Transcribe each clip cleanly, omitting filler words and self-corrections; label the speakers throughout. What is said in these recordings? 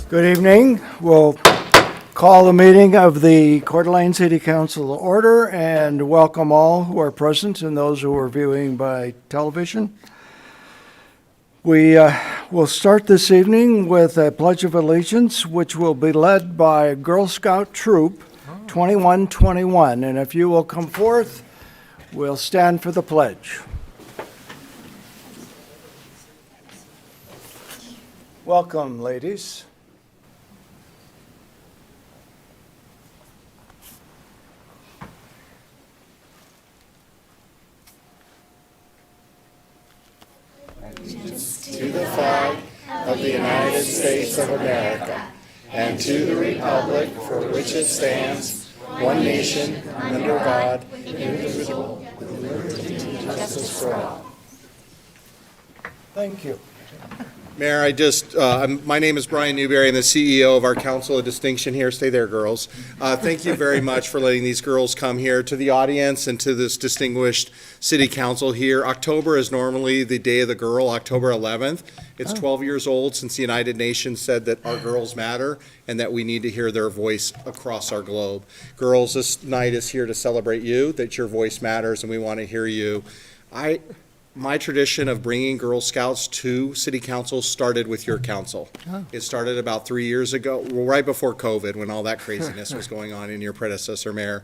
Speaker 1: Good evening. We'll call the meeting of the Coeur d'Alene City Council to order and welcome all who are present and those who are viewing by television. We will start this evening with a Pledge of Allegiance, which will be led by Girl Scout Troop 2121. And if you will come forth, we'll stand for the pledge. Welcome, ladies.
Speaker 2: To the flag of the United States of America, and to the republic for which it stands, one nation, under God, indivisible, with liberty and justice for all.
Speaker 1: Thank you.
Speaker 2: Mayor, my name is Brian Newberry. I'm the CEO of our Council of Distinction here. Stay there, girls. Thank you very much for letting these girls come here to the audience and to this distinguished city council here. October is normally the Day of the Girl, October 11th. It's 12 years old since the United Nations said that our girls matter and that we need to hear their voice across our globe. Girls, this night is here to celebrate you, that your voice matters, and we want to hear you. My tradition of bringing Girl Scouts to City Council started with your council. Oh. It started about 3 years ago, right before COVID, when all that craziness was going on in your predecessor, Mayor.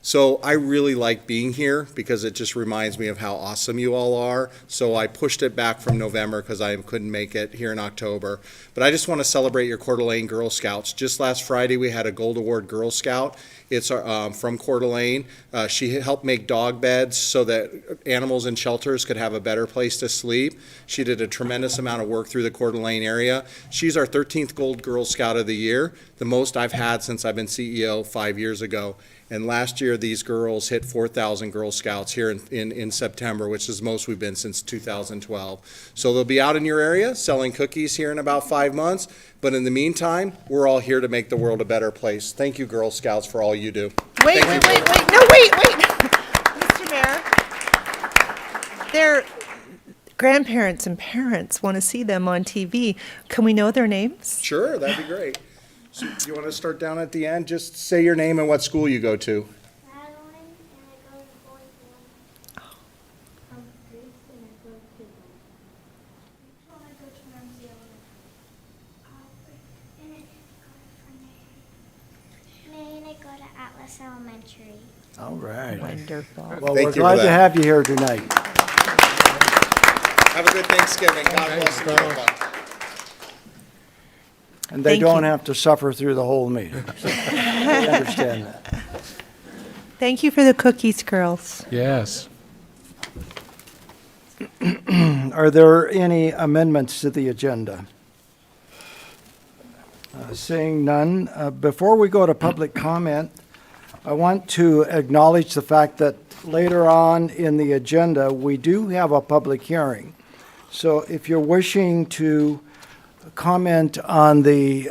Speaker 2: So I really like being here because it just reminds me of how awesome you all are. So I pushed it back from November because I couldn't make it here in October. But I just want to celebrate your Coeur d'Alene Girl Scouts. Just last Friday, we had a Gold Award Girl Scout. It's from Coeur d'Alene. She helped make dog beds so that animals in shelters could have a better place to sleep. She did a tremendous amount of work through the Coeur d'Alene area. She's our 13th Gold Girl Scout of the Year, the most I've had since I've been CEO 5 years ago. And last year, these girls hit 4,000 Girl Scouts here in September, which is the most we've been since 2012. So they'll be out in your area selling cookies here in about 5 months. But in the meantime, we're all here to make the world a better place. Thank you, Girl Scouts, for all you do.
Speaker 3: Wait. Mr. Mayor, their grandparents and parents want to see them on TV. Can we know their names?
Speaker 2: Sure, that'd be great. So you want to start down at the end? Just say your name and what school you go to.
Speaker 4: Madeline, and I go to Boys One. From Greece, and I go to Finland. Rachel, I go to Ramsey Elementary. And I go to Maine, I go to Atlas Elementary.
Speaker 1: All right.
Speaker 3: Wonderful.
Speaker 1: Well,
Speaker 2: Thank
Speaker 1: we're
Speaker 2: you
Speaker 1: glad
Speaker 2: for
Speaker 1: to
Speaker 2: that.
Speaker 1: have you here tonight.
Speaker 2: Have a good Thanksgiving. God bless America.
Speaker 1: And they
Speaker 3: Thank
Speaker 1: don't
Speaker 3: you.
Speaker 1: have to suffer through the whole meeting. I understand that.
Speaker 3: Thank you for the cookies, girls.
Speaker 5: Yes.
Speaker 1: Are there any amendments to the agenda? Seeing none, before we go to public comment, I want to acknowledge the fact that later on in the agenda, we do have a public hearing. So if you're wishing to comment on the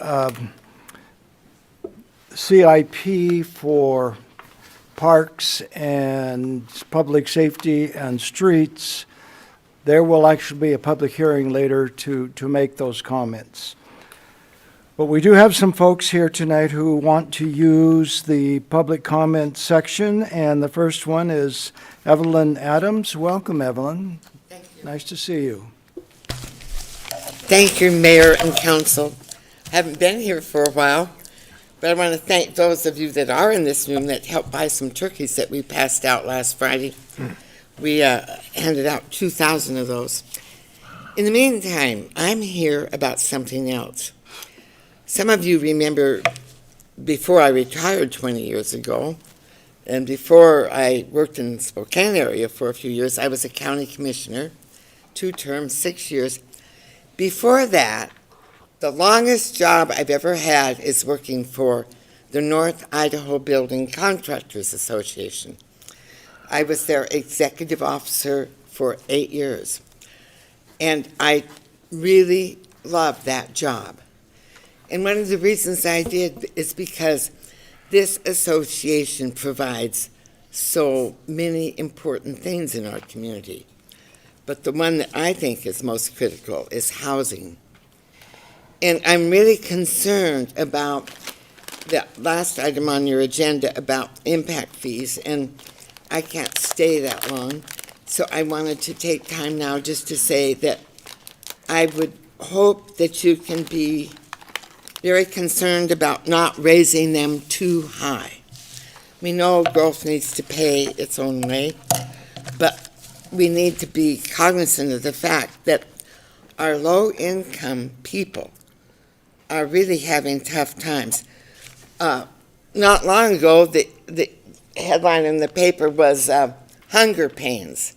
Speaker 1: CIP for parks and public safety and streets, there will actually be a public hearing later to make those comments. But we do have some folks here tonight who want to use the public comment section, and the first one is Evelyn Adams. Welcome, Evelyn.
Speaker 6: Thank you.
Speaker 1: Nice to see you.
Speaker 6: Thank you, Mayor and Council. I haven't been here for a while, but I want to thank those of you that are in this room that helped buy some turkeys that we passed out last Friday. We handed out 2,000 of those. In the meantime, I'm here about something else. Some of you remember before I retired 20 years ago, and before I worked in the Spokane area for a few years, I was a county commissioner, 2 terms, 6 years. Before that, the longest job I've ever had is working for the North Idaho Building Contractors Association. I was their executive officer for 8 years, and I really loved that job. And one of the reasons I did is because this association provides so many important things in our community. But the one that I think is most critical is housing. And I'm really concerned about the last item on your agenda about impact fees, and I can't stay that long. So I wanted to take time now just to say that I would hope that you can be very concerned about not raising them too high. We know growth needs to pay its own way, but we need to be cognizant of the fact that our low-income people are really having tough times. Not long ago, the headline in the paper was hunger pains.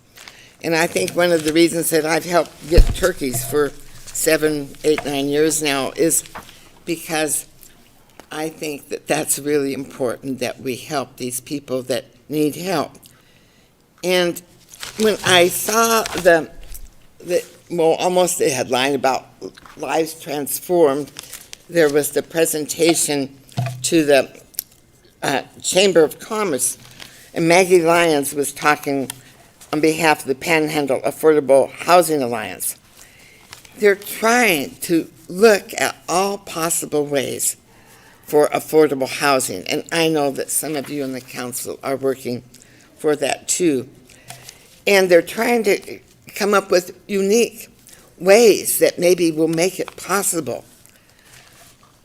Speaker 6: And I think one of the reasons that I've helped get turkeys for 7, 8, 9 years now is because I think that that's really important, that we help these people that need help. And when I saw almost the headline about lives transformed, there was the presentation to the Chamber of Commerce, and Maggie Lyons was talking on behalf of the Panhandle Affordable Housing Alliance. They're trying to look at all possible ways for affordable housing, and I know that some of you in the council are working for that too. And they're trying to come up with unique ways that maybe will make it possible.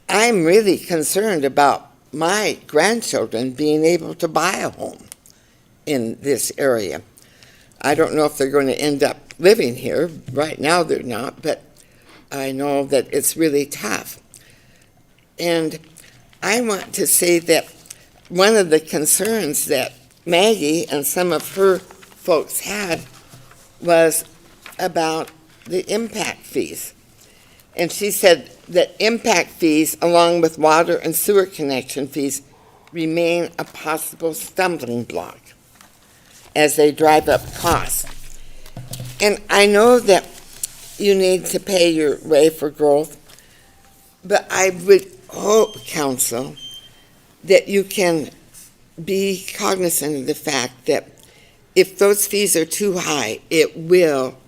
Speaker 6: I'm really concerned about my grandchildren being able to buy a home in this area. I don't know if they're going to end up living here. Right now they're not, but I know that it's really tough. And I want to say that one of the concerns that Maggie and some of her folks had was about the impact fees. And she said that impact fees, along with water and sewer connection fees, remain a possible stumbling block as they drive up costs. And I know that you need to pay your way for growth, but I would hope, council, that you can be cognizant of the fact that if those fees are too high, it will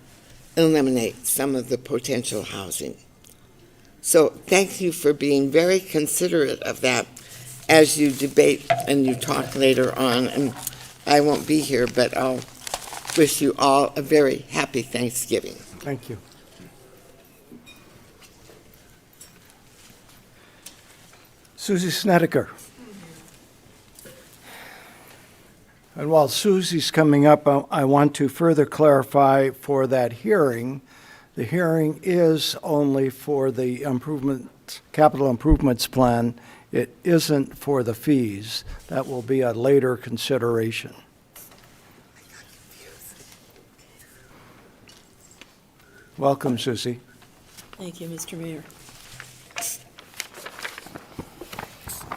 Speaker 6: eliminate some of the potential housing. So thank you for being very considerate of that as you debate and you talk later on. And I won't be here, but I'll wish you all a very happy Thanksgiving.
Speaker 1: Thank you. Susie Snedeker. And while Susie's coming up, I want to further clarify for that hearing, the hearing is only for the capital improvements plan. It isn't for the fees. That will be a later consideration. Welcome, Susie.
Speaker 5: Thank you, Mr. Mayor.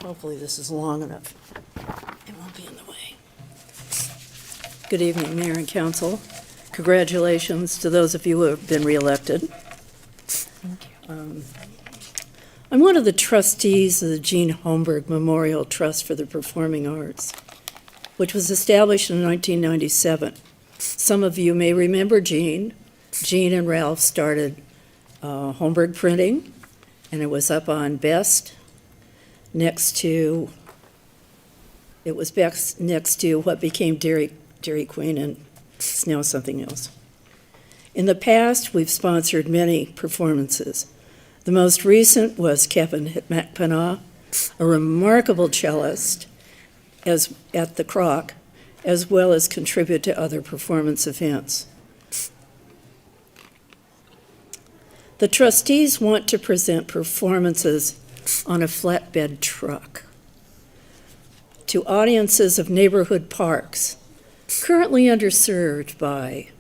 Speaker 5: Hopefully this is long enough. It won't be in the way. Good evening, Mayor and Council. Congratulations to those of you who have been reelected. Thank you. I'm one of the trustees of the Gene Holmberg Memorial Trust for the Performing Arts, which was established in 1997. Some of you may remember Gene. Gene and Ralph started Holmberg Printing, and it was up on Best, next to what became Dairy Queen, and it's now something else. In the past, we've sponsored many performances. The most recent was Kevin McPanaugh, a remarkable cellist at the Croc, as well as contribute to other performance events. The trustees want to present performances on a flatbed truck to audiences of neighborhood parks currently underserved by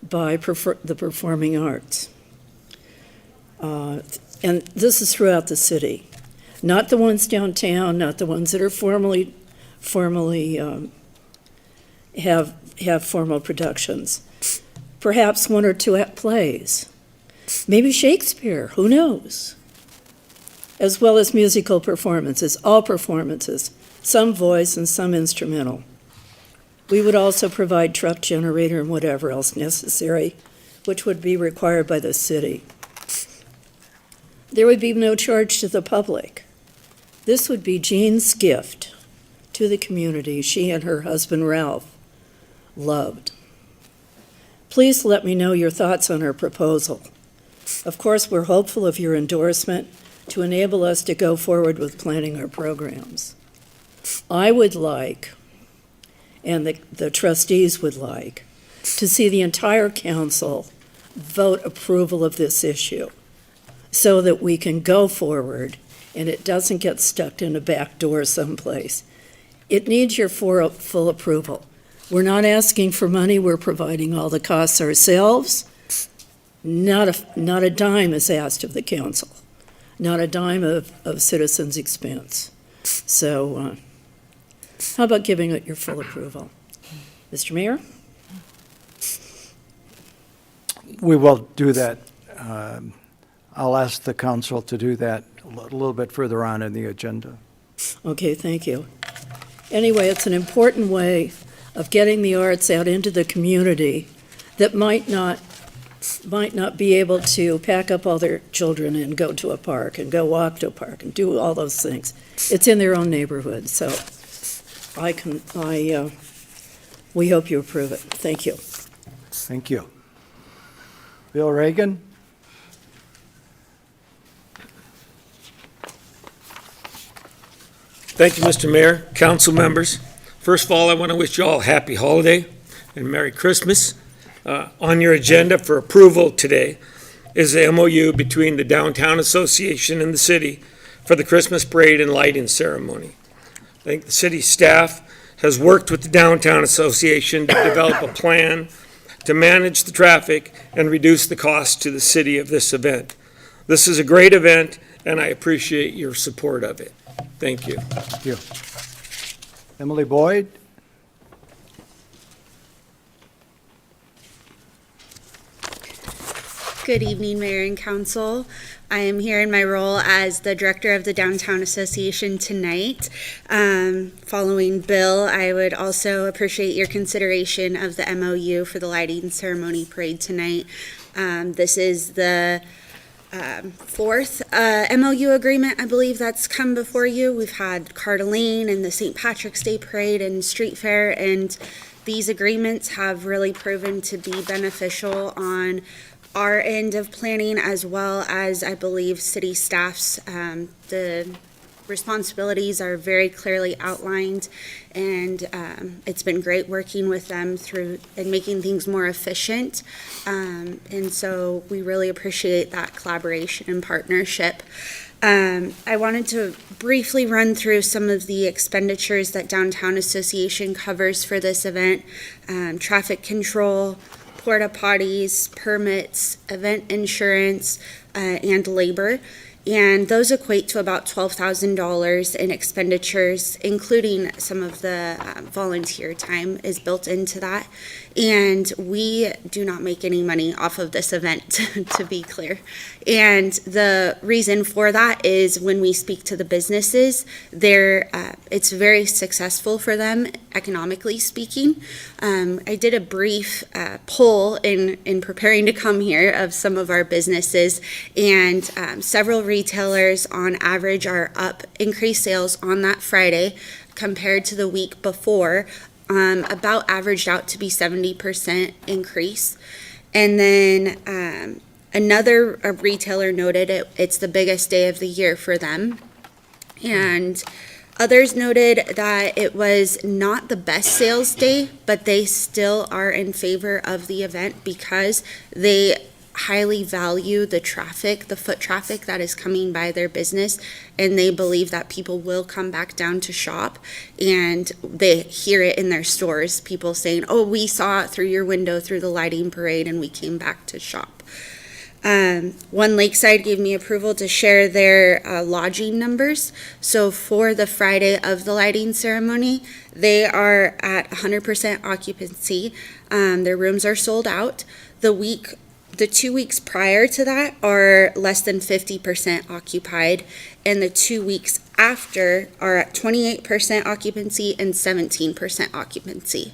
Speaker 5: the performing arts. And this is throughout the city, not the ones downtown, not the ones that are formally have formal productions. Perhaps 1 or 2 plays, maybe Shakespeare, who knows? As well as musical performances, all performances, some voice and some instrumental. We would also provide truck generator and whatever else necessary, which would be required by the city. There would be no charge to the public. This would be Jean's gift to the community she and her husband Ralph loved. Please let me know your thoughts on our proposal. Of course, we're hopeful of your endorsement to enable us to go forward with planning our programs. I would like, and the trustees would like, to see the entire council vote approval of this issue so that we can go forward and it doesn't get stuck in a back door someplace. It needs your full approval. We're not asking for money, we're providing all the costs ourselves. Not a dime is asked of the council, not a dime of citizens' expense. So how about giving it your full approval? Mr. Mayor?
Speaker 1: We will do that. I'll ask the council to do that a little bit further on in the agenda.
Speaker 5: Okay, thank you. Anyway, it's an important way of getting the arts out into the community that might not be able to pack up all their children and go to a park and go walk to a park and do all those things. It's in their own neighborhood, so we hope you approve it. Thank you.
Speaker 1: Thank you. Bill Reagan?
Speaker 7: Thank you, Mr. Mayor, council members. First of all, I want to wish you all a happy holiday and Merry Christmas. On your agenda for approval today is the MOU between the Downtown Association and the city for the Christmas parade and lighting ceremony. I think the city staff has worked with the Downtown Association to develop a plan to manage the traffic and reduce the cost to the city of this event. This is a great event, and I appreciate your support of it. Thank you.
Speaker 1: Thank you. Emily Boyd?
Speaker 8: Good evening, Mayor and Council. I am here in my role as the Director of the Downtown Association tonight. Following Bill, I would also appreciate your consideration of the MOU for the lighting ceremony parade tonight. This is the fourth MOU agreement, I believe, that's come before you. We've had Coeur d'Alene and the St. Patrick's Day Parade and Street Fair, and these agreements have really proven to be beneficial on our end of planning, as well as, I believe, city staff's. The responsibilities are very clearly outlined, and it's been great working with them through and making things more efficient. And so we really appreciate that collaboration and partnership. I wanted to briefly run through some of the expenditures that Downtown Association covers for this event. Traffic control, porta potties, permits, event insurance, and labor. And those equate to about $12,000 in expenditures, including some of the volunteer time is built into that. And we do not make any money off of this event, to be clear. And the reason for that is when we speak to the businesses, it's very successful for them, economically speaking. I did a brief poll in preparing to come here of some of our businesses, and several retailers on average are up, increased sales on that Friday compared to the week before, about averaged out to be 70% increase. And then another retailer noted it's the biggest day of the year for them. And others noted that it was not the best sales day, but they still are in favor of the event because they highly value the traffic, the foot traffic that is coming by their business, and they believe that people will come back down to shop, and they hear it in their stores, people saying, oh, we saw it through your window through the lighting parade and we came back to shop. One Lakeside gave me approval to share their lodging numbers. So for the Friday of the lighting ceremony, they are at 100% occupancy. Their rooms are sold out. The 2 weeks prior to that are less than 50% occupied, and the 2 weeks after are at 28% occupancy and 17% occupancy.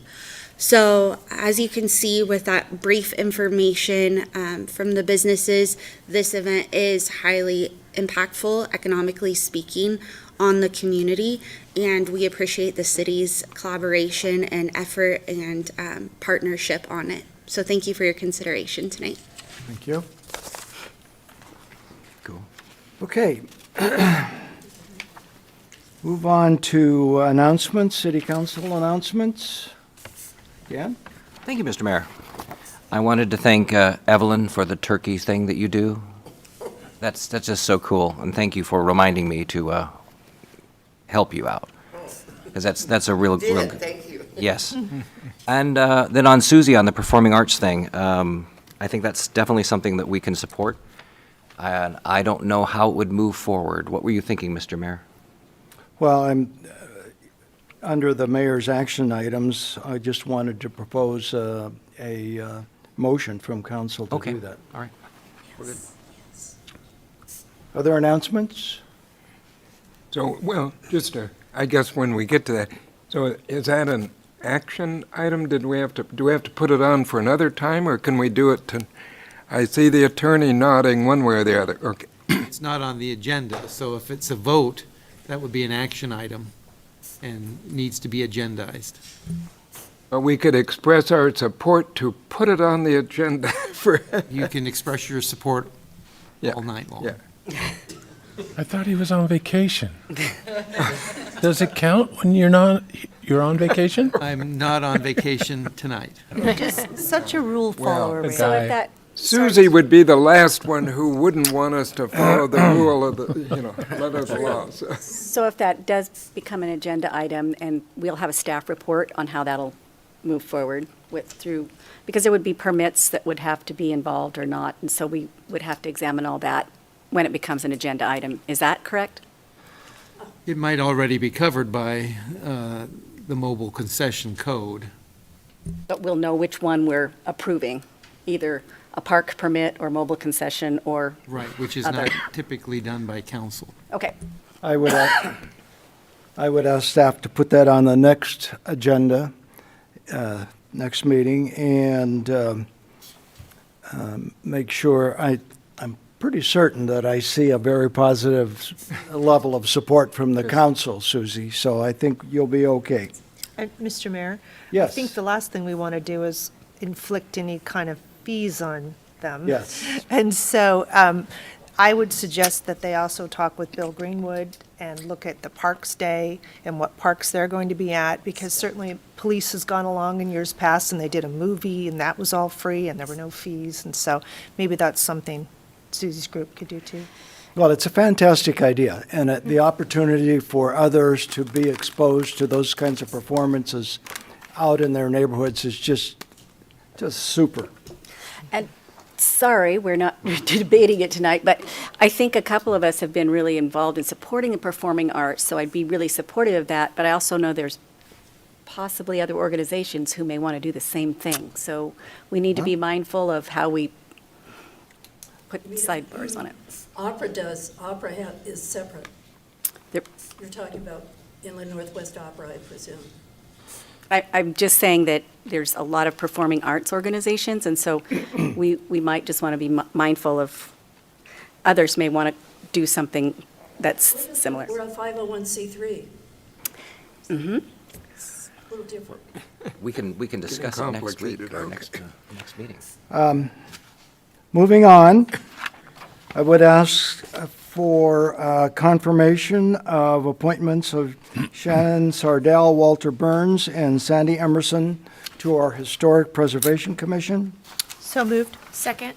Speaker 8: So as you can see with that brief information from the businesses, this event is highly impactful, economically speaking, on the community, and we appreciate the city's collaboration and effort and partnership on it. So thank you for your consideration tonight.
Speaker 1: Thank you. Cool. Okay. Move on to announcements, city council announcements. Dan?
Speaker 9: Thank you, Mr. Mayor. I wanted to thank Evelyn for the turkey thing that you do. That's just so cool, and thank you for reminding me to help you out, because that's a real good.
Speaker 6: Thank you.
Speaker 9: Yes. And then on Susie, on the performing arts thing, I think that's definitely something that we can support. And I don't know how it would move forward. What were you thinking, Mr. Mayor?
Speaker 1: Well, I'm, under the mayor's action items, I just wanted to propose a motion from council to
Speaker 9: Okay.
Speaker 1: do that.
Speaker 9: All right.
Speaker 1: Other announcements?
Speaker 10: So, well, I guess when we get to that, so is that an action item? Do we have to put it on for another time, or can we do it to, I see the attorney nodding one way or the other. Okay.
Speaker 11: It's not on the agenda, so if it's a vote, that would be an action item and needs to be agendized.
Speaker 10: But we could express our support to put it on the agenda for,
Speaker 11: You can express your support
Speaker 10: Yeah,
Speaker 11: all night long.
Speaker 10: yeah.
Speaker 12: I thought he was on vacation. Does it count when you're on vacation?
Speaker 11: I'm not on vacation tonight.
Speaker 3: Just such a rule follower,
Speaker 12: the
Speaker 3: Ray.
Speaker 12: guy-
Speaker 5: If that,
Speaker 10: Susie would be the last one who wouldn't want us to follow the rule of the, letter of the law.
Speaker 5: so if that does become an agenda item, and we'll have a staff report on how that'll move forward because there would be permits that would have to be involved or not, and so we would have to examine all that when it becomes an agenda item. Is that correct?
Speaker 11: It might already be covered by the mobile concession code.
Speaker 5: But we'll know which one we're approving, either a park permit or mobile concession or,
Speaker 11: Right, which is
Speaker 5: Other.
Speaker 11: not typically done by council.
Speaker 5: okay.
Speaker 1: I would ask staff to put that on the next agenda, next meeting, and make sure, I'm pretty certain that I see a very positive level of support from the council, Susie, so I think you'll be okay.
Speaker 3: And Mr. Mayor?
Speaker 1: Yes.
Speaker 3: I think the last thing we want to do is inflict any kind of fees on them.
Speaker 1: Yes.
Speaker 3: And so I would suggest that they also talk with Bill Greenwood and look at the Parks Day and what parks they're going to be at, because certainly police has gone along in years past and they did a movie and that was all free and there were no fees. And so maybe that's something Susie's group could do too.
Speaker 1: Well, it's a fantastic idea, and the opportunity for others to be exposed to those kinds of performances out in their neighborhoods is just super.
Speaker 5: And sorry, we're not debating it tonight, but I think a couple of us have been really involved in supporting the performing arts, so I'd be really supportive of that, but I also know there's possibly other organizations who may want to do the same thing. So we need to be mindful of how we put sidebars on it.
Speaker 13: Opera is separate.
Speaker 5: There-
Speaker 13: You're talking about Inland Northwest Opera, I presume.
Speaker 5: I'm just saying that there's a lot of performing arts organizations, and so we might just want to be mindful of, others may want to do something that's similar.
Speaker 13: We're a 501c3.
Speaker 5: Mm-hmm.
Speaker 13: A little different.
Speaker 9: We can discuss it next week
Speaker 10: complicated,
Speaker 9: or
Speaker 10: okay.
Speaker 9: next meeting.
Speaker 1: Moving on, I would ask for confirmation of appointments of Shannon Sardell, Walter Burns, and Sandy Emerson to our Historic Preservation Commission.
Speaker 3: So moved.
Speaker 4: Second.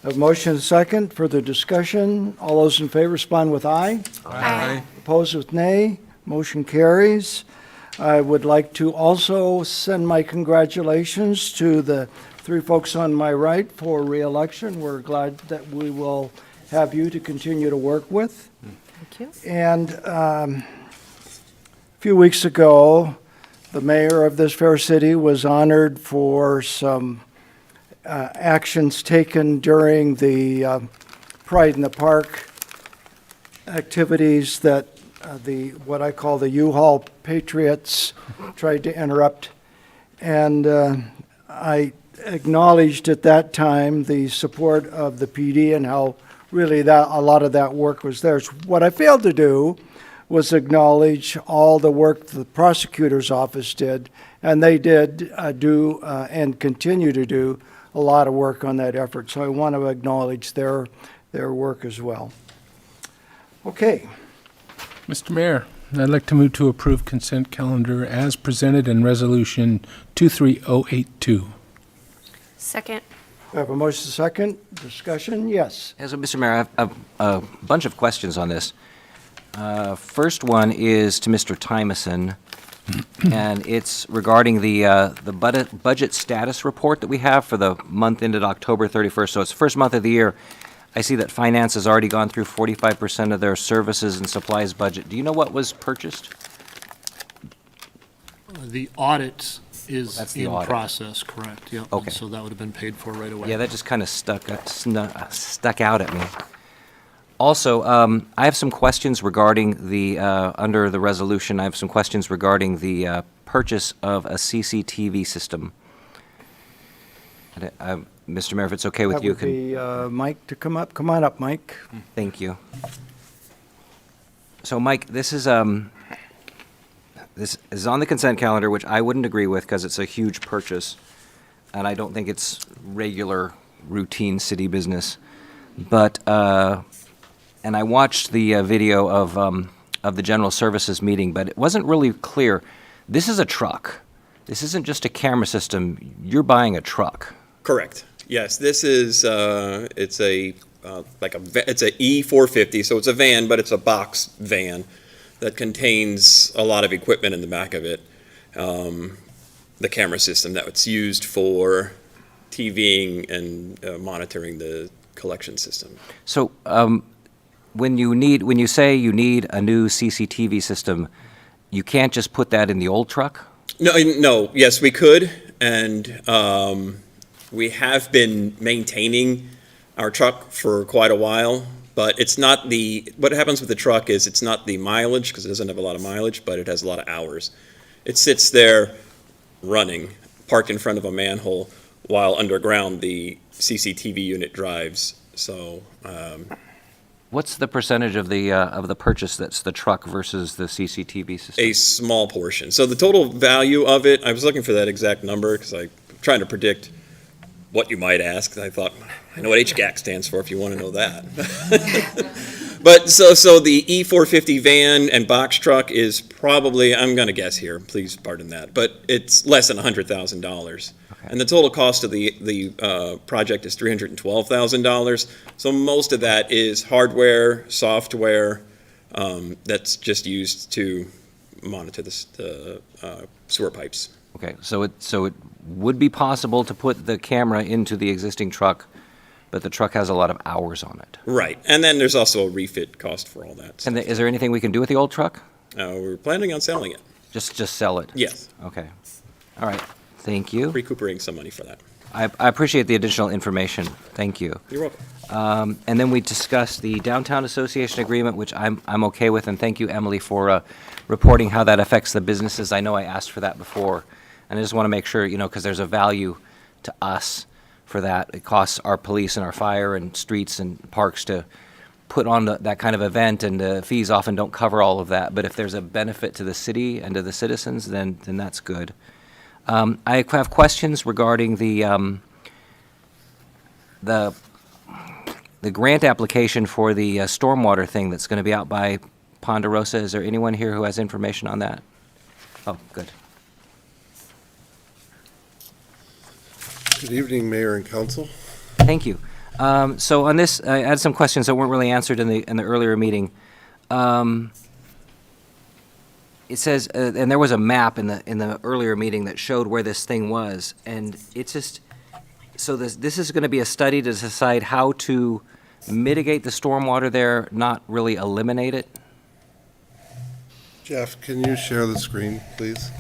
Speaker 1: A motion and a second. Further discussion. All those in favor respond with aye.
Speaker 4: Aye.
Speaker 1: Opposed with nay. Motion carries. I would like to also send my congratulations to the three folks on my right for reelection. We're glad that we will have you to continue to work with.
Speaker 3: Thank you.
Speaker 1: And a few weeks ago, the mayor of this fair city was honored for some actions taken during the Pride in the Park activities that what I call the U-Haul Patriots tried to interrupt. And I acknowledged at that time the support of the PD and how really that a lot of that work was theirs. What I failed to do was acknowledge all the work the prosecutor's office did, and they did do and continue to do a lot of work on that effort. So I want to acknowledge their work as well. Okay.
Speaker 12: Mr. Mayor, I'd like to move to approve consent calendar as presented in Resolution 23082.
Speaker 14: Second.
Speaker 1: We have a motion second. Discussion? Yes.
Speaker 9: Yeah, so, Mr. Mayor, I have a bunch of questions on this. First one is to Mr. Tymason, and it's regarding the budget status report that we have for the month ended October 31st. So it's the first month of the year. I see that finance has already gone through 45% of their services and supplies budget. Do you know what was purchased?
Speaker 15: The audit is
Speaker 9: That's the
Speaker 15: in
Speaker 9: audit.
Speaker 15: process, correct, yep.
Speaker 9: Okay.
Speaker 15: So that would have been paid for right away.
Speaker 9: Yeah, that just kind of stuck out at me. Also, I have some questions regarding the, under the resolution, I have some questions regarding the purchase of a CCTV system. Mr. Mayor, if it's okay with you,
Speaker 1: That would be Mike to come up. Come on up, Mike.
Speaker 9: Thank you. So, Mike, this is on the consent calendar, which I wouldn't agree with because it's a huge purchase, and I don't think it's regular, routine city business. But and I watched the video of the General Services meeting, but it wasn't really clear. This is a truck. This isn't just a camera system. You're buying a truck.
Speaker 16: Correct. Yes, this is it's a it's a E450, so it's a van, but it's a box van that contains a lot of equipment in the back of it. The camera system that's used for TVing and monitoring the collection system.
Speaker 9: So, when you say you need a new CCTV system, you can't just put that in the old truck?
Speaker 16: No. Yes, we could, and we have been maintaining our truck for quite a while, but it's not what happens with the truck is it's not the mileage, because it doesn't have a lot of mileage, but it has a lot of hours. It sits there running, parked in front of a manhole, while underground the CCTV unit drives. So,
Speaker 9: What's the percentage of the purchase that's the truck versus the CCTV system?
Speaker 16: a small portion. So the total value of it, I was looking for that exact number because I'm trying to predict what you might ask. I thought, I know what HGAC stands for if you want to know that. But so the E450 van and box truck is probably, I'm going to guess here, please pardon that, but it's less than $100,000. Okay. And the total cost of the project is $312,000. So most of that is hardware, software, that's just used to monitor the sewer pipes.
Speaker 9: Okay, so it would be possible to put the camera into the existing truck, but the truck has a lot of hours on it.
Speaker 16: Right, and then there's also a refit cost for all that.
Speaker 9: And is there anything we can do with the old truck?
Speaker 16: We're planning on selling it.
Speaker 9: Just sell it?
Speaker 16: Yes.
Speaker 9: Okay. All right. Thank you.
Speaker 16: Recuperating some money for that.
Speaker 9: I appreciate the additional information. Thank you.
Speaker 16: You're welcome.
Speaker 9: And then we discussed the Downtown Association Agreement, which I'm okay with, and thank you, Emily, for reporting how that affects the businesses. I know I asked for that before, and I just want to make sure, because there's a value to us for that. It costs our police and our fire and streets and parks to put on that kind of event, and the fees often don't cover all of that. But if there's a benefit to the city and to the citizens, then that's good. I have questions regarding the grant application for the stormwater thing that's going to be out by Ponderosa. Is there anyone here who has information on that? Oh, good.
Speaker 17: Good evening, Mayor and Council.
Speaker 9: Thank you. So on this, I had some questions that weren't really answered in the earlier meeting. It says, and there was a map in the earlier meeting that showed where this thing was, and it's just, so this is going to be a study to decide how to mitigate the stormwater there, not really eliminate it?
Speaker 17: Jeff, can you share the screen, please?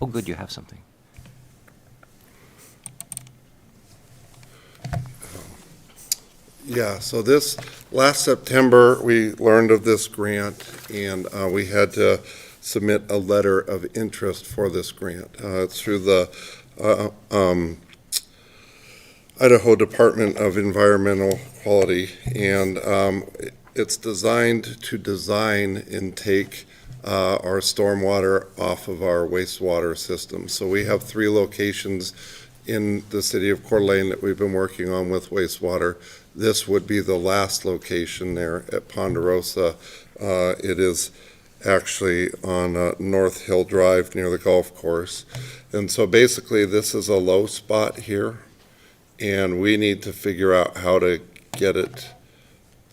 Speaker 9: Oh, good, you have something.
Speaker 17: Yeah, so last September, we learned of this grant, and we had to submit a letter of interest for this grant. It's through the Idaho Department of Environmental Quality, and it's designed to design and take our stormwater off of our wastewater system. So we have 3 locations in the city of Coeur d'Alene that we've been working on with wastewater. This would be the last location there at Ponderosa. It is actually on North Hill Drive near the golf course. And so basically this is a low spot here, and we need to figure out how to get it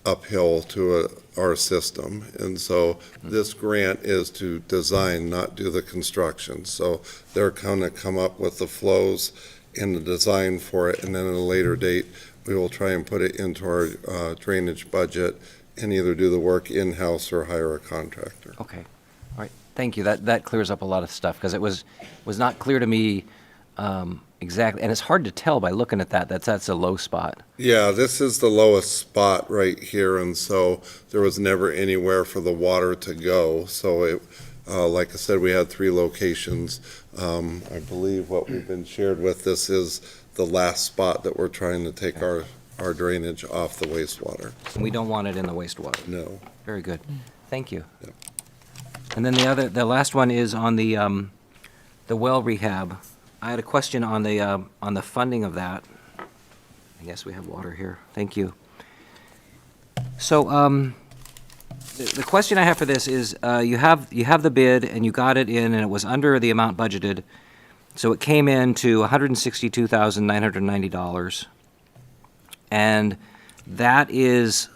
Speaker 17: uphill to our system. And so this grant is to design, not do the construction. So they're going to come up with the flows and the design for it, and then at a later date, we will try and put it into our drainage budget and either do the work in-house or hire a contractor.
Speaker 9: Okay, all right, thank you. That clears up a lot of stuff, because it was not clear to me exactly, and it's hard to tell by looking at that's a low spot.
Speaker 17: Yeah, this is the lowest spot right here, and so there was never anywhere for the water to go. So it, like I said, we had 3 locations. I believe what we've been shared with, this is the last spot that we're trying to take our drainage off the wastewater.
Speaker 9: And we don't want it in the wastewater.
Speaker 17: No.
Speaker 9: Very good. Thank you.
Speaker 17: Yep.
Speaker 9: And then the last one is on the well rehab. I had a question on the funding of that. I guess we have water here. Thank you. So, the question I have for this is, you have the bid and you got it in and it was under the amount budgeted. So it came in to $162,990. And that is,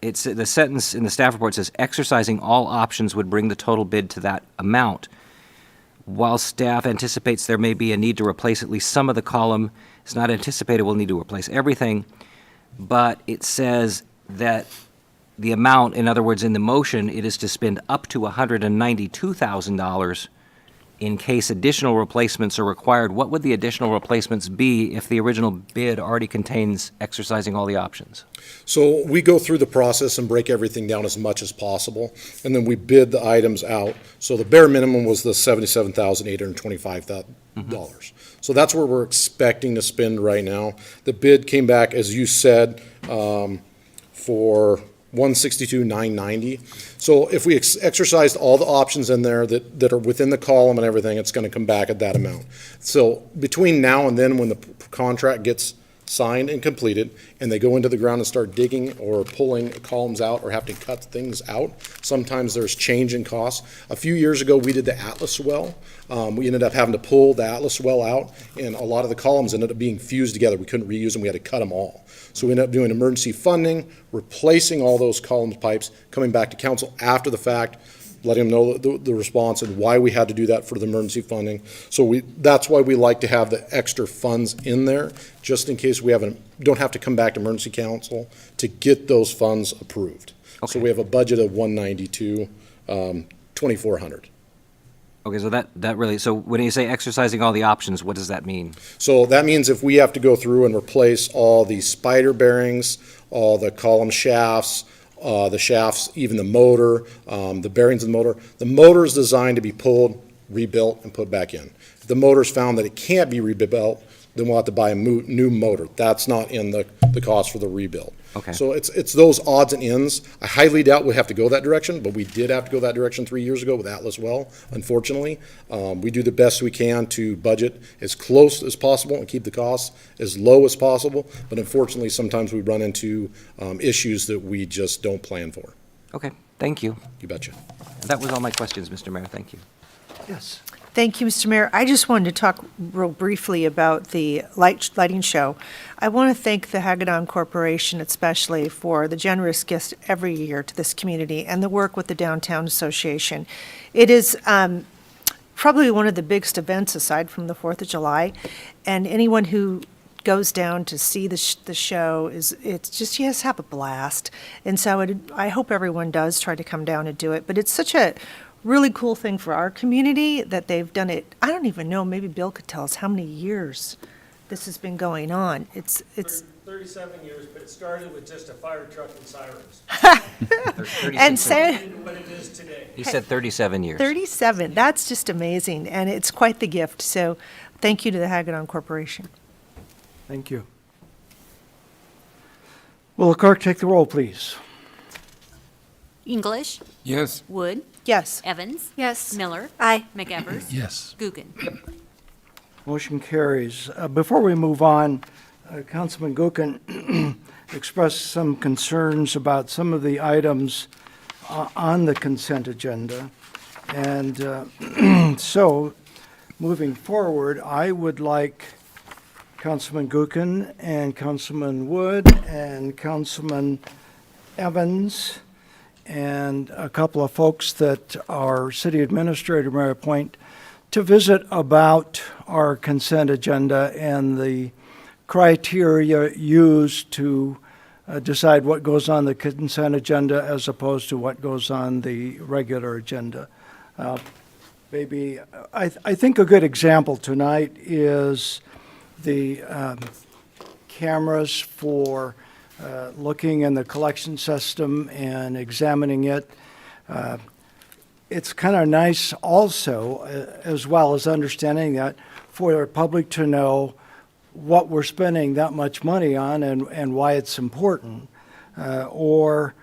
Speaker 9: it's, the sentence in the staff report says, exercising all options would bring the total bid to that amount. While staff anticipates there may be a need to replace at least some of the column, it's not anticipated we'll need to replace everything, but it says that the amount, in other words, in the motion, it is to spend up to $192,000 in case additional replacements are required. What would the additional replacements be if the original bid already contains exercising all the options?
Speaker 18: So we go through the process and break everything down as much as possible, and then we bid the items out. So the bare minimum was the $77,825. So that's where we're expecting to spend right now. The bid came back, as you said, for $162,990. So if we exercised all the options in there that are within the column and everything, it's going to come back at that amount. So between now and then, when the contract gets signed and completed, and they go into the ground and start digging or pulling columns out or have to cut things out, sometimes there's change in costs. A few years ago, we did the Atlas well. We ended up having to pull the Atlas well out, and a lot of the columns ended up being fused together. We couldn't reuse them. We had to cut them all. So we ended up doing emergency funding, replacing all those columns, pipes, coming back to council after the fact, letting them know the response and why we had to do that for the emergency funding. So that's why we like to have the extra funds in there, just in case we don't have to come back to emergency council to get those funds approved.
Speaker 9: Okay.
Speaker 18: So we have a budget of $192, $2,400.
Speaker 9: Okay, so that really, so when you say exercising all the options, what does that mean?
Speaker 18: So that means if we have to go through and replace all the spider bearings, all the column shafts, the shafts, even the motor, the bearings of the motor is designed to be pulled, rebuilt, and put back in. If the motor's found that it can't be rebuilt, then we'll have to buy a new motor. That's not in the cost for the rebuild.
Speaker 9: Okay.
Speaker 18: So it's those odds and ends. I highly doubt we have to go that direction, but we did have to go that direction 3 years ago with Atlas Well, unfortunately. We do the best we can to budget as close as possible and keep the costs as low as possible, but unfortunately, sometimes we run into issues that we just don't plan for.
Speaker 9: Okay, thank you.
Speaker 18: You betcha.
Speaker 9: That was all my questions, Mr. Mayor, thank you.
Speaker 1: Yes.
Speaker 3: Thank you, Mr. Mayor. I just wanted to talk real briefly about the lighting show. I want to thank the Hagedon Corporation especially for the generous gifts every year to this community and the work with the Downtown Association. It is probably one of the biggest events aside from the 4th of July, and anyone who goes down to see the show it's just, you just have a blast. And so I hope everyone does try to come down and do it, but it's such a really cool thing for our community that they've done it. I don't even know, maybe Bill could tell us how many years this has been going on. It's
Speaker 7: 37 years, but it started with just a fire truck and sirens.
Speaker 3: And say,
Speaker 7: What it is today.
Speaker 9: He said 37 years.
Speaker 3: 37, that's just amazing, and it's quite the gift. So thank you to the Hagedorn Corporation.
Speaker 1: Thank you. Will the clerk take the roll, please?
Speaker 19: English,
Speaker 10: Yes.
Speaker 19: Wood,
Speaker 3: Yes.
Speaker 19: Evans,
Speaker 14: Yes.
Speaker 19: Miller,
Speaker 14: Aye.
Speaker 19: McEvers,
Speaker 12: Yes.
Speaker 19: Googan.
Speaker 1: Motion carries. Before we move on, Councilman Gookin expressed some concerns about some of the items on the consent agenda. And so, moving forward, I would like Councilman Gookin and Councilman Wood and Councilman Evans and a couple of folks that our city administrator may appoint to visit about our consent agenda and the criteria used to decide what goes on the consent agenda as opposed to what goes on the regular agenda. Maybe, I think a good example tonight is the cameras for looking in the collection system and examining it. It's kind of nice also, as well as understanding that, for the public to know what we're spending that much money on and why it's important. Or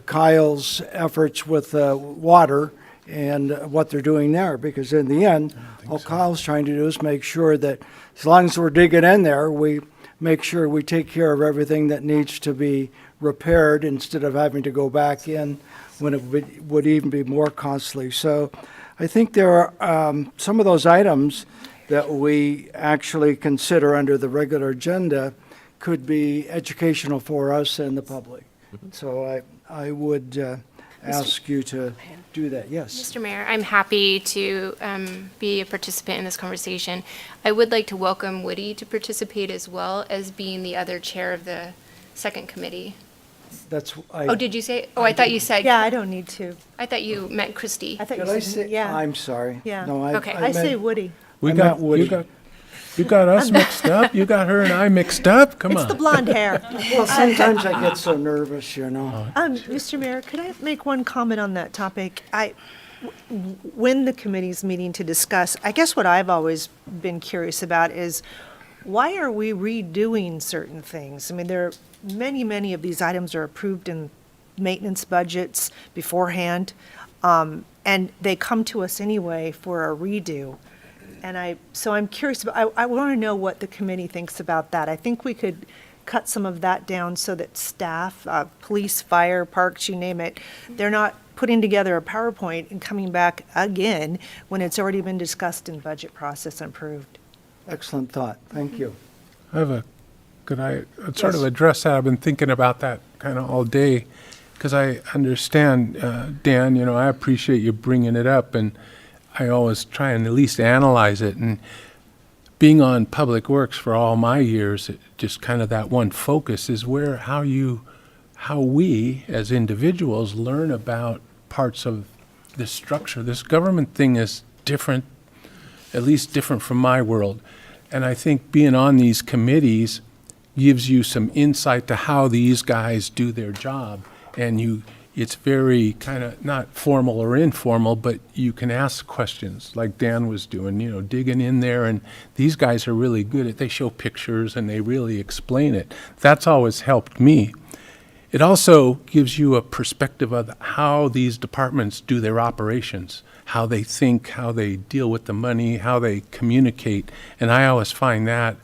Speaker 1: Kyle's efforts with water and what they're doing there, because in the end, all Kyle's trying to do is make sure that as long as we're digging in there, we make sure we take care of everything that needs to be repaired instead of having to go back in when it would even be more costly. So I think there are some of those items that we actually consider under the regular agenda could be educational for us and the public. So I would ask you to do that. Yes.
Speaker 14: Mr. Mayor, I'm happy to be a participant in this conversation. I would like to welcome Woody to participate as well as being the other chair of the second committee.
Speaker 1: That's,
Speaker 14: Oh, did you say? Oh, I thought you said.
Speaker 3: Yeah, I don't need to.
Speaker 14: I thought you meant Christie.
Speaker 3: I thought
Speaker 1: Did
Speaker 3: you
Speaker 1: I
Speaker 3: said,
Speaker 1: say,
Speaker 3: yeah.
Speaker 1: I'm sorry.
Speaker 3: Yeah.
Speaker 1: No,
Speaker 14: Okay.
Speaker 3: I say Woody.
Speaker 12: We
Speaker 1: I
Speaker 12: got,
Speaker 1: meant Woody.
Speaker 12: you got us mixed up? You got her and I mixed up? Come
Speaker 3: It's
Speaker 12: on.
Speaker 3: the blonde hair.
Speaker 1: Well, sometimes I get so nervous, you know.
Speaker 3: Mr. Mayor, could I make one comment on that topic? When the committee's meeting to discuss, I guess what I've always been curious about is, why are we redoing certain things? I mean, many of these items are approved in maintenance budgets beforehand, and they come to us anyway for a redo. So I'm curious, I want to know what the committee thinks about that. I think we could cut some of that down so that staff, police, fire, parks, you name it, they're not putting together a PowerPoint and coming back again when it's already been discussed in budget process and approved.
Speaker 1: Excellent thought. Thank you.
Speaker 12: Could I sort of address that? I've been thinking about that kind of all day, because I understand, Dan, you know, I appreciate you bringing it up, and I always try and at least analyze it. And being on Public Works for all my years, just kind of that one focus is how we as individuals learn about parts of this structure. This government thing is different, at least different from my world. And I think being on these committees gives you some insight to how these guys do their job. And it's very kind of not formal or informal, but you can ask questions like Dan was doing, you know, digging in there. And these guys are really good at, they show pictures and they really explain it. That's always helped me. It also gives you a perspective of how these departments do their operations, how they think, how they deal with the money, how they communicate. And I always find that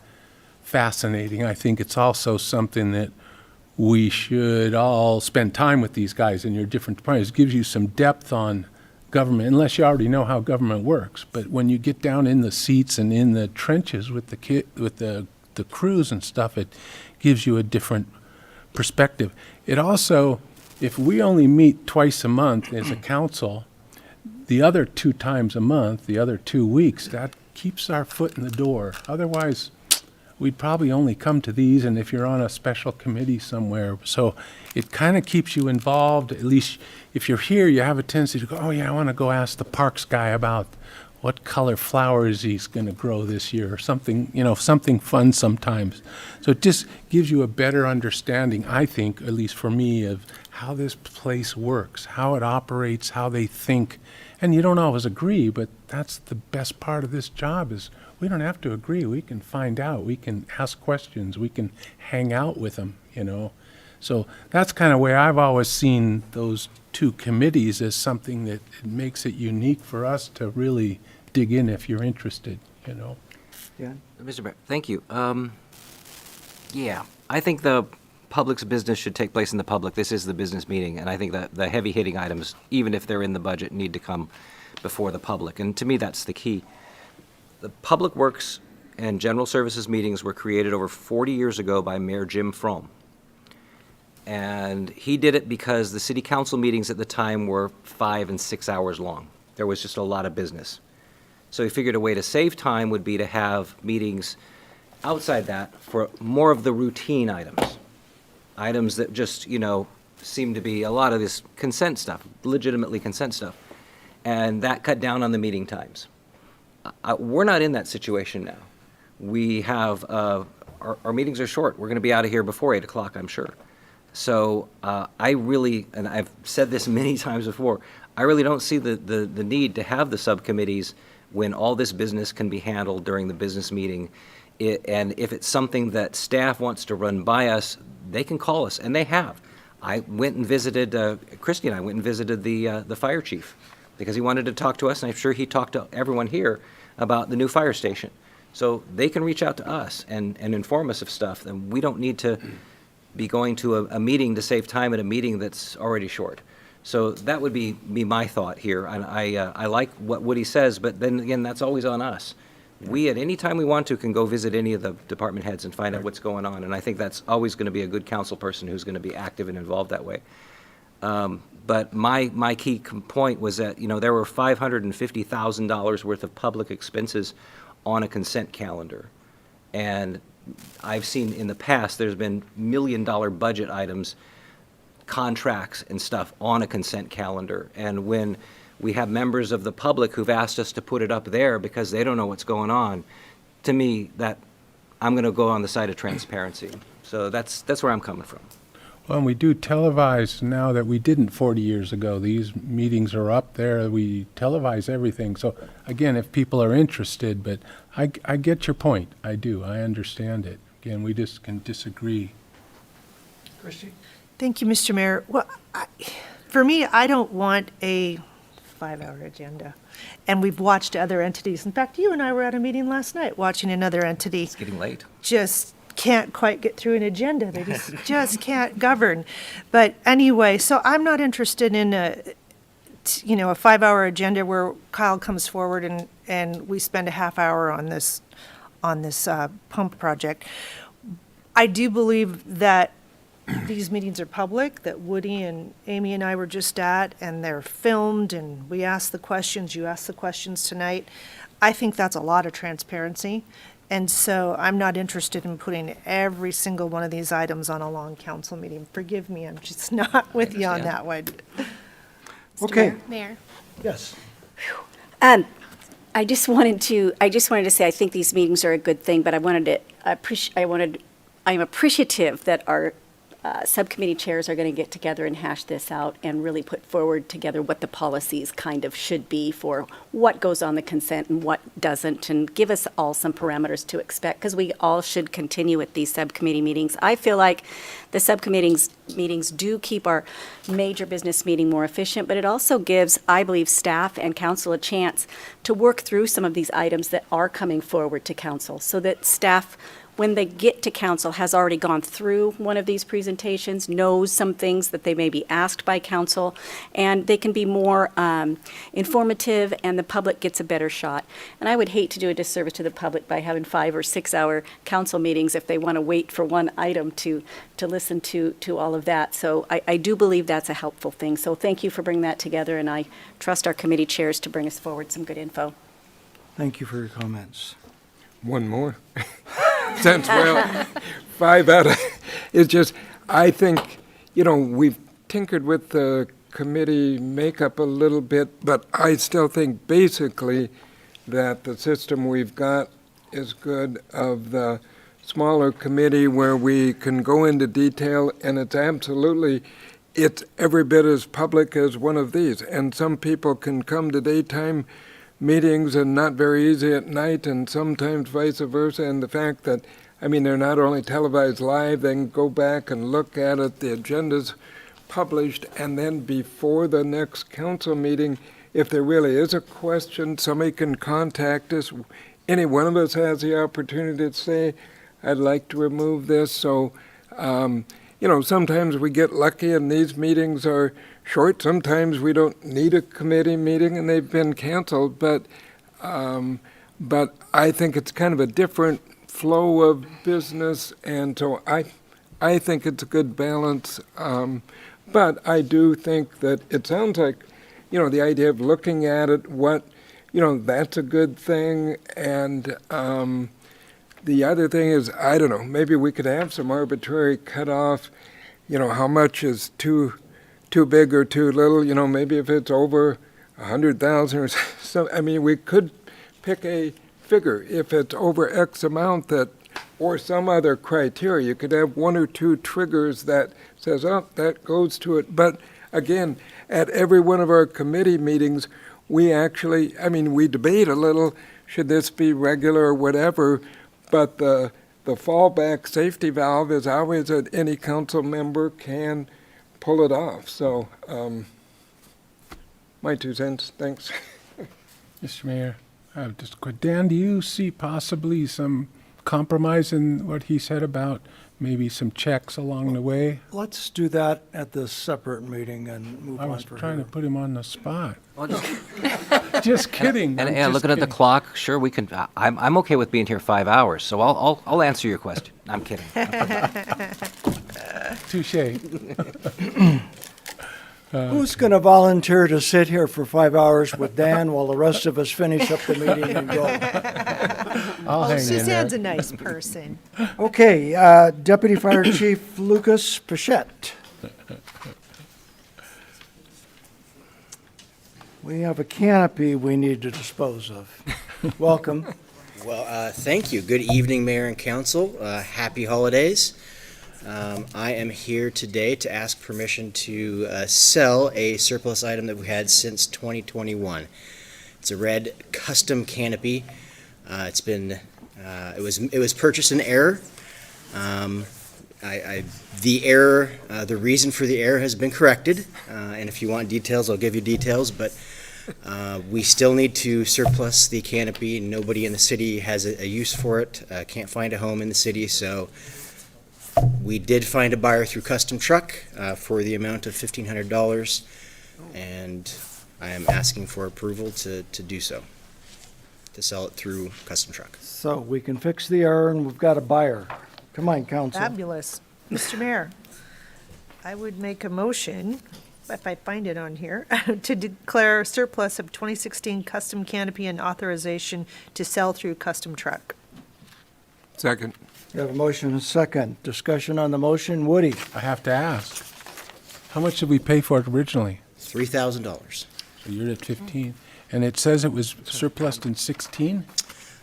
Speaker 12: fascinating. I think it's also something that we should all spend time with these guys in your different departments. It gives you some depth on government, unless you already know how government works. But when you get down in the seats and in the trenches with the crews and stuff, it gives you a different perspective. It also, if we only meet twice a month as a council, the other 2 times a month, the other 2 weeks, that keeps our foot in the door. Otherwise, we'd probably only come to these, and if you're on a special committee somewhere. So it kind of keeps you involved. At least if you're here, you have a tendency to go, oh yeah, I want to go ask the parks guy about what color flowers he's going to grow this year, or something, something fun sometimes. So it just gives you a better understanding, I think, at least for me, of how this place works, how it operates, how they think. And you don't always agree, but that's the best part of this job is we don't have to agree. We can find out. We can ask questions. We can hang out with them, So that's kind of where I've always seen those two committees as something that it makes it unique for us to really dig in if you're interested,
Speaker 9: Yeah. Mr. Mayor, thank you. Yeah, I think the public's business should take place in the public. This is the business meeting, and I think that the heavy-hitting items, even if they're in the budget, need to come before the public. And to me, that's the key. The Public Works and General Services meetings were created over 40 years ago by Mayor Jim Frome. And he did it because the city council meetings at the time were 5 and 6 hours long. There was just a lot of business. So he figured a way to save time would be to have meetings outside that for more of the routine items. Items that just, seem to be a lot of this consent stuff, legitimately consent stuff. And that cut down on the meeting times. We're not in that situation now. We have, our meetings are short. We're going to be out of here before 8 o'clock, I'm sure. So I really, and I've said this many times before, I really don't see the need to have the subcommittees when all this business can be handled during the business meeting. And if it's something that staff wants to run by us, they can call us, and they have. I went and visited, Christy and I went and visited the fire chief because he wanted to talk to us, and I'm sure he talked to everyone here about the new fire station. So they can reach out to us and inform us of stuff, and we don't need to be going to a meeting to save time at a meeting that's already short. So that would be my thought here. And I like what Woody says, but then again, that's always on us. We, at any time we want to, can go visit any of the department heads and find out what's going on. And I think that's always going to be a good council person who's going to be active and involved that way. But my key point was that, there were $550,000 worth of public expenses on a consent calendar. And I've seen in the past, there's been million-dollar budget items, contracts and stuff on a consent calendar. And when we have members of the public who've asked us to put it up there because they don't know what's going on, to me, that I'm going to go on the side of transparency. So that's where I'm coming from.
Speaker 12: Well, and we do televise now that we didn't 40 years ago. These meetings are up there. We televise everything. So, again, if people are interested, but I get your point. I do. I understand it. Again, we just can disagree.
Speaker 1: Christie?
Speaker 3: Thank you, Mr. Mayor. Well, for me, I don't want a 5-hour agenda. And we've watched other entities. In fact, you and I were at a meeting last night watching another entity.
Speaker 9: It's getting late.
Speaker 3: Just can't quite get through an agenda. They just can't govern. But anyway, so I'm not interested in a 5-hour agenda where Kyle comes forward and we spend a half hour on this pump project. I do believe that these meetings are public, that Woody and Amy and I were just at, and they're filmed, and we ask the questions, you ask the questions tonight. I think that's a lot of transparency. And so I'm not interested in putting every single one of these items on a long council meeting. Forgive me, I'm just not with you on that one.
Speaker 1: Okay.
Speaker 14: Mayor.
Speaker 1: Yes.
Speaker 19: I just wanted to say I think these meetings are a good thing, but I'm appreciative that our subcommittee chairs are going to get together and hash this out and really put forward together what the policies kind of should be for what goes on the consent and what doesn't, and give us all some parameters to expect, because we all should continue with these subcommittee meetings. I feel like the subcommittees meetings do keep our major business meeting more efficient, but it also gives, I believe, staff and council a chance to work through some of these items that are coming forward to council, so that staff, when they get to council, has already gone through one of these presentations, knows some things that they may be asked by council, and they can be more informative, and the public gets a better shot. And I would hate to do a disservice to the public by having 5 or 6 hour council meetings if they want to wait for one item to listen to all of that. So I do believe that's a helpful thing. So thank you for bringing that together, and I trust our committee chairs to bring us forward some good info.
Speaker 1: Thank you for your comments.
Speaker 10: One more. Since, 5 out of, it's just, I think, we've tinkered with the committee makeup a little bit, but I still think basically that the system we've got is good of the smaller committee where we can go into detail, and it's every bit as public as one of these. And some people can come to daytime meetings and not very easy at night, and sometimes vice versa. And the fact that, they're not only televised live, they can go back and look at it, the agenda's published, and then before the next council meeting, if there really is a question, somebody can contact us. Any one of us has the opportunity to say, I'd like to remove this. So, sometimes we get lucky and these meetings are short. Sometimes we don't need a committee meeting and they've been canceled. But I think it's kind of a different flow of business. And so I think it's a good balance. But I do think that it sounds like, the idea of looking at it, that's a good thing. And the other thing is, I don't know, maybe we could have some arbitrary cutoff, how much is too big or too little, maybe if it's over 100,000 or so. We could pick a figure. If it's over X amount or some other criteria, you could have one or two triggers that says, oh, that goes to it. But again, at every one of our committee meetings, we actually, we debate a little, should this be regular or whatever, but the fallback safety valve is always that any council member can pull it off. So, my 2 cents, thanks.
Speaker 12: Mr. Mayor, just quick, Dan, do you see possibly some compromise in what he said about maybe some checks along the way?
Speaker 1: Let's do that at the separate meeting and move on.
Speaker 12: I was
Speaker 1: from
Speaker 12: trying
Speaker 1: here.
Speaker 12: to put him on the spot.
Speaker 9: Well,
Speaker 12: Just kidding. I'm
Speaker 9: And
Speaker 12: just
Speaker 9: looking at the
Speaker 12: kidding.
Speaker 9: clock, sure, we can, I'm okay with being here 5 hours, so I'll answer your question. I'm kidding.
Speaker 12: Touche.
Speaker 1: Who's going to volunteer to sit here for 5 hours with Dan while the rest of us finish up the meeting and go?
Speaker 12: I'll hang in there.
Speaker 3: Suzanne's a nice person.
Speaker 1: Okay, Deputy Fire Chief Lucas Pichette. We have a canopy we need to dispose of. Welcome.
Speaker 20: Well, thank you. Good evening, Mayor and Council. Happy holidays. I am here today to ask permission to sell a surplus item that we've had since 2021. It's a red custom canopy. It was purchased in error. The reason for the error has been corrected, and if you want details, I'll give you details, but we still need to surplus the canopy. Nobody in the city has a use for it, can't find a home in the city, so we did find a buyer through Custom Truck for the amount of $1,500, and I am asking for approval to do so, to sell it through Custom Truck.
Speaker 1: So we can fix the error and we've got a buyer. Come on, Council.
Speaker 3: Fabulous. Mr. Mayor, I would make a motion, if I find it on here, to declare a surplus of 2016 custom canopy and authorization to sell through Custom Truck.
Speaker 10: Second.
Speaker 1: We have a motion and a second. Discussion on the motion. Woody?
Speaker 12: I have to ask, how much did we pay for it originally?
Speaker 20: $3,000.
Speaker 12: So you're at 15. And it says it was surplused in 16?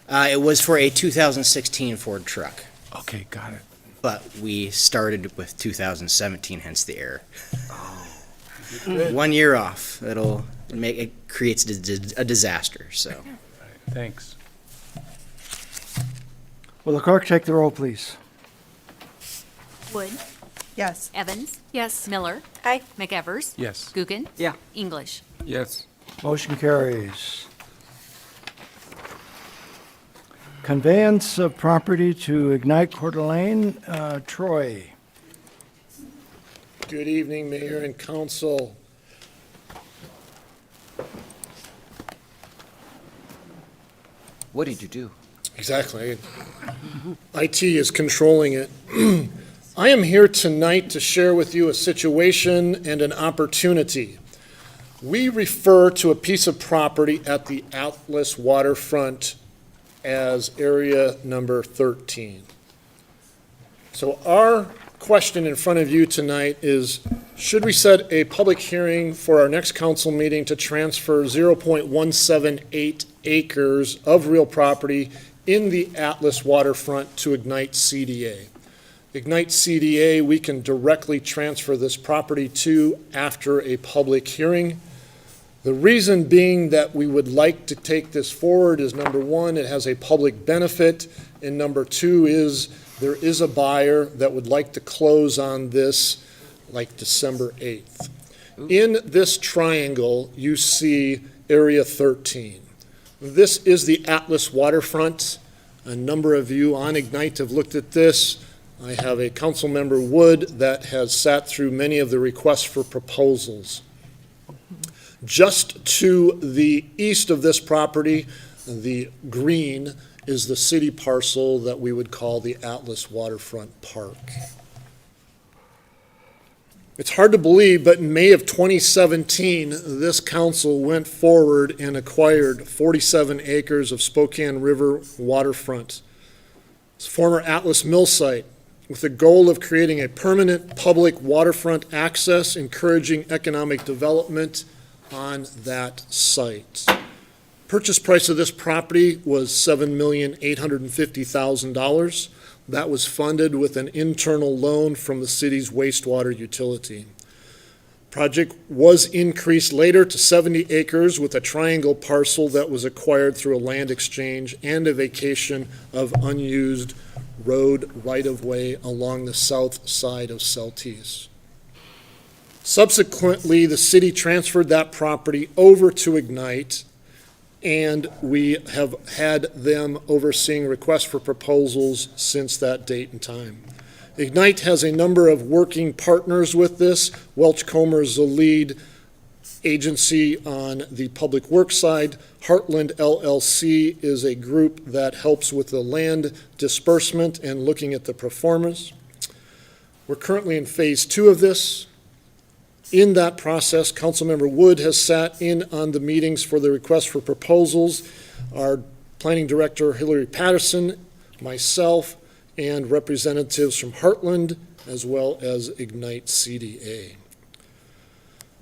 Speaker 20: It was for a 2016 Ford truck,
Speaker 12: Okay, got it.
Speaker 20: but we started with 2017, hence the error. 1 year off. It creates a disaster, so.
Speaker 12: Thanks.
Speaker 1: Will the clerk take the roll, please?
Speaker 13: Wood.
Speaker 3: Yes.
Speaker 13: Evans.
Speaker 14: Yes.
Speaker 13: Miller.
Speaker 19: Aye.
Speaker 13: McEvers.
Speaker 12: Yes.
Speaker 13: Gookin.
Speaker 9: Yeah.
Speaker 13: English.
Speaker 10: Yes.
Speaker 1: Motion carries. Conveyance of property to Ignite Coeur d'Alene, Troy.
Speaker 21: Good evening, Mayor and Council.
Speaker 9: What did you do?
Speaker 21: Exactly. IT is controlling it. I am here tonight to share with you a situation and an opportunity. We refer to a piece of property at the Atlas waterfront as area number 13. So our question in front of you tonight is, should we set a public hearing for our next council meeting to transfer 0.178 acres of real property in the Atlas waterfront to Ignite CDA? Ignite CDA, we can directly transfer this property to after a public hearing. The reason being that we would like to take this forward is, number one, it has a public benefit, and number two is there is a buyer that would like to close on this like December 8th. In this triangle, you see Area 13. This is the Atlas waterfront. A number of you on Ignite have looked at this. I have a council member, Wood, that has sat through many of the requests for proposals. Just to the east of this property, the green is the city parcel that we would call the Atlas Waterfront Park. It's hard to believe, but in May of 2017, this council went forward and acquired 47 acres of Spokane River waterfront. It's a former Atlas mill site, with the goal of creating a permanent public waterfront access, encouraging economic development on that site. Purchase price of this property was $7,850,000. That was funded with an internal loan from the city's wastewater utility. Project was increased later to 70 acres with a triangle parcel that was acquired through a land exchange and a vacation of unused road right-of-way along the south side of Celtice. Subsequently, the city transferred that property over to Ignite, and we have had them overseeing requests for proposals since that date and time. Ignite has a number of working partners with this. Welch Comer is the lead agency on the public works side. Heartland LLC is a group that helps with the land disbursement and looking at the performance. We're currently in phase 2 of this. In that process, Councilmember Wood has sat in on the meetings for the request for proposals. Our planning director, Hillary Patterson, myself, and representatives from Heartland, as well as Ignite CDA.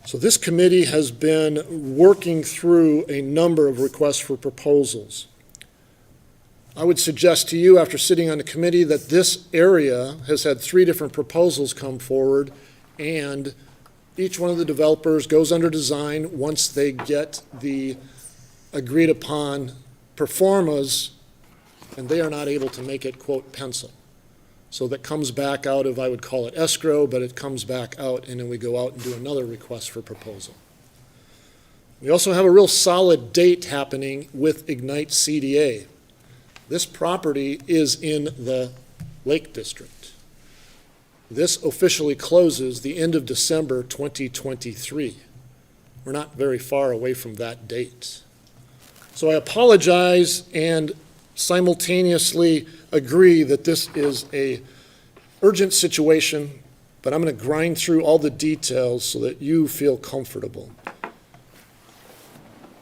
Speaker 21: So this committee has been working through a number of requests for proposals. I would suggest to you, after sitting on the committee, that this area has had 3 different proposals come forward, and each one of the developers goes under design once they get the agreed upon performas, and they are not able to make it, quote, pencil. So that comes back out of, I would call it escrow, but it comes back out, and then we go out and do another request for proposal. We also have a real solid date happening with Ignite CDA. This property is in the Lake District. This officially closes the end of December 2023. We're not very far away from that date. So I apologize and simultaneously agree that this is a urgent situation, but I'm going to grind through all the details so that you feel comfortable.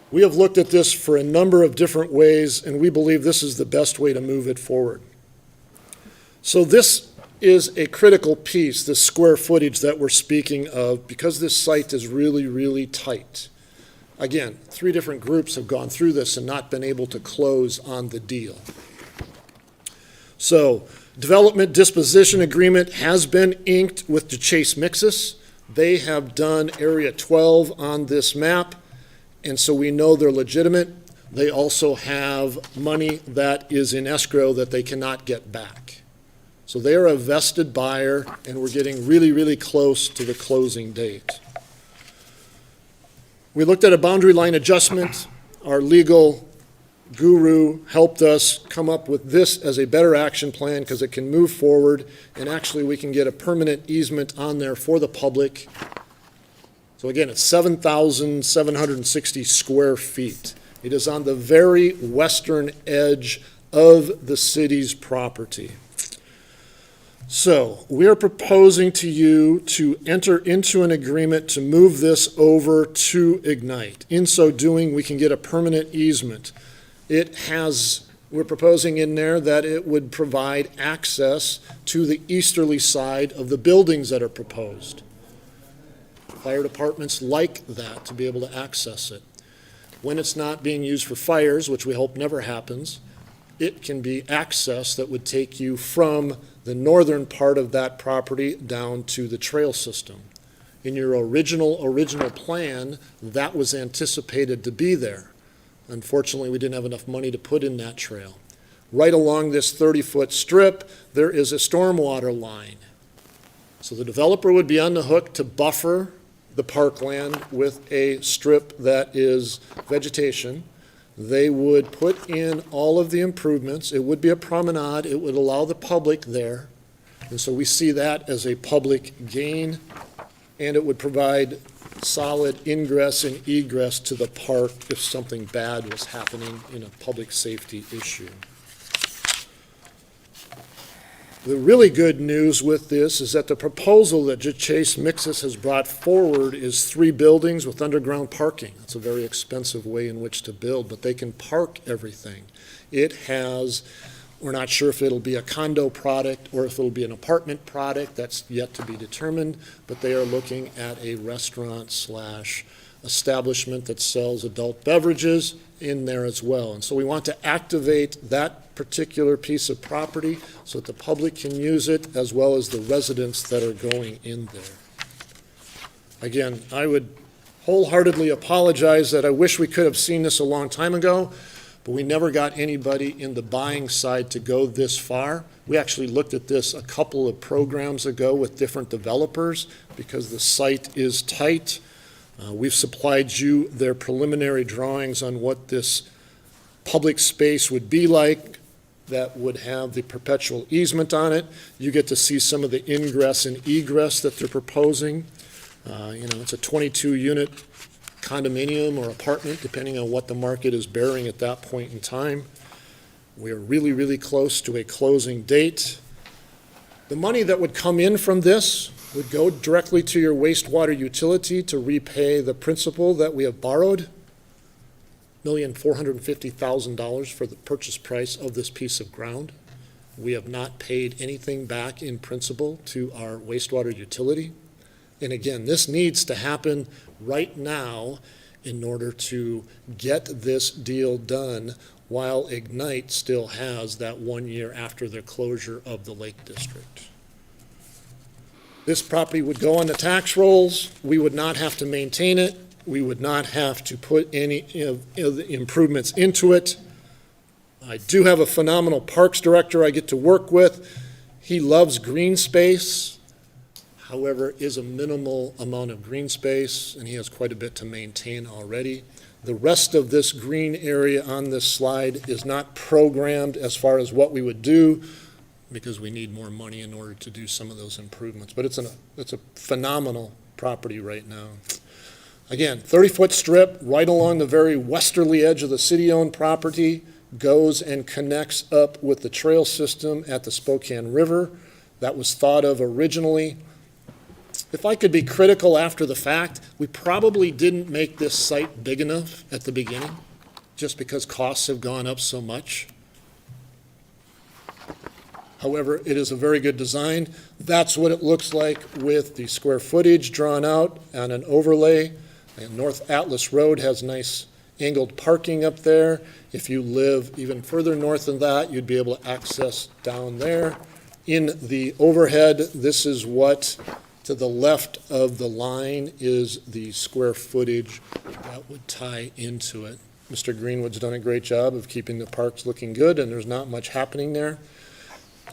Speaker 21: We have looked at this for a number of different ways, and we believe this is the best way to move it forward. So this is a critical piece, this square footage that we're speaking of, because this site is really, really tight. Again, 3 different groups have gone through this and not been able to close on the deal. So, development disposition agreement has been inked with DeChase Mixis. They have done Area 12 on this map, and so we know they're legitimate. They also have money that is in escrow that they cannot get back. So they are a vested buyer, and we're getting really, really close to the closing date. We looked at a boundary line adjustment. Our legal guru helped us come up with this as a better action plan because it can move forward, and actually we can get a permanent easement on there for the public. So again, it's 7,760 square feet. It is on the very western edge of the city's property. So we are proposing to you to enter into an agreement to move this over to Ignite. In so doing, we can get a permanent easement. It has we're proposing in there that it would provide access to the easterly side of the buildings that are proposed. Fire departments like that, to be able to access it. When it's not being used for fires, which we hope never happens, it can be access that would take you from the northern part of that property down to the trail system. In your original plan, that was anticipated to be there. Unfortunately, we didn't have enough money to put in that trail. Right along this 30-foot strip, there is a stormwater line. So the developer would be on the hook to buffer the parkland with a strip that is vegetation. They would put in all of the improvements. It would be a promenade. It would allow the public there. And so we see that as a public gain, and it would provide solid ingress and egress to the park if something bad was happening in a public safety issue. The really good news with this is that the proposal that Chase Mixis has brought forward is 3 buildings with underground parking. It's a very expensive way in which to build, but they can park everything. It has, we're not sure if it'll be a condo product or if it'll be an apartment product. That's yet to be determined, but they are looking at a restaurant/establishment that sells adult beverages in there as well. And so we want to activate that particular piece of property so that the public can use it as well as the residents that are going in there. Again, I would wholeheartedly apologize that I wish we could have seen this a long time ago, but we never got anybody in the buying side to go this far. We actually looked at this a couple of programs ago with different developers because the site is tight. We've supplied you their preliminary drawings on what this public space would be like that would have the perpetual easement on it. You get to see some of the ingress and egress that they're proposing. It's a 22-unit condominium or apartment, depending on what the market is bearing at that point in time. We are really, really close to a closing date. The money that would come in from this would go directly to your wastewater utility to repay the principal that we have borrowed, $1,450,000 for the purchase price of this piece of ground. We have not paid anything back in principal to our wastewater utility. And again, this needs to happen right now in order to get this deal done while Ignite still has that 1 year after the closure of the Lake District. This property would go on the tax rolls. We would not have to maintain it. We would not have to put any of the improvements into it. I do have a phenomenal parks director I get to work with. He loves green space. However, is a minimal amount of green space, and he has quite a bit to maintain already. The rest of this green area on this slide is not programmed as far as what we would do, because we need more money in order to do some of those improvements. But it's a phenomenal property right now. Again, 30-foot strip right along the very westerly edge of the city-owned property, goes and connects up with the trail system at the Spokane River. That was thought of originally. If I could be critical after the fact, we probably didn't make this site big enough at the beginning, just because costs have gone up so much. However, it is a very good design. That's what it looks like with the square footage drawn out on an overlay. And North Atlas Road has nice angled parking up there. If you live even further north than that, you'd be able to access down there. In the overhead, this is what, to the left of the line, is the square footage that would tie into it. Mr. Greenwood's done a great job of keeping the parks looking good, and there's not much happening there.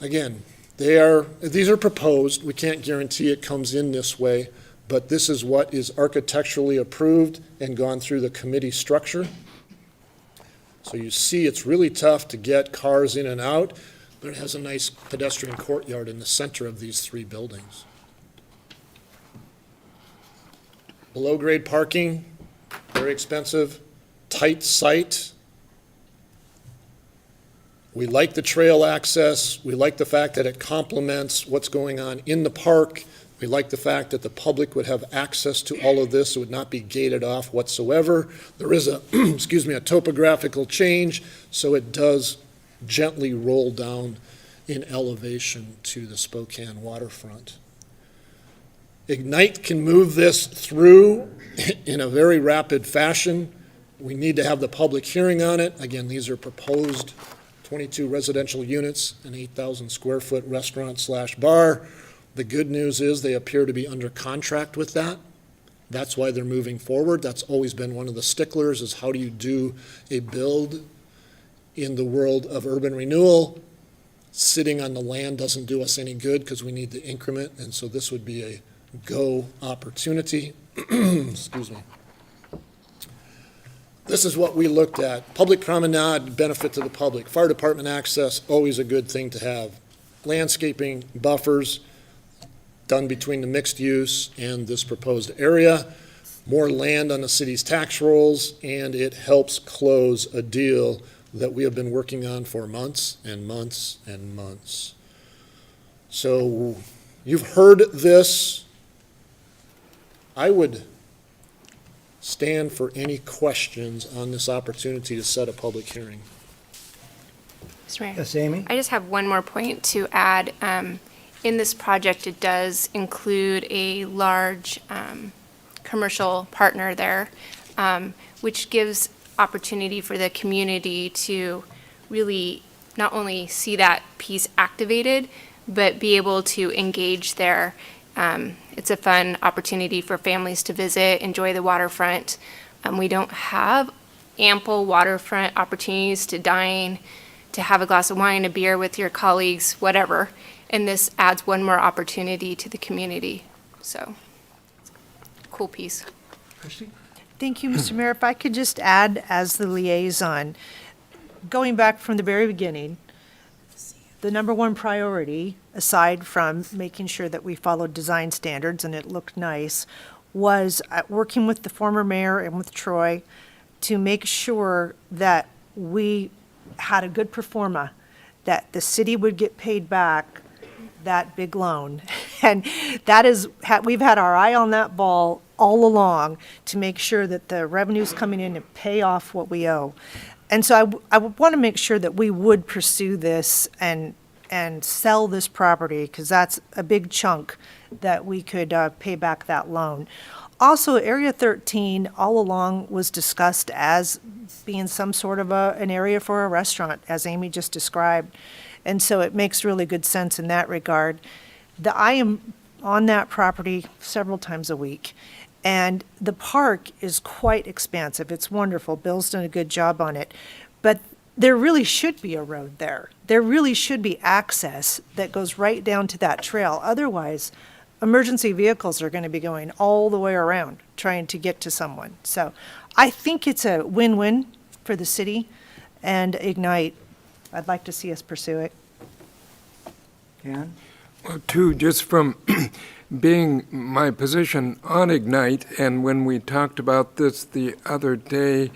Speaker 21: Again, these are proposed. We can't guarantee it comes in this way, but this is what is architecturally approved and gone through the committee structure. So you see it's really tough to get cars in and out, but it has a nice pedestrian courtyard in the center of these 3 buildings. Below-grade parking, very expensive, tight site. We like the trail access. We like the fact that it complements what's going on in the park. We like the fact that the public would have access to all of this. It would not be gated off whatsoever. There is a, a topographical change, so it does gently roll down in elevation to the Spokane waterfront. Ignite can move this through in a very rapid fashion. We need to have the public hearing on it. Again, these are proposed 22 residential units, an 8,000 square foot restaurant/bar. The good news is they appear to be under contract with that. That's why they're moving forward. That's always been one of the sticklers, is how do you do a build in the world of urban renewal? Sitting on the land doesn't do us any good because we need the increment, and so this would be a go opportunity. Excuse me. This is what we looked at. Public promenade, benefit to the public. Fire department access, always a good thing to have. Landscaping, buffers, done between the mixed use and this proposed area. More land on the city's tax rolls, and it helps close a deal that we have been working on for months and months and months. So you've heard this. I would stand for any questions on this opportunity to set a public hearing.
Speaker 14: Mr. Mayor?
Speaker 1: Yes, Amy?
Speaker 14: I just have one more point to add. In this project, it does include a large commercial partner there, which gives opportunity for the community to really not only see that piece activated, but be able to engage there. It's a fun opportunity for families to visit, enjoy the waterfront. We don't have ample waterfront opportunities to dine, to have a glass of wine, a beer with your colleagues, whatever. And this adds one more opportunity to the community. So, cool piece.
Speaker 1: Christie?
Speaker 3: Thank you, Mr. Mayor. If I could just add, as the liaison, going back from the very beginning, the number one priority, aside from making sure that we followed design standards and it looked nice, was working with the former mayor and with Troy to make sure that we had a good pro forma, that the city would get paid back that big loan. And that is, we've had our eye on that ball all along to make sure that the revenue's coming in and pay off what we owe. And so I would want to make sure that we would pursue this and sell this property, because that's a big chunk that we could pay back that loan. Also, Area 13 all along was discussed as being some sort of an area for a restaurant, as Amy just described. And so it makes really good sense in that regard. I am on that property several times a week, and the park is quite expansive. It's wonderful. Bill's done a good job on it. But there really should be a road there. There really should be access that goes right down to that trail. Otherwise, emergency vehicles are going to be going all the way around trying to get to someone. So I think it's a win-win for the city and Ignite. I'd like to see us pursue it.
Speaker 1: Ken?
Speaker 10: Well, too, just from being my position on Ignite, and when we talked about this the other day,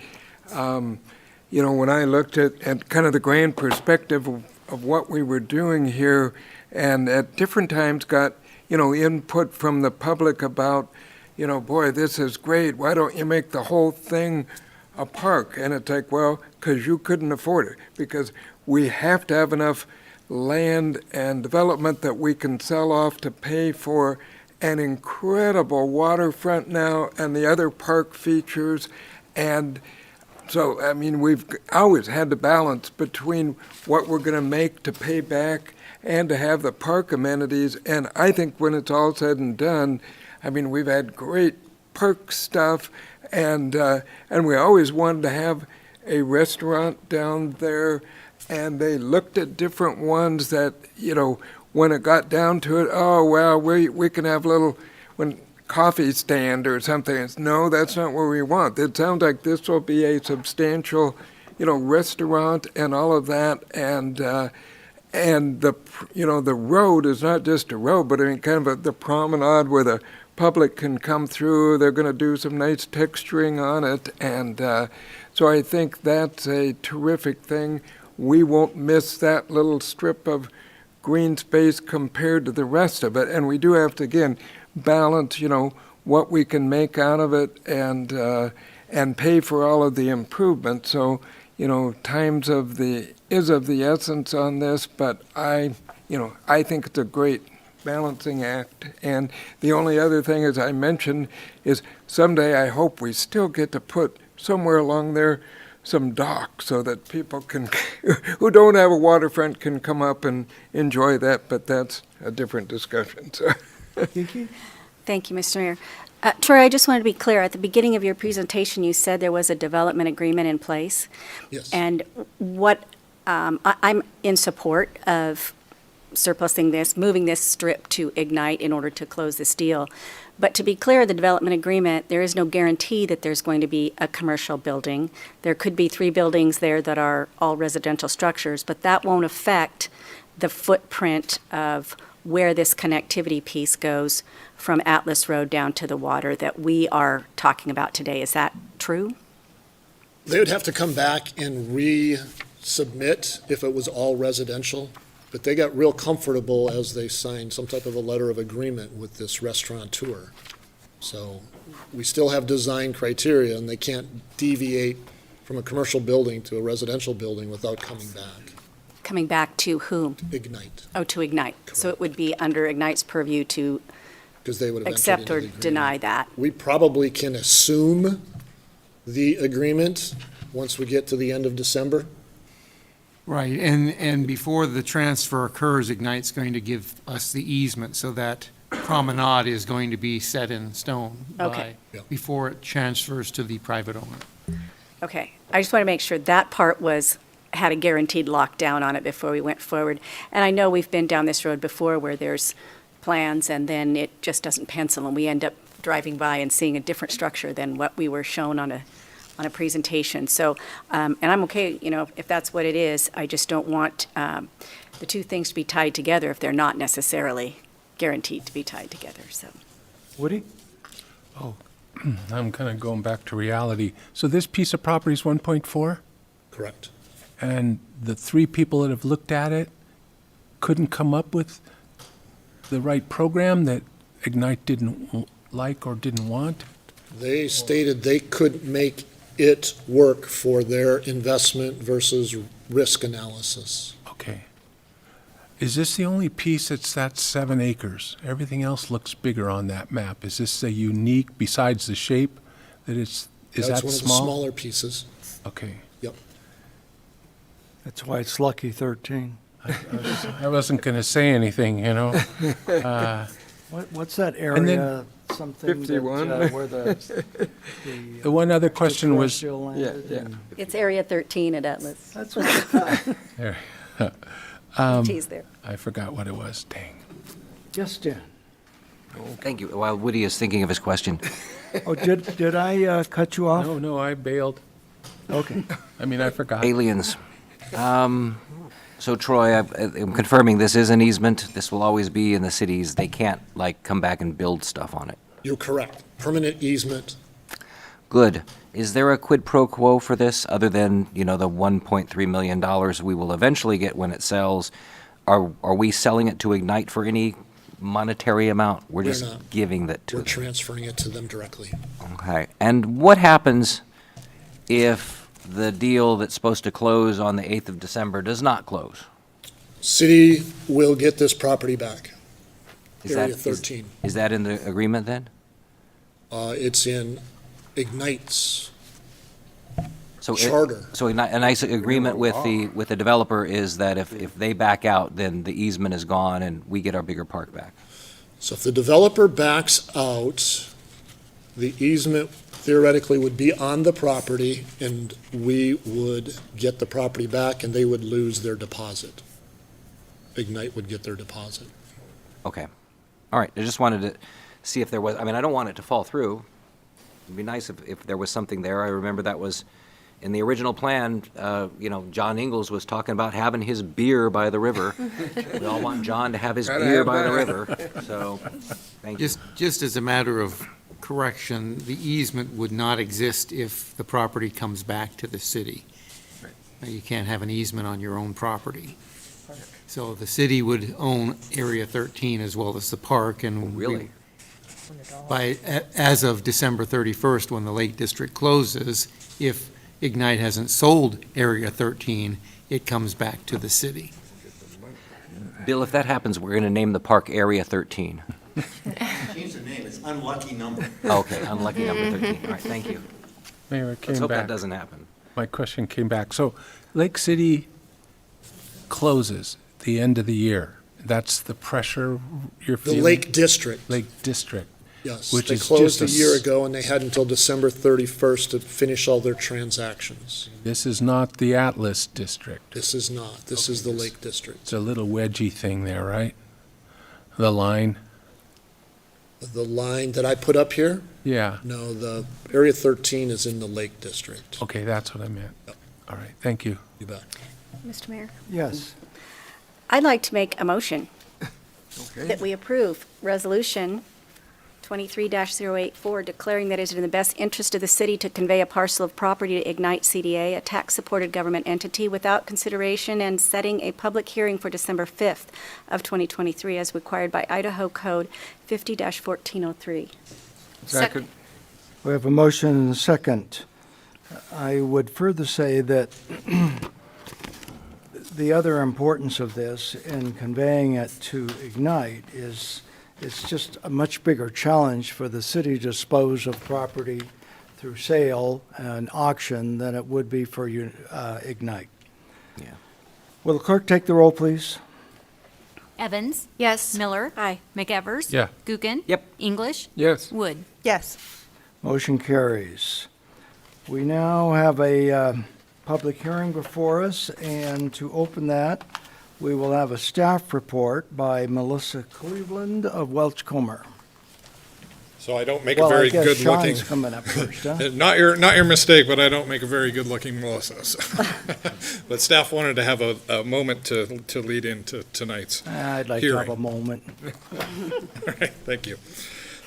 Speaker 10: you know, when I looked at kind of the grand perspective of what we were doing here, and at different times got, you know, input from the public about, you know, boy, this is great, why don't you make the whole thing a park? And it's like, well, because you couldn't afford it, because we have to have enough land and development that we can sell off to pay for an incredible waterfront now and the other park features. And so, I mean, we've always had to balance between what we're going to make to pay back and to have the park amenities. And I think when it's all said and done, I mean, we've had great park stuff, and we always wanted to have a restaurant down there, and they looked at different ones that, you know, when it got down to it, oh, well, we can have little coffee stand or something. It's, no, that's not what we want. It sounds like this will be a substantial, you know, restaurant and all of that, and the, you know, the road is not just a road, but I mean kind of the promenade where the public can come through. They're going to do some nice texturing on it, and so I think that's a terrific thing. We won't miss that little strip of green space compared to the rest of it, and we do have to, again, balance, you know, what we can make out of it and pay for all of the improvements. So, you know, times of the is of the essence on this, but I think it's a great balancing act. And the only other thing, as I mentioned, is someday I hope we still get to put somewhere along there some dock so that people can, who don't have a waterfront can come up and enjoy that, but that's a different discussion, so.
Speaker 19: Thank you, Mr. Mayor. Troy, I just wanted to be clear. At the beginning of your presentation, you said there was a development agreement in place.
Speaker 21: Yes.
Speaker 19: And I'm in support of surplusing this, moving this strip to Ignite in order to close this deal. But to be clear, the development agreement, there is no guarantee that there's going to be a commercial building. There could be 3 buildings there that are all residential structures, but that won't affect the footprint of where this connectivity piece goes from Atlas Road down to the water that we are talking about today. Is that true?
Speaker 21: They would have to come back and resubmit if it was all residential, but they got real comfortable as they signed some type of a letter of agreement with this restaurateur. So we still have design criteria, and they can't deviate from a commercial building to a residential building without coming back.
Speaker 19: Coming back to whom?
Speaker 21: Ignite,
Speaker 19: Oh, to Ignite. So it would be under Ignite's purview to
Speaker 21: because they would have entered
Speaker 19: accept
Speaker 21: into
Speaker 19: or
Speaker 21: the agreement.
Speaker 19: deny that.
Speaker 21: We probably can assume the agreement once we get to the end of December.
Speaker 11: Right, and before the transfer occurs, Ignite's going to give us the easement, so that promenade is going to be set in stone
Speaker 19: Okay.
Speaker 11: before it transfers to the private owner.
Speaker 19: Okay, I just want to make sure that part had a guaranteed lockdown on it before we went forward. And I know we've been down this road before where there's plans and then it just doesn't pencil and we end up driving by and seeing a different structure than what we were shown on a presentation. So, and I'm okay, if that's what it is. I just don't want the two things to be tied together if they're not necessarily guaranteed to be tied together, so.
Speaker 1: Woody?
Speaker 12: Oh, I'm kind of going back to reality. So this piece of property is 1.4?
Speaker 21: Correct.
Speaker 12: And the 3 people that have looked at it couldn't come up with the right program that Ignite didn't like or didn't want?
Speaker 21: They stated they couldn't make it work for their investment versus risk analysis.
Speaker 12: Okay. Is this the only piece that's 7 acres? Everything else looks bigger on that map. Is this a unique, besides the shape, that is
Speaker 21: That's
Speaker 12: that
Speaker 21: one of the
Speaker 12: small?
Speaker 21: smaller pieces.
Speaker 12: Okay.
Speaker 21: Yep.
Speaker 1: That's why it's lucky 13.
Speaker 12: I wasn't going to say anything,
Speaker 1: What's that
Speaker 12: And then-
Speaker 1: area, something
Speaker 10: 51.
Speaker 1: where the
Speaker 12: The one other question was,
Speaker 1: extraterrestrial landed?
Speaker 10: yeah.
Speaker 1: and-
Speaker 19: It's Area 13 at Atlas.
Speaker 1: That's what I thought.
Speaker 12: there.
Speaker 19: Tease there.
Speaker 12: I forgot what it was, dang.
Speaker 1: Yes, Dan.
Speaker 9: Thank you. While Woody is thinking of his question,
Speaker 1: Oh, did I cut you off?
Speaker 12: No, I bailed.
Speaker 1: Okay.
Speaker 12: I mean, I forgot.
Speaker 9: aliens. So Troy, I'm confirming this is an easement. This will always be in the cities. They can't, come back and build stuff on it.
Speaker 21: You're correct. Permanent easement.
Speaker 9: Good. Is there a quid pro quo for this, other than, the $1.3 million we will eventually get when it sells? Are we selling it to Ignite for any monetary amount? We're
Speaker 21: We're
Speaker 9: just
Speaker 21: not.
Speaker 9: giving that to
Speaker 21: We're
Speaker 9: them.
Speaker 21: transferring it to them directly.
Speaker 9: Okay. And what happens if the deal that's supposed to close on the 8th of December does not close?
Speaker 21: City will get this property back.
Speaker 9: Is
Speaker 21: Area
Speaker 9: that-
Speaker 21: 13.
Speaker 9: Is that in the agreement then?
Speaker 21: It's in Ignite's
Speaker 9: So
Speaker 21: charter.
Speaker 9: So a nice agreement with the developer is that if they back out, then the easement is gone and we get our bigger park back.
Speaker 21: So if the developer backs out, the easement theoretically would be on the property, and we would get the property back, and they would lose their deposit. Ignite would get their deposit.
Speaker 9: Okay. All right. I just wanted to see if there was, I don't want it to fall through. It'd be nice if there was something there. I remember that was in the original plan, John Ingalls was talking about having his beer by the river. We all want John to have his
Speaker 10: Gotta
Speaker 9: beer
Speaker 10: have
Speaker 9: by the
Speaker 10: that.
Speaker 9: river. So, thank you.
Speaker 11: Just as a matter of correction, the easement would not exist if the property comes back to the city. You can't have an easement on your own property. So the city would own Area 13 as well as the park, and
Speaker 9: Really?
Speaker 11: as of December 31st, when the Lake District closes, if Ignite hasn't sold Area 13, it comes back to the city.
Speaker 9: Bill, if that happens, we're going to name the park Area 13.
Speaker 2: Change the name, it's unlucky number.
Speaker 9: Okay, unlucky number 13. All right, thank you.
Speaker 12: Mayor, it
Speaker 9: Let's
Speaker 12: came
Speaker 9: hope that
Speaker 12: back.
Speaker 9: doesn't happen.
Speaker 12: My question came back. So Lake City closes the end of the year. That's the pressure you're
Speaker 21: The
Speaker 12: feeling?
Speaker 21: Lake District.
Speaker 12: Lake District.
Speaker 21: Yes,
Speaker 12: Which
Speaker 21: they
Speaker 12: is
Speaker 21: closed a
Speaker 12: just
Speaker 21: year ago, and they had until December 31st to finish all their transactions.
Speaker 12: This is not the Atlas District.
Speaker 21: This is not. This is the Lake District.
Speaker 12: It's a little wedgy thing there, right? The line?
Speaker 21: The line that I put up here?
Speaker 12: Yeah.
Speaker 21: No, the Area 13 is in the Lake District.
Speaker 12: Okay, that's what I meant. All right, thank you.
Speaker 21: You bet.
Speaker 19: Mr. Mayor,
Speaker 1: Yes.
Speaker 19: I'd like to make a motion
Speaker 1: Okay.
Speaker 19: that we approve Resolution 23-084, declaring that it is in the best interest of the city to convey a parcel of property to Ignite CDA, a tax-supported government entity, without consideration, and setting a public hearing for December 5th of 2023 as required by Idaho Code 50-1403.
Speaker 12: Second.
Speaker 1: We have a motion and a second. I would further say that the other importance of this in conveying it to Ignite is it's just a much bigger challenge for the city to dispose of property through sale and auction than it would be for Ignite.
Speaker 9: Yeah.
Speaker 1: Will the clerk take the roll, please?
Speaker 22: Evans?
Speaker 14: Yes.
Speaker 22: Miller?
Speaker 19: Aye.
Speaker 22: McEvers?
Speaker 12: Yeah.
Speaker 22: Gookin?
Speaker 9: Yep.
Speaker 22: English?
Speaker 12: Yes.
Speaker 22: Wood?
Speaker 3: Yes.
Speaker 1: Motion carries. We now have a public hearing before us, and to open that, we will have a staff report by Melissa Cleveland of Welch Comer.
Speaker 23: So I don't make
Speaker 1: Well,
Speaker 23: a very
Speaker 1: I guess
Speaker 23: good looking.
Speaker 1: Sean's coming up first, huh?
Speaker 23: Not your mistake, but I don't make a very good looking Melissa. So. But staff wanted to have a moment to lead into tonight's
Speaker 1: I'd like to
Speaker 23: hearing.
Speaker 1: have a moment.
Speaker 23: All right, thank you.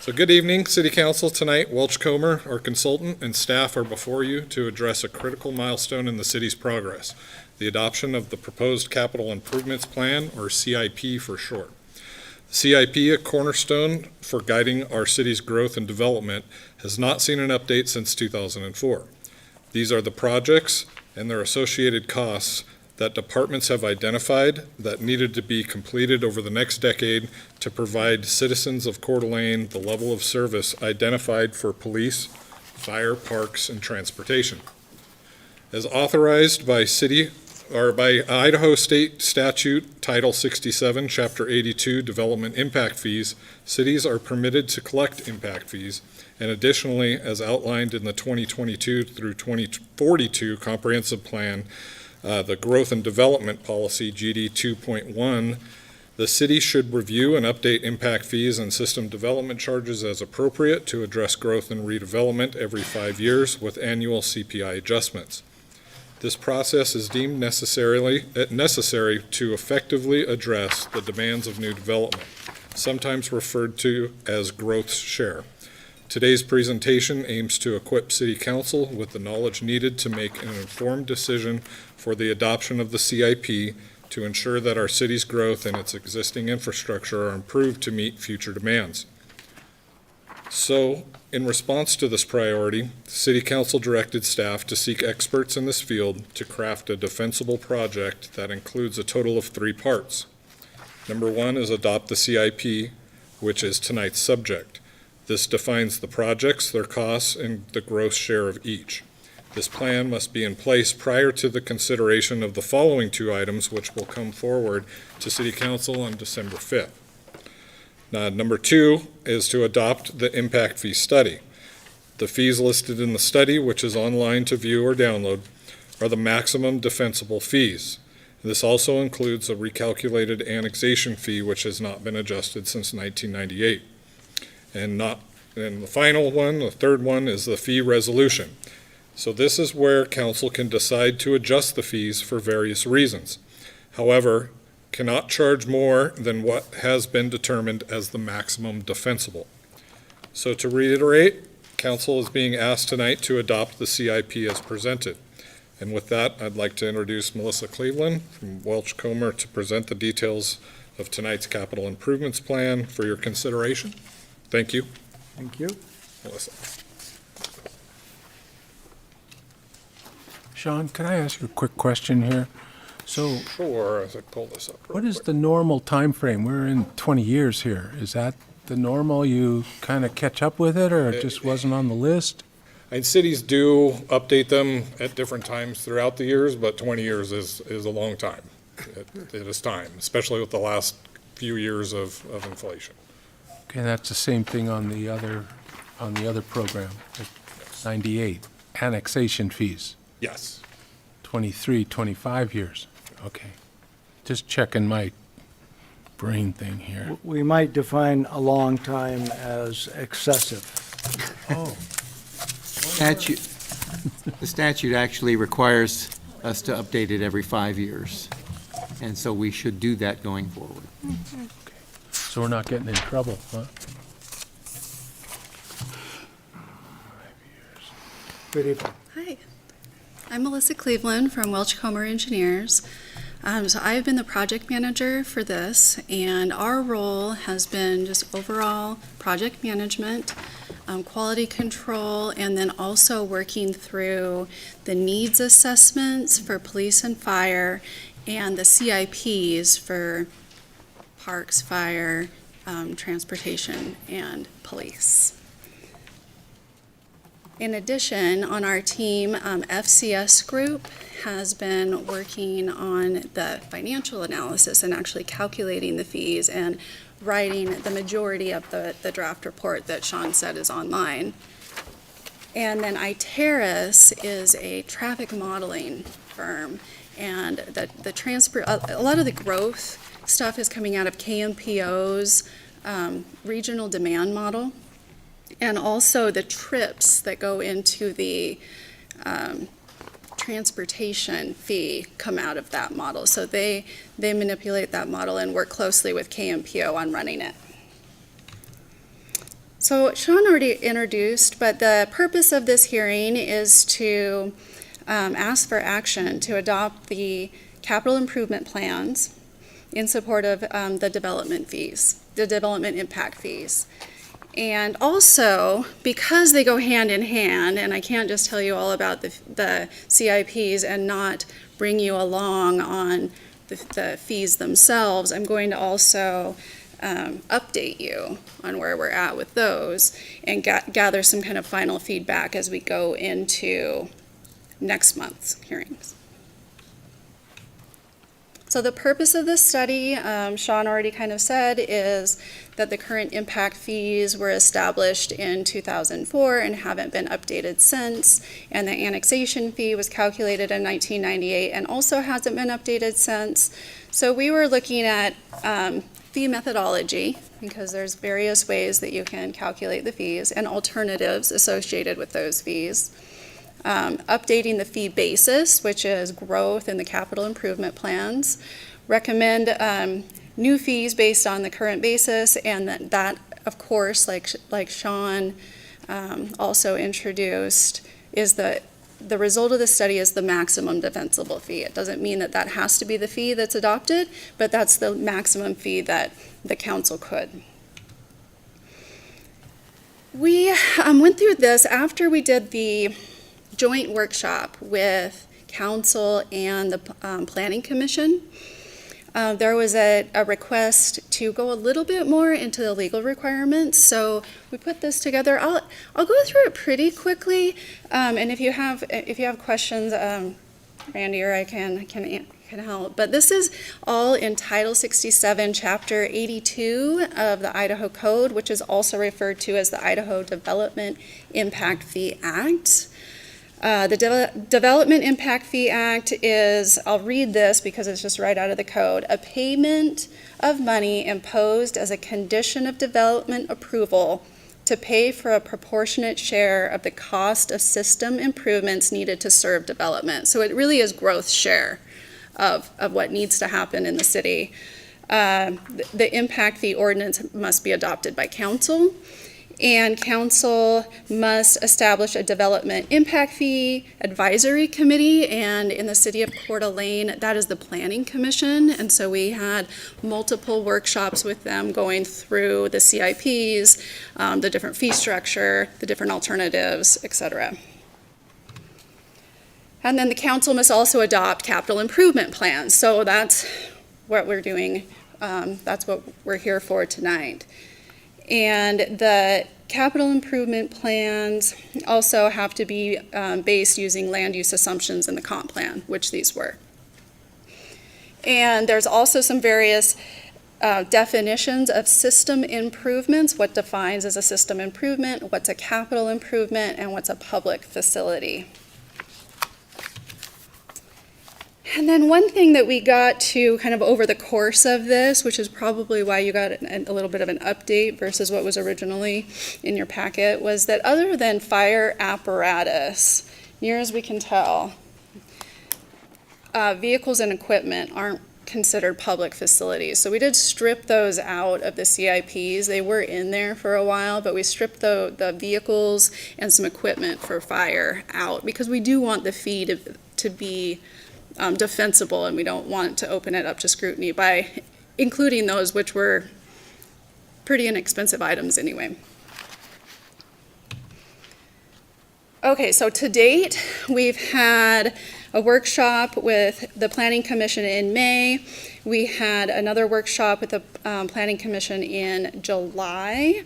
Speaker 23: So good evening, City Council. Tonight, Welch Comer, our consultant, and staff are before you to address a critical milestone in the city's progress, the adoption of the proposed Capital Improvements Plan, or CIP for short. The CIP, a cornerstone for guiding our city's growth and development, has not seen an update since 2004. These are the projects and their associated costs that departments have identified that needed to be completed over the next decade to provide citizens of Coeur d'Alene the level of service identified for police, fire, parks, and transportation. As authorized by Idaho State Statute Title 67, Chapter 82, Development Impact Fees, cities are permitted to collect impact fees, and additionally, as outlined in the 2022 through 2042 Comprehensive Plan, the Growth and Development Policy, GD 2.1, the city should review and update impact fees and system development charges as appropriate to address growth and redevelopment every 5 years with annual CPI adjustments. This process is deemed necessary to effectively address the demands of new development, sometimes referred to as growth share. Today's presentation aims to equip City Council with the knowledge needed to make an informed decision for the adoption of the CIP to ensure that our city's growth and its existing infrastructure are improved to meet future demands. So, in response to this priority, City Council directed staff to seek experts in this field to craft a defensible project that includes a total of 3 parts. Number 1 is adopt the CIP, which is tonight's subject. This defines the projects, their costs, and the gross share of each. This plan must be in place prior to the consideration of the following 2 items, which will come forward to City Council on December 5th. Now, number 2 is to adopt the impact fee study. The fees listed in the study, which is online to view or download, are the maximum defensible fees. This also includes a recalculated annexation fee, which has not been adjusted since 1998. And the final one, the third one, is the fee resolution. So this is where council can decide to adjust the fees for various reasons. However, cannot charge more than what has been determined as the maximum defensible. So to reiterate, council is being asked tonight to adopt the CIP as presented. And with that, I'd like to introduce Melissa Cleveland from Welch Comer to present the details of tonight's capital improvements plan for your consideration. Thank you.
Speaker 1: Thank you.
Speaker 23: Melissa.
Speaker 12: Sean, can I ask you a quick question here? So
Speaker 23: Sure, as I pull this up. real
Speaker 12: what is
Speaker 23: quick.
Speaker 12: the normal time frame? We're in 20 years here. Is that the normal? You kind of catch up with it, or it just wasn't on the list?
Speaker 23: And cities do update them at different times throughout the years, but 20 years is a long time. It is time, especially with the last few years of inflation.
Speaker 12: Okay, that's the same thing on the other program, 98, annexation fees,
Speaker 23: Yes.
Speaker 12: 23, 25 years. Okay. Just checking my brain thing here.
Speaker 1: We might define a long time as excessive.
Speaker 12: Oh,
Speaker 11: Statute, the statute actually requires us to update it every 5 years. And so we should do that going forward.
Speaker 12: so we're not getting in trouble, huh?
Speaker 1: Good evening.
Speaker 5: Hi, I'm Melissa Cleveland from Welch Comer Engineers. So I have been the project manager for this, and our role has been just overall project management, quality control, and then also working through the needs assessments for police and fire and the CIPs for parks, fire, transportation, and police. In addition, on our team, FCS group has been working on the financial analysis and actually calculating the fees and writing the majority of the draft report that Sean said is online. And then Iteris is a traffic modeling firm, and a lot of the growth stuff is coming out of KMPO's regional demand model. And also the trips that go into the transportation fee come out of that model. So they manipulate that model and work closely with KMPO on running it. So Sean already introduced, but the purpose of this hearing is to ask for action to adopt the capital improvement plans in support of the development fees, the development impact fees. And also, because they go hand in hand, and I can't just tell you all about the CIPs and not bring you along on the fees themselves, I'm going to also update you on where we're at with those and gather some kind of final feedback as we go into next month's hearings. So the purpose of this study, Sean already kind of said, is that the current impact fees were established in 2004 and haven't been updated since, and the annexation fee was calculated in 1998 and also hasn't been updated since. So we were looking at fee methodology, because there's various ways that you can calculate the fees and alternatives associated with those fees. Updating the fee basis, which is growth in the capital improvement plans. Recommend new fees based on the current basis, and that of course, like Sean also introduced, is the result of the study is the maximum defensible fee. It doesn't mean that has to be the fee that's adopted, but that's the maximum fee that the council could. We went through this after we did the joint workshop with council and the planning commission. There was a request to go a little bit more into the legal requirements, so we put this together. I'll go through it pretty quickly, and if you have questions, Randy or I can help. But this is all in Title 67, Chapter 82 of the Idaho Code, which is also referred to as the Idaho Development Impact Fee Act. The Development Impact Fee Act is, I'll read this because it's just right out of the code, a payment of money imposed as a condition of development approval to pay for a proportionate share of the cost of system improvements needed to serve development. So it really is growth share of what needs to happen in the city. The impact fee ordinance must be adopted by council. And council must establish a development impact fee advisory committee, and in the city of Coeur d'Alene, that is the planning commission. And so we had multiple workshops with them going through the CIPs, the different fee structure, the different alternatives, et cetera. And then the council must also adopt capital improvement plans. So that's what we're doing. That's what we're here for tonight. And the capital improvement plans also have to be based using land use assumptions in the comp plan, which these were. And there's also some various definitions of system improvements, what defines as a system improvement, what's a capital improvement, and what's a public facility. And then one thing that we got to kind of over the course of this, which is probably why you got a little bit of an update versus what was originally in your packet, was that other than fire apparatus, near as we can tell, vehicles and equipment aren't considered public facilities. So we did strip those out of the CIPs. They were in there for a while, but we stripped the vehicles and some equipment for fire out because we do want the fee to be defensible, and we don't want to open it up to scrutiny by including those which were pretty inexpensive items anyway. Okay, so to date, we've had a workshop with the Planning Commission in May. We had another workshop with the Planning Commission in July.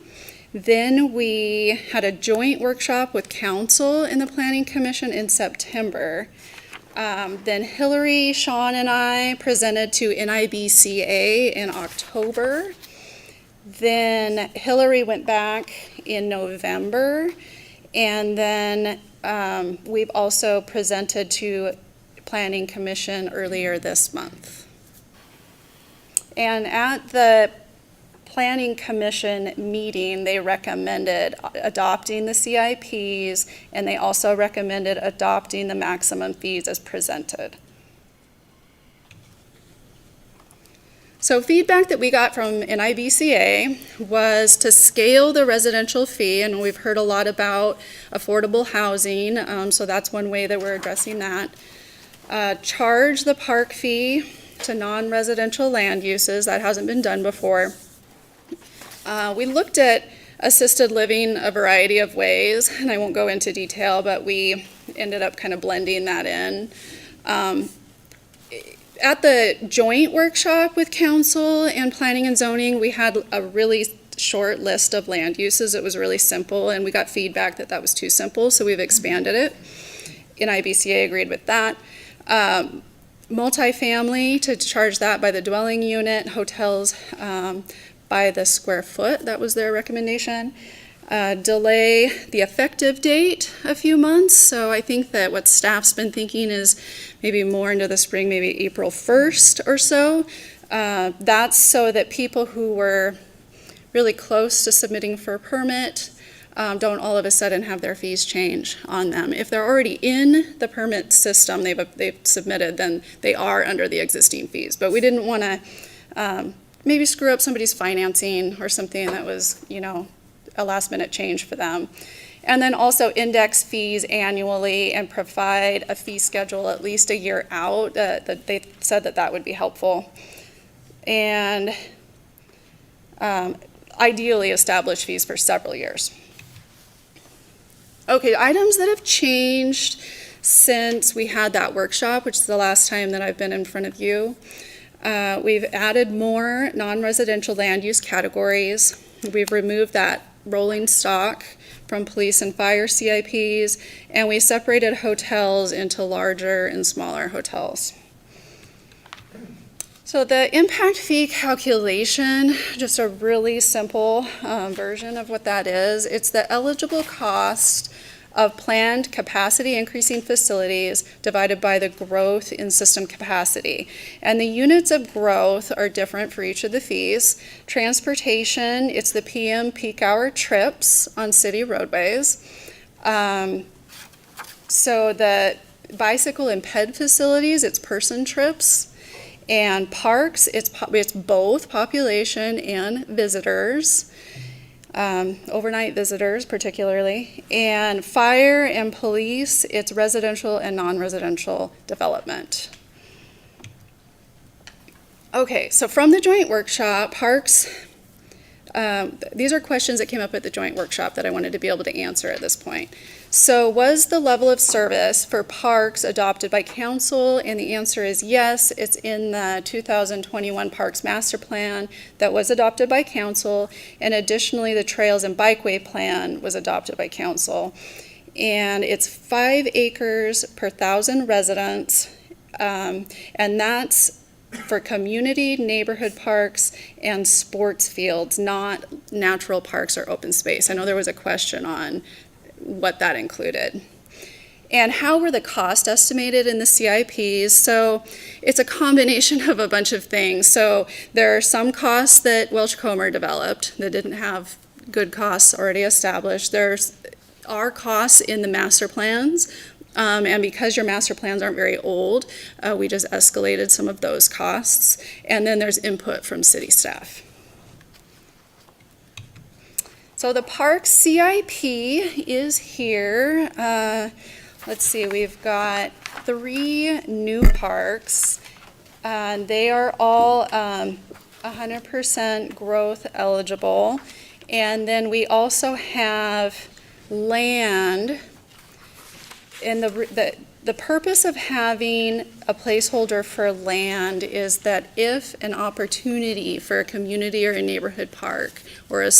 Speaker 5: Then we had a joint workshop with Council and the Planning Commission in September. Then Hillary, Sean, and I presented to NIBCA in October. Then Hillary went back in November. And then we've also presented to Planning Commission earlier this month. And at the Planning Commission meeting, they recommended adopting the CIPs, and they also recommended adopting the maximum fees as presented. So feedback that we got from NIBCA was to scale the residential fee, and we've heard a lot about affordable housing, so that's one way that we're addressing that. Charge the park fee to non-residential land uses. That hasn't been done before. We looked at assisted living a variety of ways, and I won't go into detail, but we ended up kind of blending that in. At the joint workshop with Council and Planning and Zoning, we had a really short list of land uses. It was really simple, and we got feedback that that was too simple, so we've expanded it. NIBCA agreed with that. Multifamily, to charge that by the dwelling unit, hotels by the square foot, that was their recommendation. Delay the effective date a few months, so I think that what staff's been thinking is maybe more into the spring, maybe April 1st or so. That's so that people who were really close to submitting for a permit don't all of a sudden have their fees change on them. If they're already in the permit system, they've submitted, then they are under the existing fees. But we didn't want to maybe screw up somebody's financing or something that was, a last minute change for them. And then also index fees annually and provide a fee schedule at least a year out. That they said that would be helpful. And ideally establish fees for several years. Okay, items that have changed since we had that workshop, which is the last time that I've been in front of you. We've added more non-residential land use categories. We've removed that rolling stock from police and fire CIPs, and we separated hotels into larger and smaller hotels. So the impact fee calculation, just a really simple version of what that is. It's the eligible cost of planned capacity increasing facilities divided by the growth in system capacity. And the units of growth are different for each of the fees. Transportation, it's the PM peak hour trips on city roadways. So the bicycle and ped facilities, it's person trips. And parks, it's both population and visitors. Overnight visitors particularly, and fire and police, it's residential and non-residential development. Okay, so from the joint workshop, parks, these are questions that came up at the joint workshop that I wanted to be able to answer at this point. So was the level of service for parks adopted by council? And the answer is yes. It's in the 2021 Parks Master Plan that was adopted by council. And additionally, the Trails and Bikeway Plan was adopted by council. And it's 5 acres per 1,000 residents. And that's for community, neighborhood parks, and sports fields, not natural parks or open space. I know there was a question on what that included. And how were the costs estimated in the CIPs? So it's a combination of a bunch of things. So there are some costs that Welch Comer developed that didn't have good costs already established. There's our costs in the master plans. And because your master plans aren't very old, we just escalated some of those costs. And then there's input from city staff. So the park CIP is here. Let's see, we've got 3 new parks. They are all 100% growth eligible. And then we also have land. And the purpose of having a placeholder for land is that if an opportunity for a community or a neighborhood park or a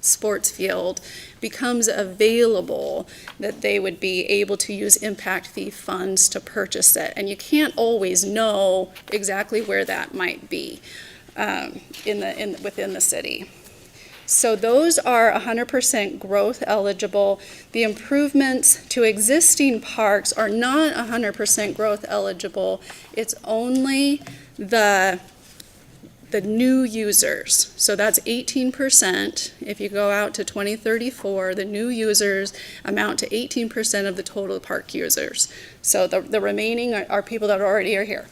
Speaker 5: sports field becomes available, that they would be able to use impact fee funds to purchase it. And you can't always know exactly where that might be within the city. So those are 100% growth eligible. The improvements to existing parks are not 100% growth eligible. It's only the new users. So that's 18%. If you go out to 2034, the new users amount to 18% of the total park users. So the remaining are people that already are here.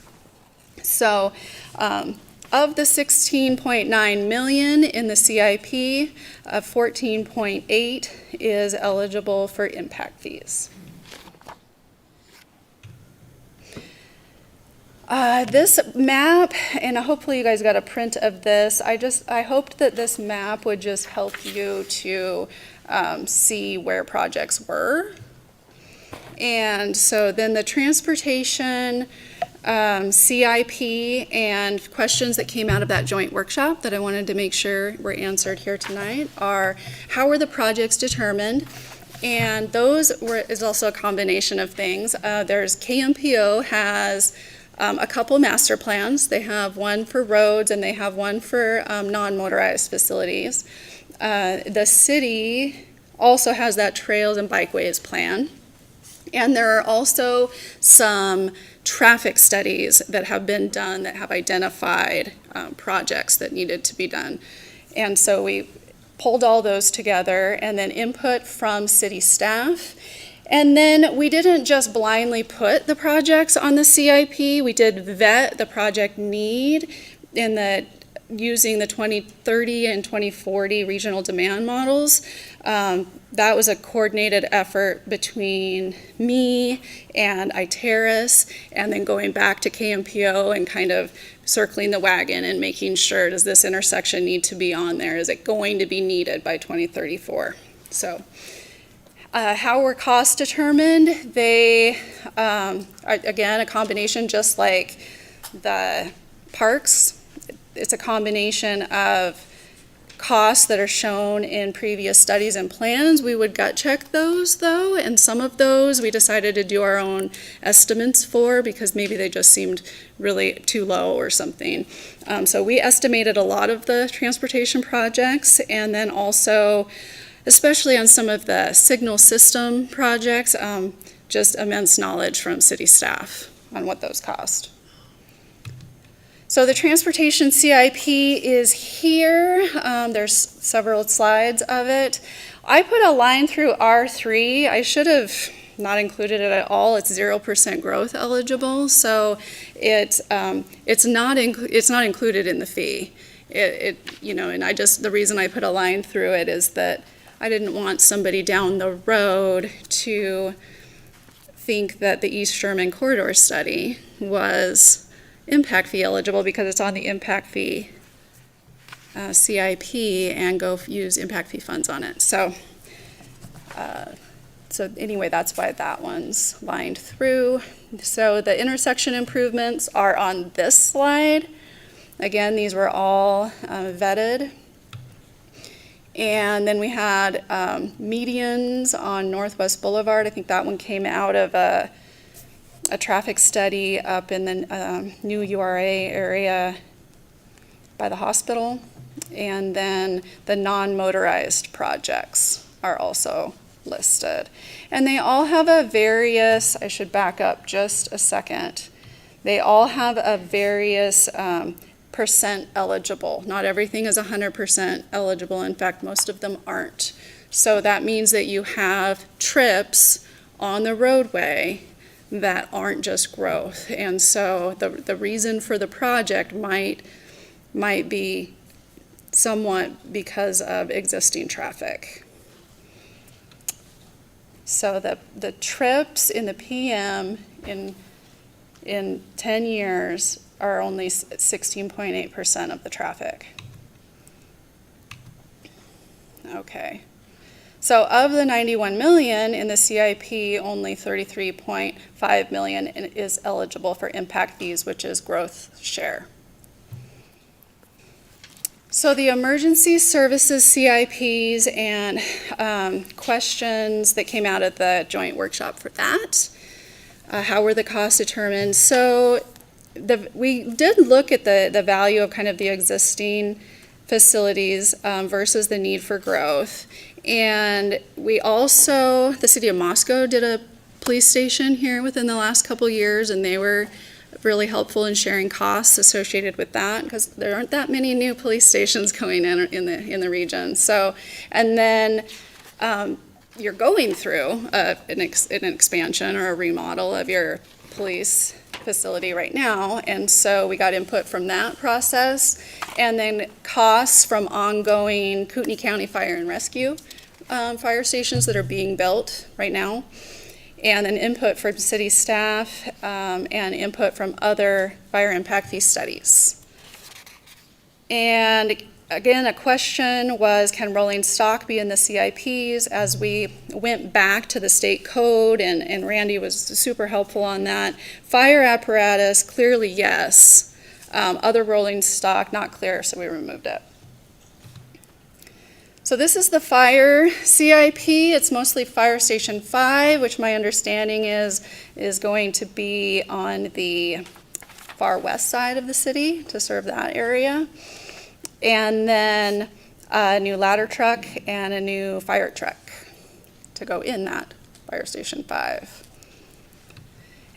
Speaker 5: So of the 16.9 million in the CIP, 14.8 is eligible for impact fees. This map, and hopefully you guys got a print of this, I hoped that this map would just help you to see where projects were. And so then the transportation CIP and questions that came out of that joint workshop that I wanted to make sure were answered here tonight are, how were the projects determined? And those is also a combination of things. There's KMPO has a couple master plans. They have one for roads and they have one for non-motorized facilities. The city also has that trails and bikeways plan. And there are also some traffic studies that have been done that have identified projects that needed to be done. And so we pulled all those together, and then input from city staff. And then we didn't just blindly put the projects on the CIP, we did vet the project need in using the 2030 and 2040 regional demand models. That was a coordinated effort between me and Iteris, and then going back to KMPO and kind of circling the wagon and making sure, does this intersection need to be on there? Is it going to be needed by 2034? So how were costs determined? They are, again, a combination just like the parks. It's a combination of costs that are shown in previous studies and plans. We would gut check those though, and some of those we decided to do our own estimates for because maybe they just seemed really too low or something. So we estimated a lot of the transportation projects, and then also, especially on some of the signal system projects, just immense knowledge from city staff on what those cost. So the transportation CIP is here. There's several slides of it. I put a line through R3. I should have not included it at all. It's 0% growth eligible, so it's not included in the fee. And the reason I put a line through it is that I didn't want somebody down the road to think that the East Sherman Corridor study was impact fee eligible because it's on the impact fee CIP and go use impact fee funds on it. So So anyway, that's why that one's lined through. So the intersection improvements are on this slide. Again, these were all vetted. And then we had medians on Northwest Boulevard. I think that one came out of a traffic study up in the new URA area by the hospital. And then the non-motorized projects are also listed. And they all have a various, I should back up just a second. They all have a various percent eligible. Not everything is 100% eligible. In fact, most of them aren't. So that means that you have trips on the roadway that aren't just growth. And so the reason for the project might be somewhat because of existing traffic. So the trips in the PM in 10 years are only 16.8% of the traffic. Okay. So of the 91 million in the CIP, only 33.5 million is eligible for impact fees, which is growth share. So the emergency services CIPs and questions that came out of the joint workshop for that. How were the costs determined? So we did look at the value of kind of the existing facilities versus the need for growth. And we also, the city of Moscow did a police station here within the last couple years, and they were really helpful in sharing costs associated with that, because there aren't that many new police stations going in the region. So, and then you're going through an expansion or a remodel of your police facility right now, and so we got input from that process, and then costs from ongoing Kootenai County Fire and Rescue fire stations that are being built right now, and then input from city staff and input from other fire impact fee studies. And again, a question was, can rolling stock be in the CIPs? As we went back to the state code, and Randy was super helpful on that. Fire apparatus, clearly yes. Other rolling stock, not clear, so we removed it. So this is the fire CIP. It's mostly Fire Station 5, which my understanding is going to be on the far west side of the city to serve that area. And then a new ladder truck and a new fire truck to go in that Fire Station 5.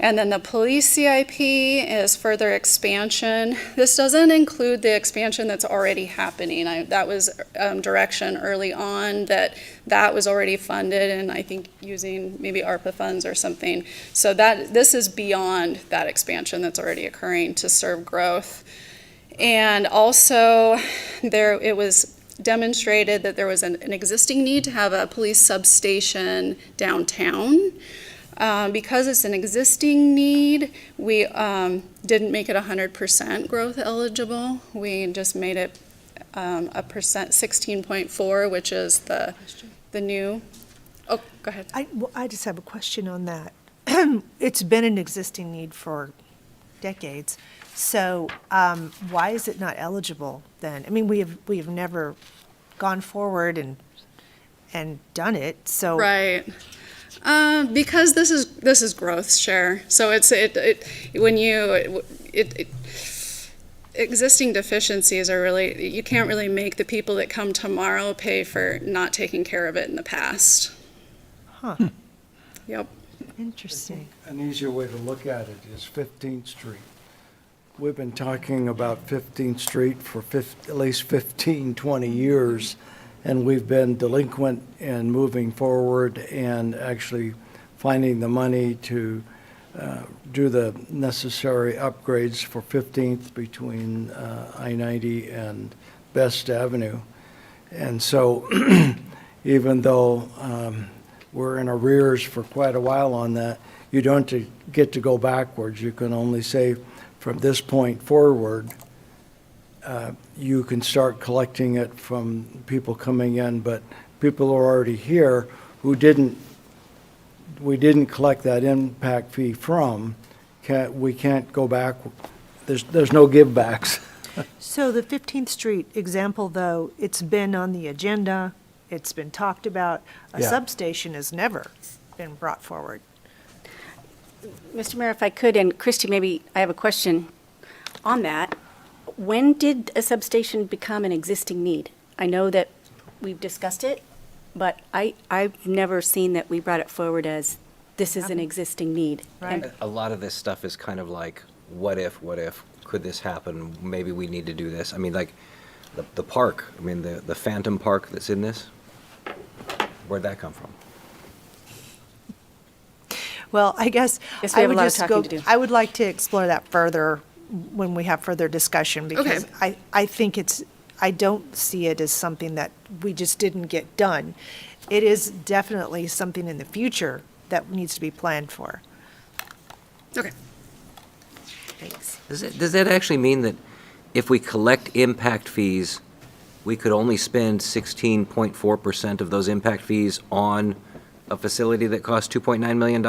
Speaker 5: And then the police CIP is further expansion. This doesn't include the expansion that's already happening. That was direction early on that was already funded, and I think using maybe ARPA funds or something. So this is beyond that expansion that's already occurring to serve growth. And also, it was demonstrated that there was an existing need to have a police substation downtown. Because it's an existing need, we didn't make it 100% growth eligible. We just made it a percent, 16.4, which is the new. Oh, go ahead.
Speaker 3: I just have a question on that. It's been an existing need for decades. So why is it not eligible then? I mean, we have never gone forward and done it. So
Speaker 5: right. Because this is growth share. So existing deficiencies are really, you can't really make the people that come tomorrow pay for not taking care of it in the past.
Speaker 3: Huh.
Speaker 5: Yep.
Speaker 1: Interesting. An easier way to look at it is 15th Street. We've been talking about 15th Street for at least 15, 20 years, and we've been delinquent in moving forward and actually finding the money to do the necessary upgrades for 15th between I-90 and Best Avenue. And so even though we're in arrears for quite a while on that, you don't get to go backwards. You can only say from this point forward, you can start collecting it from people coming in, but people who are already here who didn't we didn't collect that impact fee from, we can't go back, there's no give backs.
Speaker 3: So the 15th Street example, though, it's been on the agenda, it's been talked about. A
Speaker 1: Yeah.
Speaker 3: substation has never been brought forward.
Speaker 19: Mr. Mayor, if I could, and Christie, maybe I have a question on that. When did a substation become an existing need? I know that we've discussed it, but I've never seen that we brought it forward as this is an existing need.
Speaker 3: Right.
Speaker 19: And
Speaker 9: A lot of this stuff is kind of like, what if, could this happen? Maybe we need to do this. I mean, like, the park, I mean, the Phantom Park that's in this, where'd that come from?
Speaker 3: Well, I guess
Speaker 19: Yes, we
Speaker 3: I
Speaker 19: have a
Speaker 3: would
Speaker 19: lot of
Speaker 3: just
Speaker 19: talking
Speaker 3: go,
Speaker 19: to do.
Speaker 3: I would like to explore that further when we have further discussion, because I think I don't see it as something that we just didn't get done. It is definitely something in the future that needs to be planned for.
Speaker 5: Okay.
Speaker 3: Thanks.
Speaker 9: Does that actually mean that if we collect impact fees, we could only spend 16.4% of those impact fees on a facility that costs $2.9 million?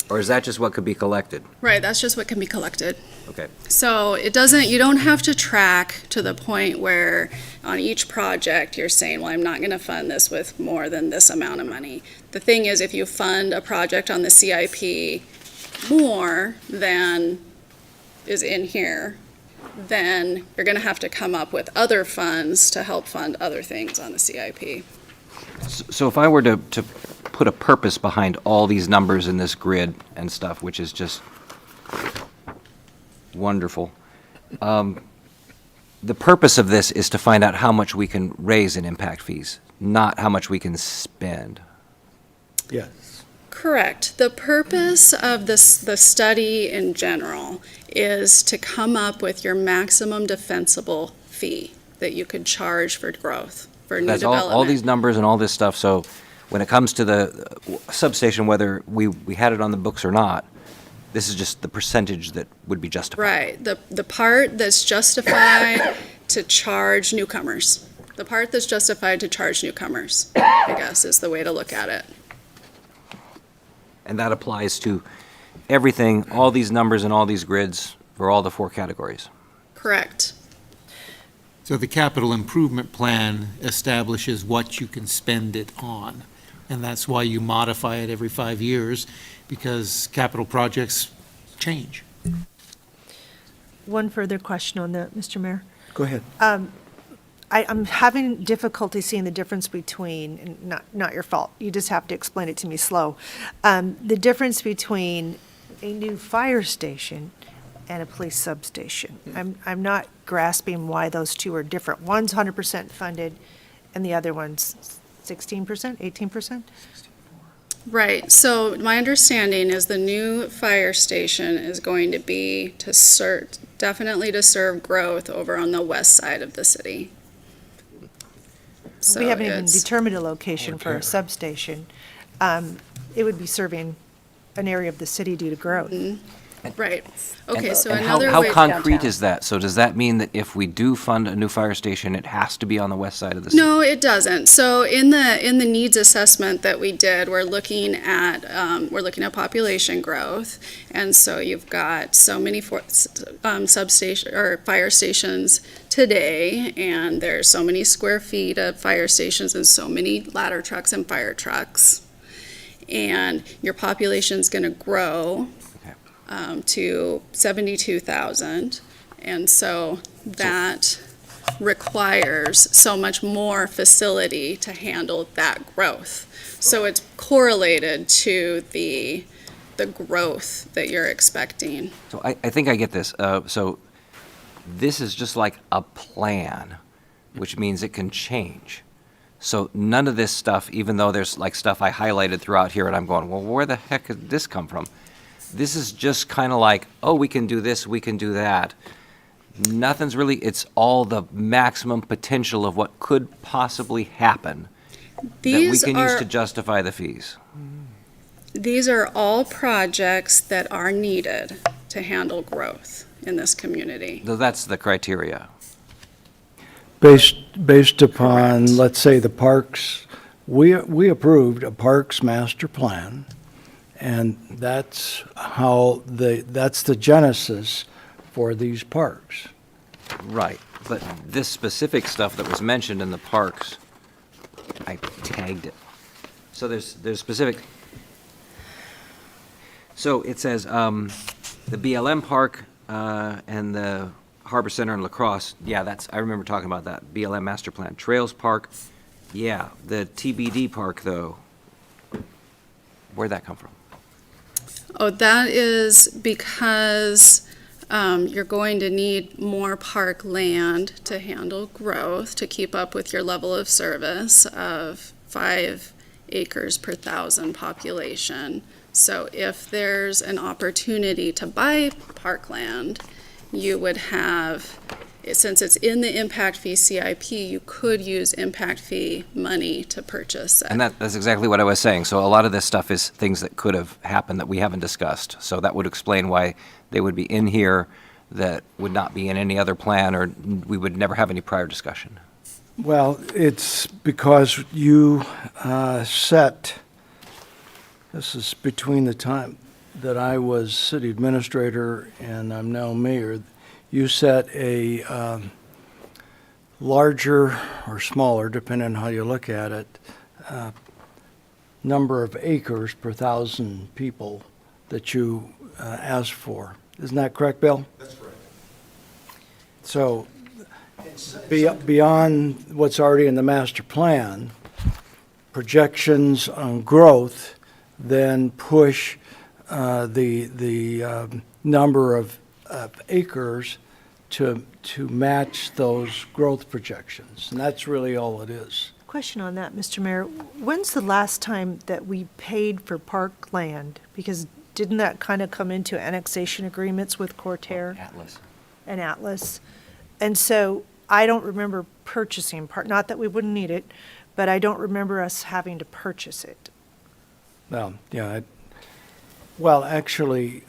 Speaker 9: Or is that just what could be collected?
Speaker 5: Right, that's just what can be collected.
Speaker 9: Okay.
Speaker 5: So you don't have to track to the point where on each project, you're saying, well, I'm not going to fund this with more than this amount of money. The thing is, if you fund a project on the CIP more than is in here, then you're going to have to come up with other funds to help fund other things on the CIP.
Speaker 9: So if I were to put a purpose behind all these numbers in this grid and stuff, which is just wonderful, the purpose of this is to find out how much we can raise in impact fees, not how much we can spend.
Speaker 1: Yes.
Speaker 5: Correct. The purpose of the study in general is to come up with your maximum defensible fee that you could charge for growth, for new
Speaker 9: That's
Speaker 5: development.
Speaker 9: all these numbers and all this stuff, so when it comes to the substation, whether we had it on the books or not, this is just the percentage that would be justified.
Speaker 5: Right. The part that's justified to charge newcomers. The part that's justified to charge newcomers, I guess, is the way to look at it.
Speaker 9: And that applies to everything, all these numbers and all these grids for all the 4 categories.
Speaker 5: Correct.
Speaker 11: So the capital improvement plan establishes what you can spend it on. And that's why you modify it every 5 years, because capital projects change.
Speaker 3: One further question on that, Mr. Mayor.
Speaker 1: Go ahead.
Speaker 3: I'm having difficulty seeing the difference between, and not your fault, you just have to explain it to me slow, the difference between a new fire station and a police substation. I'm not grasping why those two are different. One's 100% funded, and the other one's 16%, 18%?
Speaker 5: Right. So my understanding is the new fire station is going to be definitely to serve growth over on the west side of the city. So
Speaker 3: We haven't even
Speaker 5: it's-
Speaker 3: determined a location for a substation. It would be serving an area of the city due to growth.
Speaker 5: Right. Okay,
Speaker 9: And-
Speaker 5: so
Speaker 9: and
Speaker 5: another
Speaker 9: how
Speaker 5: way.
Speaker 9: concrete is that? So does that mean that if we do fund a new fire station, it has to be on the west side of the city?
Speaker 5: No, it doesn't. So in the needs assessment that we did, we're looking at population growth. And so you've got so many substation or fire stations today, and there's so many square feet of fire stations and so many ladder trucks and fire trucks. And your population's gonna grow to 72,000. And so that requires so much more facility to handle that growth. So it's correlated to the growth that you're expecting.
Speaker 9: So I think I get this. So this is just like a plan, which means it can change. So none of this stuff, even though there's like stuff I highlighted throughout here and I'm going, well, where the heck did this come from? This is just kind of like, oh, we can do this, we can do that. Nothing's really, it's all the maximum potential of what could possibly happen that we
Speaker 5: These
Speaker 9: can use
Speaker 5: are-
Speaker 9: to justify the fees.
Speaker 5: These are all projects that are needed to handle growth in this community.
Speaker 9: So that's the criteria.
Speaker 1: Based upon, let's say, the parks we approved a parks master plan, and that's that's the genesis for these parks.
Speaker 9: Right, but this specific stuff that was mentioned in the parks, I tagged it. So there's specific, so it says, the BLM Park, and the Harbor Center and La Crosse, yeah, I remember talking about that, BLM Master Plan. Trails Park, yeah, the TBD Park, though, where'd that come from?
Speaker 5: Oh, that is because you're going to need more park land to handle growth, to keep up with your level of service of 5 acres per 1,000 population. So if there's an opportunity to buy parkland, you would have, since it's in the impact fee CIP, you could use impact fee money to purchase it.
Speaker 9: And that's exactly what I was saying. So a lot of this stuff is things that could have happened that we haven't discussed. So that would explain why they would be in here that would not be in any other plan, or we would never have any prior discussion.
Speaker 1: Well, it's because you set, this is between the time that I was city administrator and I'm now mayor, you set a larger or smaller, depending on how you look at it, number of acres per 1,000 people that you asked for. Isn't that correct, Bill?
Speaker 2: That's correct.
Speaker 1: So beyond what's already in the master plan, projections on growth then push the number of acres to match those growth projections. And that's really all it is.
Speaker 3: Question on that, Mr. Mayor. When's the last time that we paid for park land? Because didn't that kind of come into annexation agreements with Coeur
Speaker 9: Atlas.
Speaker 3: and Atlas? And so I don't remember purchasing part, not that we wouldn't need it, but I don't remember us having to purchase it.
Speaker 1: Well, yeah. Well, actually,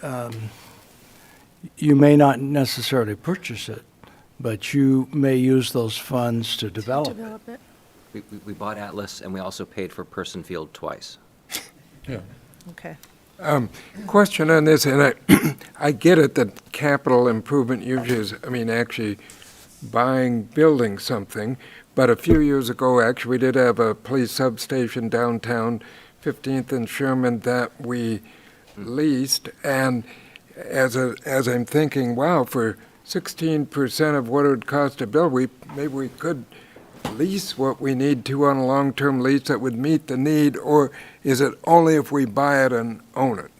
Speaker 1: you may not necessarily purchase it, but you may use those funds to develop it.
Speaker 9: We bought Atlas, and we also paid for Person Field twice.
Speaker 10: Yeah.
Speaker 3: Okay.
Speaker 10: Question on this, and I get it that capital improvement usually is, actually building something, but a few years ago, actually, we did have a police substation downtown 15th and Sherman that we leased, and as I'm thinking, wow, for 16% of what it would cost to build, maybe we could lease what we need to on a long-term lease that would meet the need, or is it only if we buy it and own it?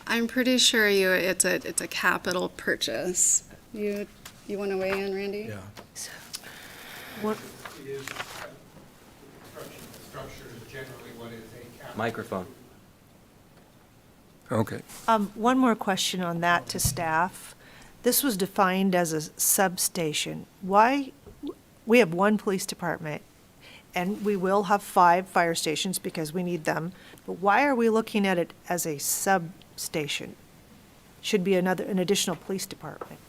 Speaker 5: I'm pretty sure it's a capital purchase. You want to weigh in, Randy?
Speaker 1: Yeah.
Speaker 3: What,
Speaker 9: Microphone.
Speaker 10: Okay.
Speaker 3: one more question on that to staff. This was defined as a substation. Why, we have one police department, and we will have 5 fire stations because we need them, but why are we looking at it as a substation? Should be an additional police department.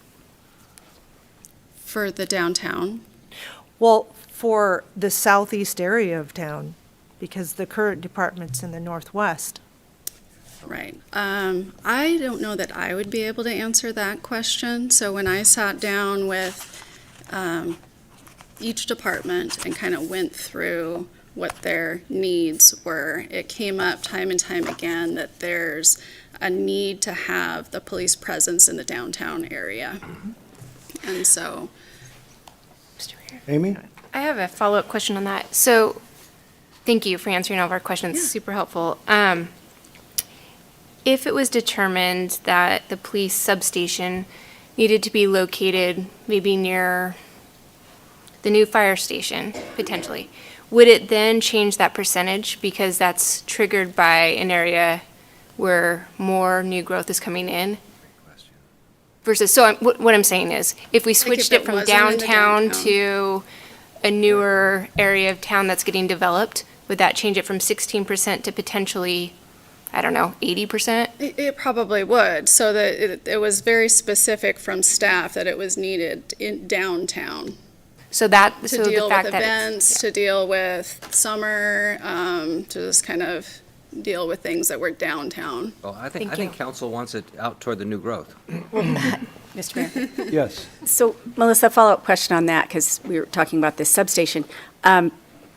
Speaker 5: For the downtown.
Speaker 3: Well, for the southeast area of town, because the current department's in the northwest.
Speaker 5: Right. I don't know that I would be able to answer that question. So when I sat down with each department and kind of went through what their needs were, it came up time and time again that there's a need to have the police presence in the downtown area. And so.
Speaker 1: Amy?
Speaker 14: I have a follow-up question on that. So, thank you for answering all of our questions.
Speaker 5: Yeah.
Speaker 14: Super helpful. If it was determined that the police substation needed to be located maybe near the new fire station, potentially, would it then change that percentage because that's triggered by an area where more new growth is coming in? Versus, so what I'm saying is, if we switched it from downtown to a newer area of town that's getting developed, would that change it from 16% to potentially, I don't know, 80%?
Speaker 5: It probably would, so that it was very specific from staff that it was needed in downtown.
Speaker 14: So that,
Speaker 5: To
Speaker 14: so the
Speaker 5: deal
Speaker 14: fact
Speaker 5: with
Speaker 14: that
Speaker 5: events, to deal with summer, to just kind of deal with things that were downtown.
Speaker 9: Well, I
Speaker 14: Thank
Speaker 9: think
Speaker 14: you.
Speaker 9: council wants it out toward the new growth.
Speaker 19: Mr. Mayor.
Speaker 1: Yes.
Speaker 19: So, Melissa, follow-up question on that, because we were talking about this substation.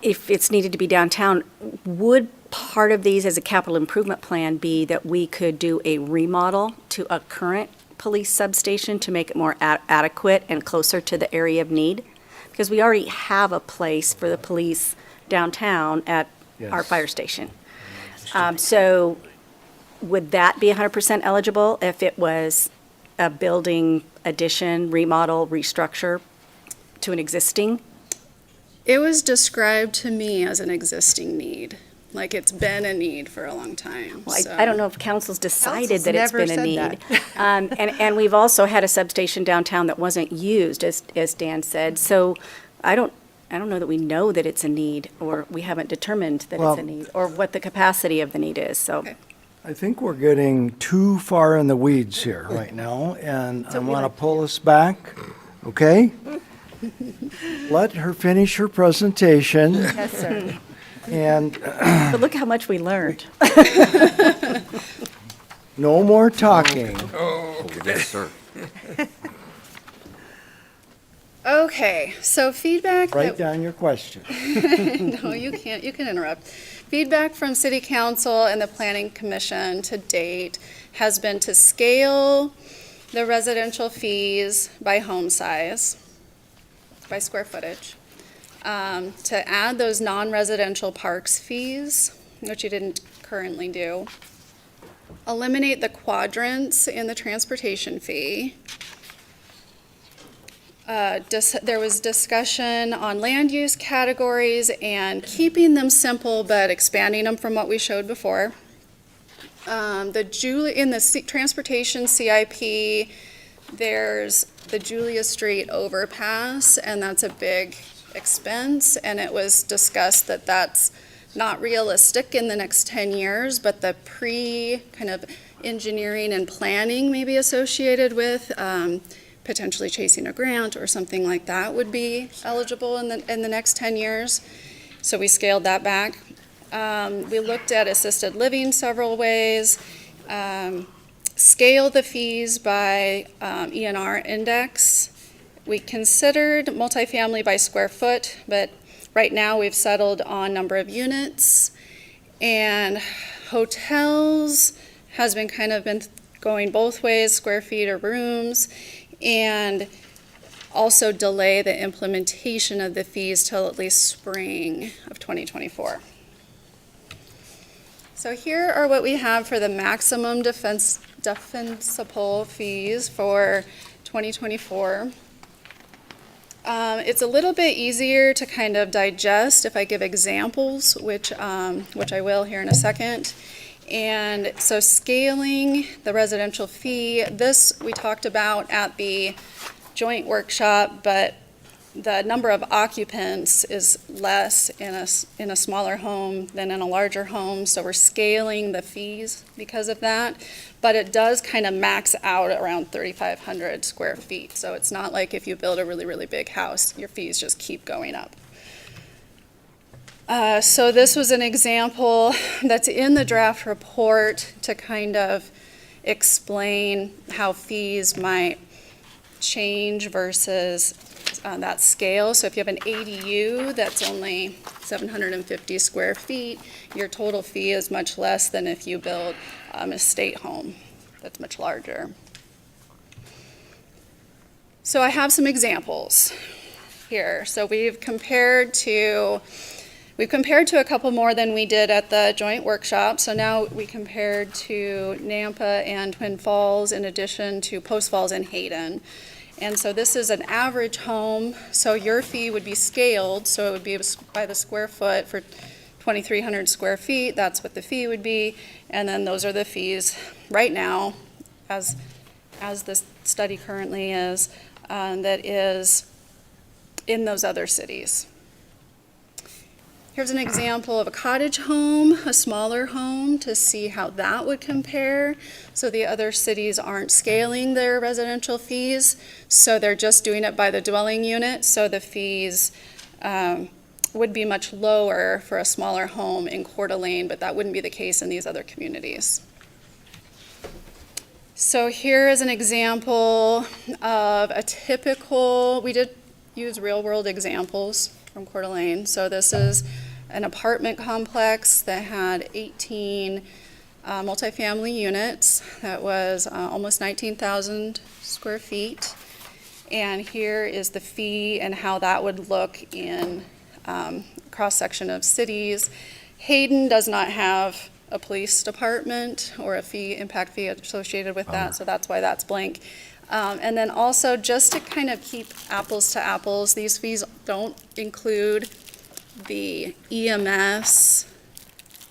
Speaker 19: If it's needed to be downtown, would part of these as a capital improvement plan be that we could do a remodel to a current police substation to make it more adequate and closer to the area of need? Because we already have a place for the police downtown at our
Speaker 1: Yes.
Speaker 19: fire station. So would that be 100% eligible if it was a building addition, remodel, restructure to an existing?
Speaker 5: It was described to me as an existing need, like it's been a need for a long time.
Speaker 19: Well,
Speaker 5: so.
Speaker 19: I don't know if council's decided
Speaker 3: Council's
Speaker 19: that it's
Speaker 3: never
Speaker 19: been a
Speaker 3: said
Speaker 19: need.
Speaker 3: that.
Speaker 19: And we've also had a substation downtown that wasn't used, as Dan said. So I don't know that we know that it's a need, or we haven't determined that
Speaker 1: Well-
Speaker 19: it's a need, or what the capacity of the need is, so.
Speaker 5: Okay.
Speaker 1: I think we're getting too far in the weeds here right now, and I
Speaker 19: we
Speaker 1: want to
Speaker 19: like to
Speaker 1: pull us back, okay? Let her finish her presentation,
Speaker 19: Yes, sir.
Speaker 1: and
Speaker 19: But look how much we learned.
Speaker 1: no more talking.
Speaker 9: Oh, yes, sir.
Speaker 5: Okay, so feedback.
Speaker 1: Write down your question.
Speaker 5: No, you can't. You can interrupt. Feedback from City Council and the Planning Commission to date has been to scale the residential fees by home size, by square footage, to add those non-residential parks fees, which you didn't currently do, eliminate the quadrants in the transportation fee. There was discussion on land use categories and keeping them simple but expanding them from what we showed before. In the transportation CIP, there's the Julia Street overpass, and that's a big expense, and it was discussed that that's not realistic in the next 10 years, but the kind of engineering and planning maybe associated with potentially chasing a grant or something like that would be eligible in the next 10 years. So we scaled that back. We looked at assisted living several ways. Scale the fees by ENR index. We considered multifamily by square foot, but right now we've settled on number of units. And hotels has been going both ways, square feet or rooms, and also delay the implementation of the fees till at least spring of 2024. So here are what we have for the maximum defensible fees for 2024. It's a little bit easier to kind of digest if I give examples, which I will here in a second. And so scaling the residential fee, this we talked about at the joint workshop, but the number of occupants is less in a smaller home than in a larger home, so we're scaling the fees because of that. But it does kind of max out around 3,500 square feet, so it's not like if you build a really, really big house, your fees just keep going up. So this was an example that's in the draft report to kind of explain how fees might change versus that scale. So if you have an ADU that's only 750 square feet, your total fee is much less than if you build an estate home that's much larger. So I have some examples here. So we've compared to a couple more than we did at the joint workshop. So now we compared to Nampa and Twin Falls in addition to Post Falls and Hayden. And so this is an average home. So your fee would be scaled. So it would be by the square foot for 2,300 square feet. That's what the fee would be. And then those are the fees right now, as this study currently is, that is in those other cities. Here's an example of a cottage home, a smaller home, to see how that would compare. So the other cities aren't scaling their residential fees, so they're just doing it by the dwelling unit, so the fees would be much lower for a smaller home in Coeur d'Alene, but that wouldn't be the case in these other communities. So here is an example of a typical, we did use real-world examples from Coeur d'Alene. So this is an apartment complex that had 18 multifamily units. That was almost 19,000 square feet. And here is the fee and how that would look in cross-section of cities. Hayden does not have a police department or a impact fee associated with that, so that's why that's blank. And then also, just to kind of keep apples to apples, these fees don't include the EMS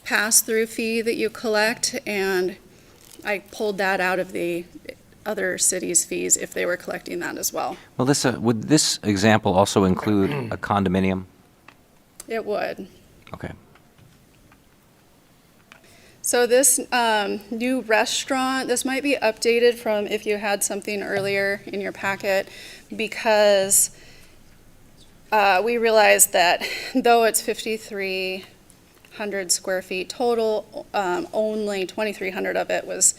Speaker 5: pass-through fee that you collect, and I pulled that out of the other cities' fees if they were collecting that as well.
Speaker 9: Well, this, would this example also include a condominium?
Speaker 5: It would.
Speaker 9: Okay.
Speaker 5: So this new restaurant, this might be updated from if you had something earlier in your packet, because we realized that though it's 5,300 square feet total, only 2,300 of it was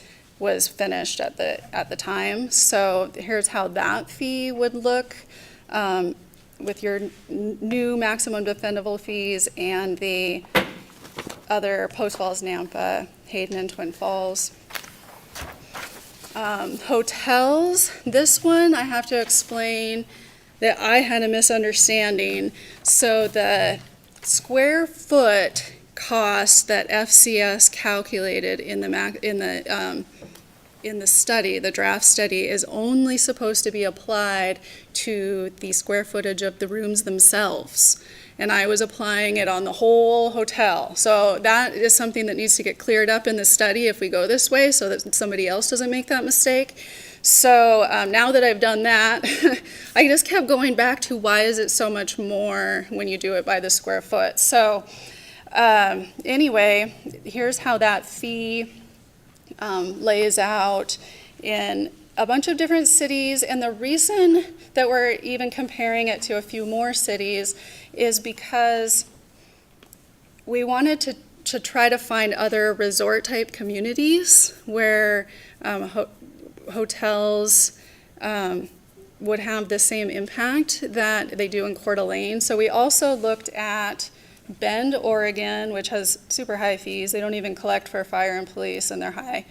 Speaker 5: finished at the time. So here's how that fee would look with your new maximum defendable fees and the other Post Falls, Nampa, Hayden, and Twin Falls. Hotels, this one I have to explain that I had a misunderstanding. So the square foot cost that FCS calculated in the study, the draft study, is only supposed to be applied to the square footage of the rooms themselves. And I was applying it on the whole hotel. So that is something that needs to get cleared up in the study if we go this way, so that somebody else doesn't make that mistake. So now that I've done that, I just kept going back to why is it so much more when you do it by the square foot. So anyway, here's how that fee lays out in a bunch of different cities, and the reason that we're even comparing it to a few more cities is because we wanted to try to find other resort-type communities where hotels would have the same impact that they do in Coeur d'Alene. So we also looked at Bend, Oregon, which has super high fees. They don't even collect for fire and police, and they're high.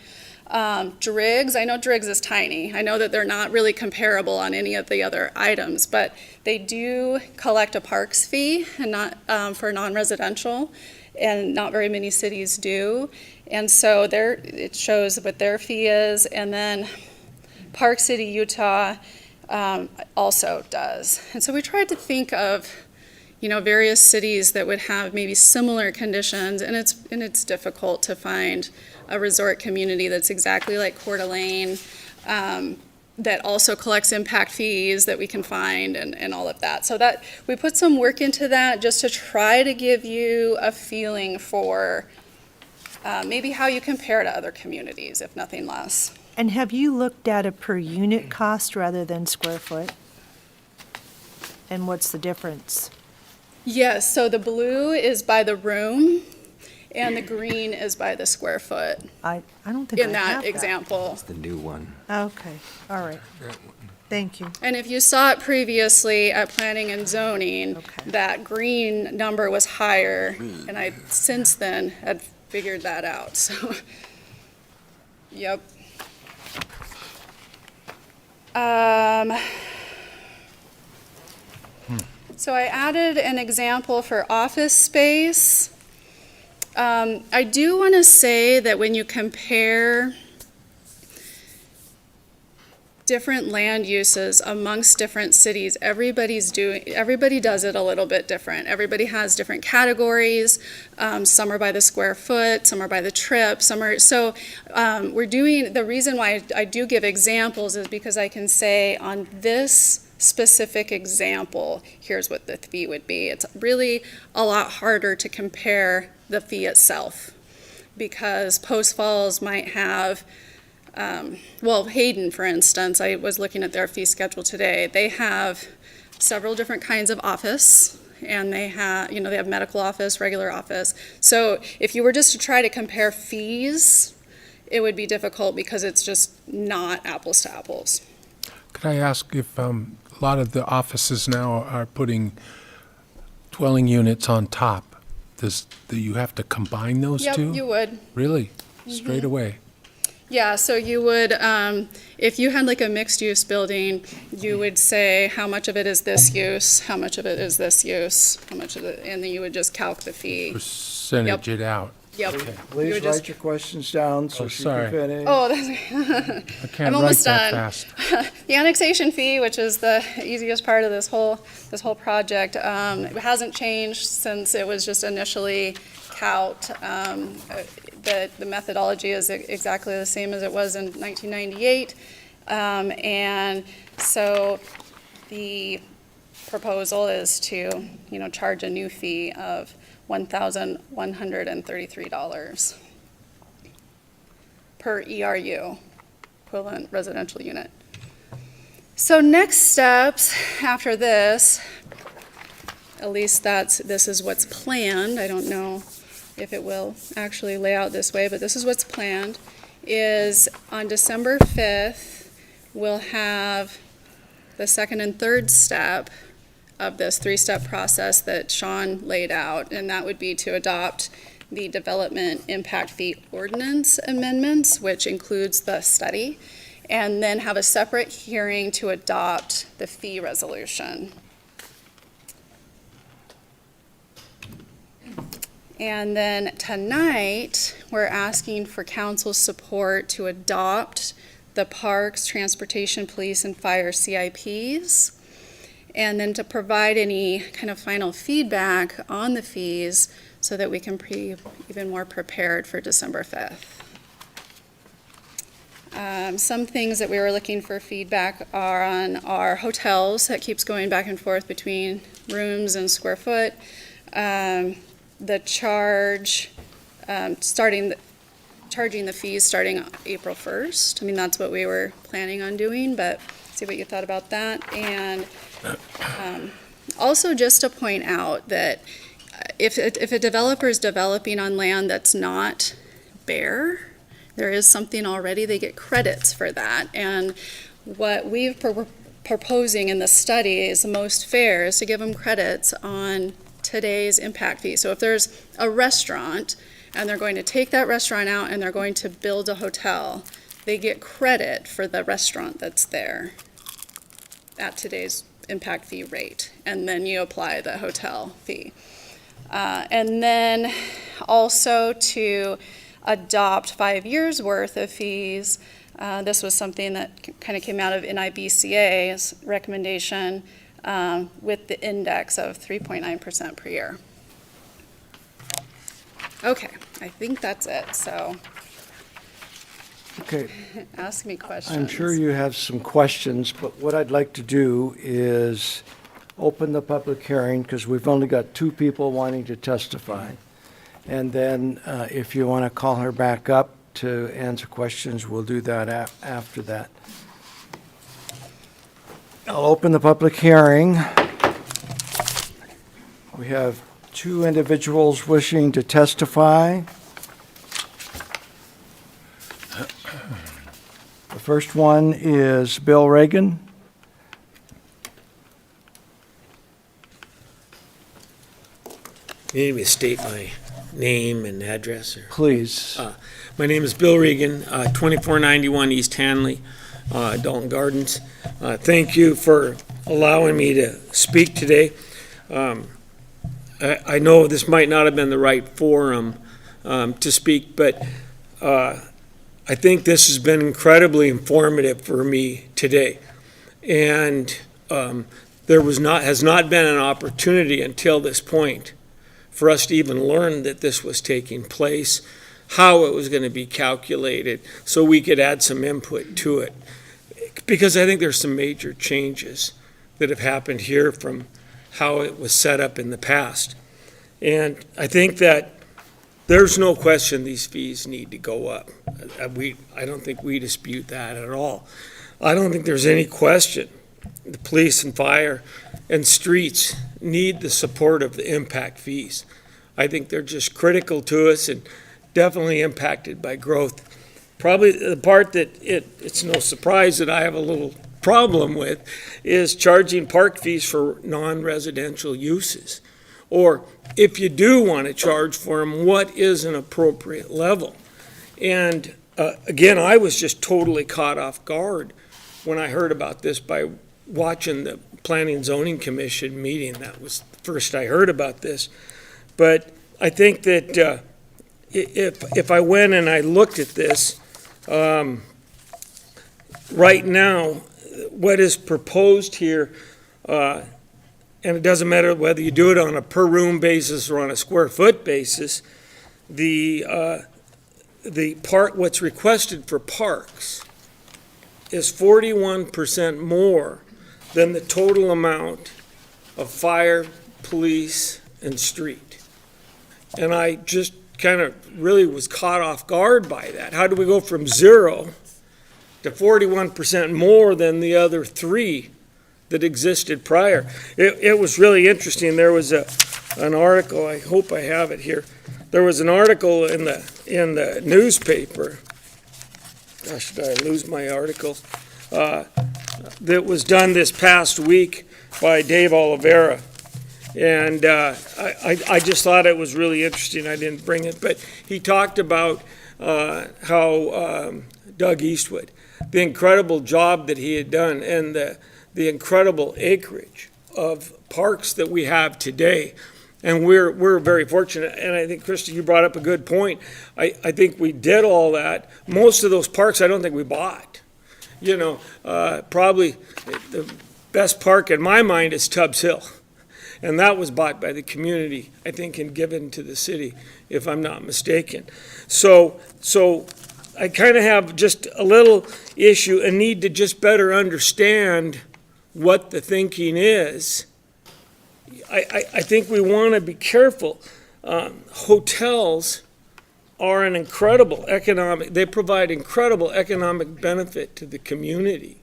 Speaker 5: Driggs, I know Driggs is tiny. I know that they're not really comparable on any of the other items, but they do collect a parks fee and not for non-residential, and not very many cities do. And so it shows what their fee is, and then Park City, Utah also does. And so we tried to think of various cities that would have maybe similar conditions, and it's difficult to find a resort community that's exactly like Coeur d'Alene, that also collects impact fees that we can find and all of that. So that we put some work into that just to try to give you a feeling for maybe how you compare to other communities, if nothing less.
Speaker 3: And have you looked at a per unit cost rather than square foot? And what's the difference?
Speaker 5: Yes, so the blue is by the room, and the green is by the square foot.
Speaker 3: I don't think I
Speaker 5: in
Speaker 3: have
Speaker 5: that example.
Speaker 9: That's the new one.
Speaker 3: Okay, all right. Thank you.
Speaker 5: And if you saw it previously at planning and zoning, that green number was higher, and I since then had figured that out. So, yep. So I added an example for office space. I do want to say that when you compare different land uses amongst different cities, everybody does it a little bit different. Everybody has different categories. Some are by the square foot, some are by the trip, we're doing, the reason why I do give examples is because I can say on this specific example, here's what the fee would be. It's really a lot harder to compare the fee itself, because Post Falls might have, well, Hayden, for instance, I was looking at their fee schedule today. They have several different kinds of office, and they have, they have medical office, regular office. So if you were just to try to compare fees, it would be difficult because it's just not apples to apples.
Speaker 12: Could I ask if a lot of the offices now are putting dwelling units on top? Do you have to combine those two?
Speaker 5: Yep, you would.
Speaker 12: Really? Straight away?
Speaker 5: Yeah, so you would, if you had like a mixed-use building, you would say how much of it is this use, how much of it is this use, how much of it, and then you would just calc the fee.
Speaker 12: Percentage it out?
Speaker 5: Yep.
Speaker 12: Okay.
Speaker 1: Please write your questions down so she
Speaker 12: sorry.
Speaker 1: can finish.
Speaker 5: Oh,
Speaker 12: I can't
Speaker 5: I'm almost
Speaker 12: write that
Speaker 5: done.
Speaker 12: fast.
Speaker 5: The annexation fee, which is the easiest part of this whole project, it hasn't changed since it was just initially calc'd. The methodology is exactly the same as it was in 1998. And so the proposal is to, charge a new fee of $1,133 per ERU, equivalent residential unit. So next steps after this, at least this is what's planned. I don't know if it will actually lay out this way, but this is what's planned, is on December 5th, we'll have the second and third step of this three-step process that Sean laid out, and that would be to adopt the development impact fee ordinance amendments, which includes the study, and then have a separate hearing to adopt the fee resolution. And then tonight, we're asking for council's support to adopt the parks, transportation, police, and fire CIPs, and then to provide any kind of final feedback on the fees so that we can be even more prepared for December 5th. Some things that we were looking for feedback are on our hotels. That keeps going back and forth between rooms and square foot. The charge, charging the fees starting April 1st. I mean, that's what we were planning on doing, but see what you thought about that. And also just to point out that if a developer is developing on land that's not bare, there is something already, they get credits for that. And what we're proposing in the study is the most fair is to give them credits on today's impact fee. So if there's a restaurant and they're going to take that restaurant out and they're going to build a hotel, they get credit for the restaurant that's there at today's impact fee rate, and then you apply the hotel fee. And then also to adopt 5 years worth of fees. This was something that kind of came out of NIBCA's recommendation with the index of 3.9% per year. Okay, I think that's it, so
Speaker 1: Okay.
Speaker 5: ask me questions.
Speaker 1: I'm sure you have some questions, but what I'd like to do is open the public hearing, because we've only got 2 people wanting to testify. And then if you want to call her back up to answer questions, we'll do that after that. I'll open the public hearing. We have 2 individuals wishing to testify. The first one is Bill Reagan.
Speaker 7: You need me to state my name and address? Or?
Speaker 1: Please.
Speaker 7: My name is Bill Regan, 2491 East Hanley, Dalton Gardens. Thank you for allowing me to speak today. I know this might not have been the right forum to speak, but I think this has been incredibly informative for me today. And there has not been an opportunity until this point for us to even learn that this was taking place, how it was going to be calculated, so we could add some input to it. Because I think there's some major changes that have happened here from how it was set up in the past. And I think that there's no question these fees need to go up. I don't think we dispute that at all. I don't think there's any question the police and fire and streets need the support of the impact fees. I think they're just critical to us and definitely impacted by growth. Probably the part that it's no surprise that I have a little problem with is charging park fees for non-residential uses. Or if you do want to charge for them, what is an appropriate level? And again, I was just totally caught off guard when I heard about this by watching the Planning and Zoning Commission meeting. That was the first I heard about this. But I think that if I went and I looked at this, right now, what is proposed here, and it doesn't matter whether you do it on a per room basis or on a square foot basis, what's requested for parks is 41% more than the total amount of fire, police, and street. And I just kind of really was caught off guard by that. How do we go from 0 to 41% more than the other 3 that existed prior? It was really interesting. There was an article, I hope I have it here. There was an article in the newspaper. Gosh, did I lose my article? That was done this past week by Dave Oliveira. And I just thought it was really interesting. I didn't bring it, but he talked about how Doug Eastwood, the incredible job that he had done, and the incredible acreage of parks that we have today. And we're very fortunate. And I think, Krista, you brought up a good point. I think we did all that. Most of those parks, I don't think we bought. You know, probably the best park in my mind is Tubbs Hill. And that was bought by the community, I think, and given to the city, if I'm not mistaken. So I kind of have just a little issue, a need to just better understand what the thinking is. I think we want to be careful. Hotels are an incredible they provide incredible economic benefit to the community.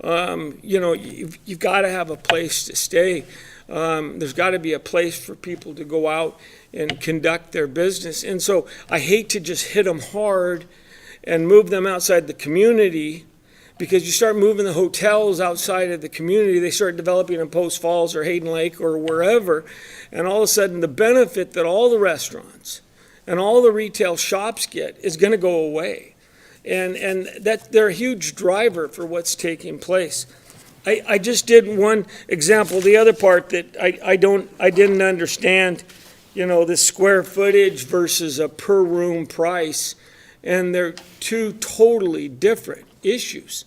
Speaker 7: You know, you've got to have a place to stay. There's got to be a place for people to go out and conduct their business. And so I hate to just hit them hard and move them outside the community, because you start moving the hotels outside of the community, they start developing in Post Falls or Hayden Lake or wherever, and all of a sudden the benefit that all the restaurants and all the retail shops get is going to go away. And that they're a huge driver for what's taking place. I just did one example. The other part that I didn't understand, you know, the square footage versus a per room price, and they're two totally different issues.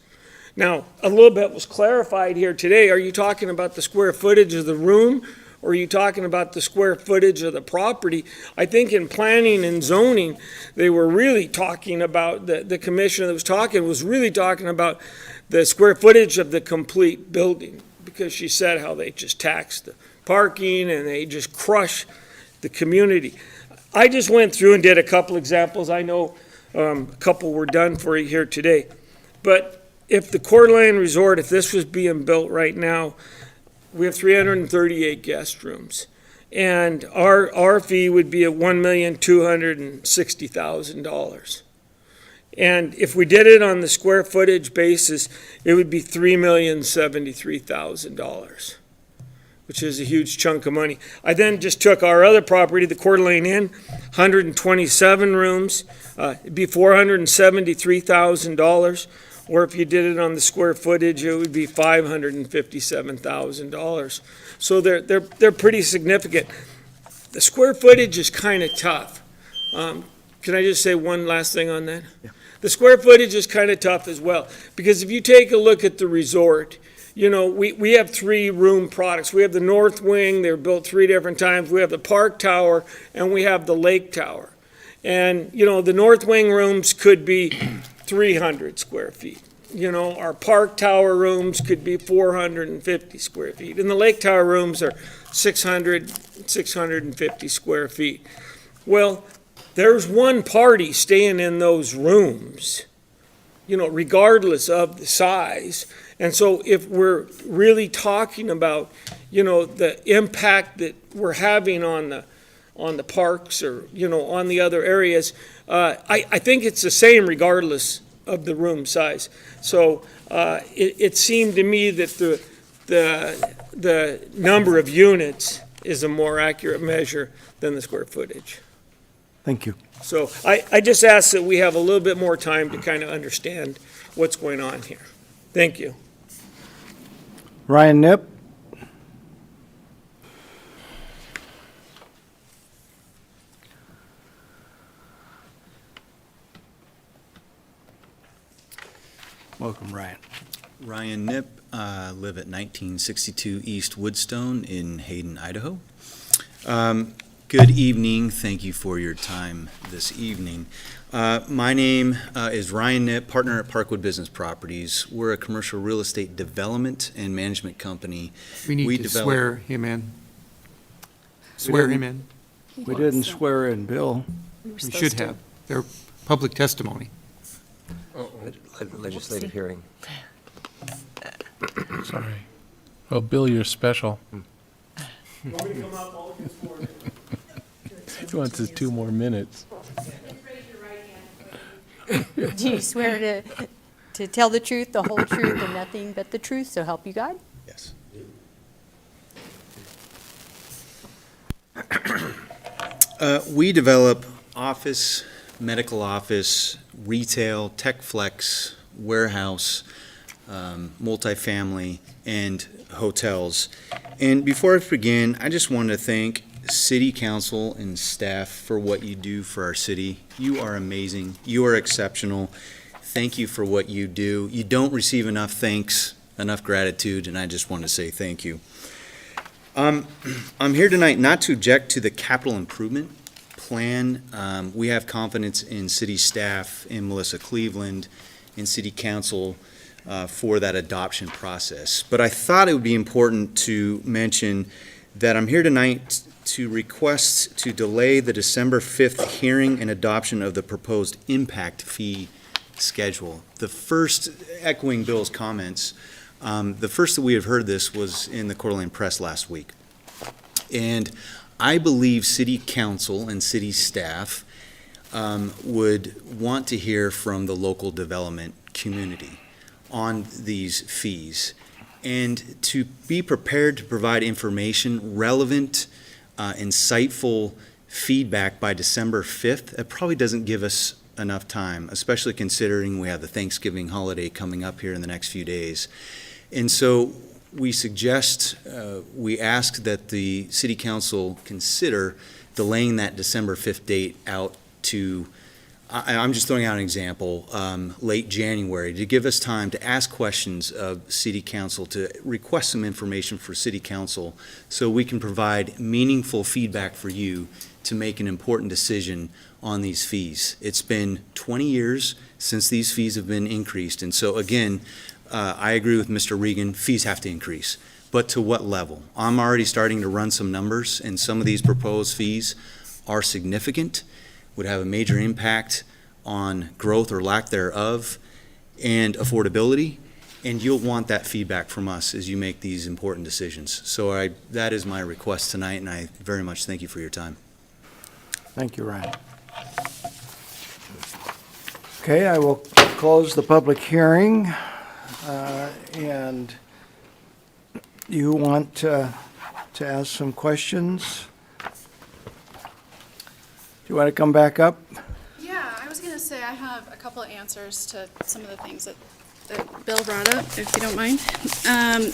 Speaker 7: Now, a little bit was clarified here today. Are you talking about the square footage of the room, or are you talking about the square footage of the property? I think in planning and zoning, they were really talking about, the commissioner that was talking was really talking about the square footage of the complete building, because she said how they just tax the parking and they just crush the community. I just went through and did a couple examples. I know a couple were done for you here today. But if the Coeur d'Alene Resort, if this was being built right now, we have 338 guest rooms. And our fee would be at $1,260,000. And if we did it on the square footage basis, it would be $3,073,000, which is a huge chunk of money. I then just took our other property, the Coeur d'Alene Inn, 127 rooms, it'd be $473,000. Or if you did it on the square footage, it would be $557,000. So they're pretty significant. The square footage is kind of tough. Can I just say one last thing on that? Yeah. The square footage is kind of tough as well, because if you take a look at the resort, you know, we have 3 room products. We have the North Wing, they were built 3 different times. We have the Park Tower, and we have the Lake Tower. And, you know, the North Wing rooms could be 300 square feet, our park tower rooms could be 450 square feet, and the lake tower rooms are 650 square feet. Well, there's one party staying in those rooms, regardless of the size. And so if we're really talking about, the impact that we're having on the parks or, on the other areas, I think it's the same regardless of the room size. So it seemed to me that the number of units is a more accurate measure than the square footage.
Speaker 1: Thank you.
Speaker 7: So I just ask that we have a little bit more time to kind of understand what's going on here. Thank you.
Speaker 1: Ryan Nip?
Speaker 2: Welcome, Ryan. Ryan Nip, live at 1962 East Woodstone in Hayden, Idaho. Good evening. Thank you for your time this evening. My name is Ryan Nip, partner at Parkwood Business Properties. We're a commercial real estate development and management company.
Speaker 11: We need to swear him in. Swear him in.
Speaker 1: We didn't swear in Bill.
Speaker 11: We should have. They're public testimony.
Speaker 9: Legislative hearing.
Speaker 12: Sorry. Well, Bill, you're special.
Speaker 7: You want me to come up? I'll get sworn in.
Speaker 12: He wants his 2 more minutes.
Speaker 22: Do you swear to tell the truth, the whole truth, and nothing but the truth, so help you God?
Speaker 2: Yes. We develop office, medical office, retail, tech flex, warehouse, multifamily, and hotels. And before I begin, I just wanted to thank City Council and staff for what you do for our city. You are amazing. You are exceptional. Thank you for what you do. You don't receive enough thanks, enough gratitude, and I just want to say thank you. I'm here tonight not to object to the capital improvement plan. We have confidence in city staff, in Melissa Cleveland, in City Council for that adoption process. But I thought it would be important to mention that I'm here tonight to request to delay the December 5th hearing and adoption of the proposed impact fee schedule. The first, echoing Bill's comments, the first that we have heard this was in the Coeur d'Alene Press last week. And I believe City Council and city staff would want to hear from the local development community on these fees and to be prepared to provide information, relevant, insightful feedback by December 5th. It probably doesn't give us enough time, especially considering we have the Thanksgiving holiday coming up here in the next few days. And so we suggest, we ask that the City Council consider delaying that December 5th date out to, I'm just throwing out an example, late January, to give us time to ask questions of City Council, to request some information for City Council so we can provide meaningful feedback for you to make an important decision on these fees. It's been 20 years since these fees have been increased, and so again, I agree with Mr. Regan, fees have to increase, but to what level? I'm already starting to run some numbers, and some of these proposed fees are significant, would have a major impact on growth or lack thereof and affordability, and you'll want that feedback from us as you make these important decisions. So that is my request tonight, and I very much thank you for your time.
Speaker 1: Thank you, Ryan. Okay, I will close the public hearing. And you want to ask some questions? Do you want to come back up?
Speaker 5: Yeah, I was going to say I have a couple of answers to some of the things that Bill brought up, if you don't mind.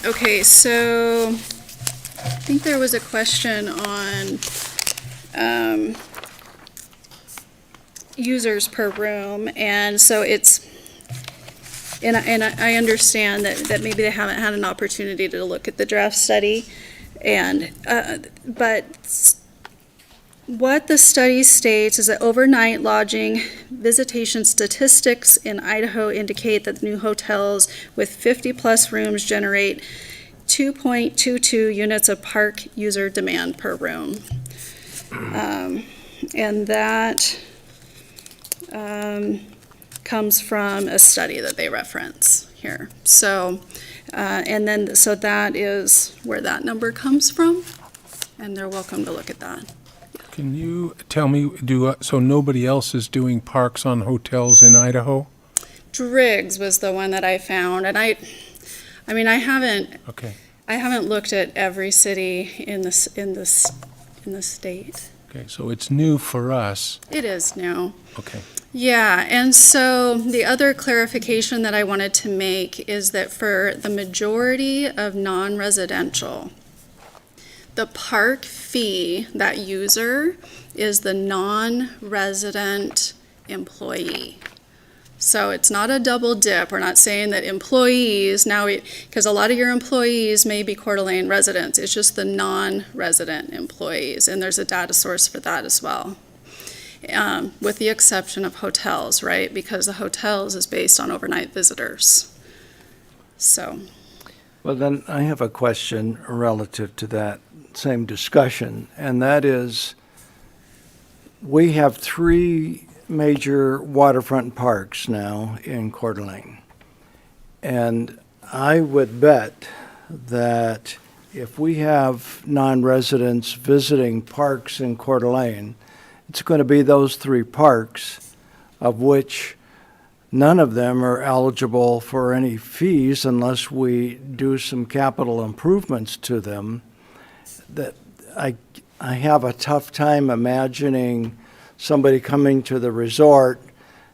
Speaker 5: Okay, so I think there was a question on users per room, and so it's, and I understand that maybe they haven't had an opportunity to look at the draft study, and but what the study states is that overnight lodging visitation statistics in Idaho indicate that new hotels with 50-plus rooms generate 2.22 units of park user demand per room. And that comes from a study that they reference here. So, so that is where that number comes from, and they're welcome to look at that.
Speaker 12: Can you tell me, so nobody else is doing parks on hotels in Idaho?
Speaker 5: Driggs was the one that I found, and I haven't.
Speaker 12: Okay.
Speaker 5: I haven't looked at every city in the state.
Speaker 12: Okay, so it's new for us.
Speaker 5: It is new.
Speaker 12: Okay.
Speaker 5: Yeah, and so the other clarification that I wanted to make is that for the majority of non-residential, the park fee, that user, is the non-resident employee. So it's not a double dip. We're not saying that employees, because a lot of your employees may be Coeur d'Alene residents. It's just the non-resident employees, and there's a data source for that as well. With the exception of hotels, right? Because the hotels is based on overnight visitors. So.
Speaker 1: Well, then I have a question relative to that same discussion, and that is, we have 3 major waterfront parks now in Coeur d'Alene. And I would bet that if we have non-residents visiting parks in Coeur d'Alene, it's going to be those 3 parks, of which none of them are eligible for any fees unless we do some capital improvements to them. That I have a tough time imagining somebody coming to the resort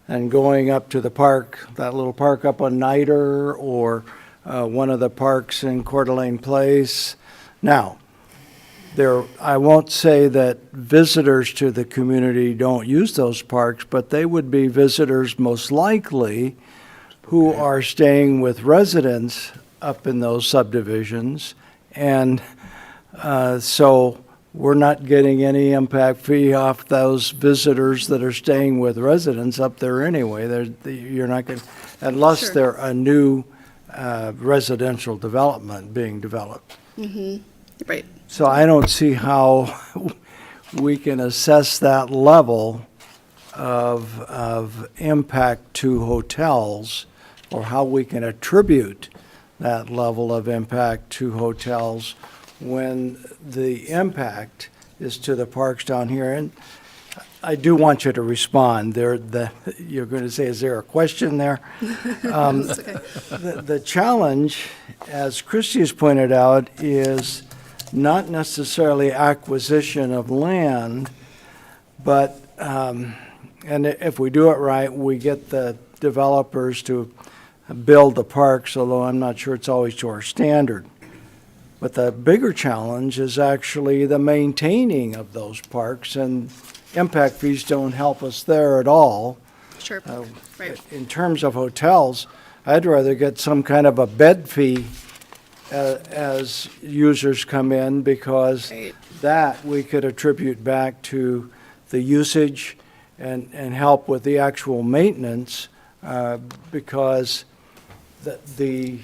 Speaker 1: and going up to the park, that little park up on Niter, or one of the parks in Coeur d'Alene Place. Now, I won't say that visitors to the community don't use those parks, but they would be visitors most likely who are staying with residents up in those subdivisions. And so we're not getting any impact fee off those visitors that are staying with residents up there anyway. You're not going, unless
Speaker 5: Sure.
Speaker 1: they're a new residential development being developed.
Speaker 5: Mm-hmm. Right.
Speaker 1: So I don't see how we can assess that level of impact to hotels, or how we can attribute that level of impact to hotels when the impact is to the parks down here. And I do want you to respond. You're going to say, is there a question there?
Speaker 5: That's okay.
Speaker 1: The challenge, as Christie has pointed out, is not necessarily acquisition of land, but, and if we do it right, we get the developers to build the parks, although I'm not sure it's always to our standard. But the bigger challenge is actually the maintaining of those parks, and impact fees don't help us there at all.
Speaker 5: Sure. Right.
Speaker 1: In terms of hotels, I'd rather get some kind of a bed fee as users come in, because that we could attribute back to the usage and help with the actual maintenance, because the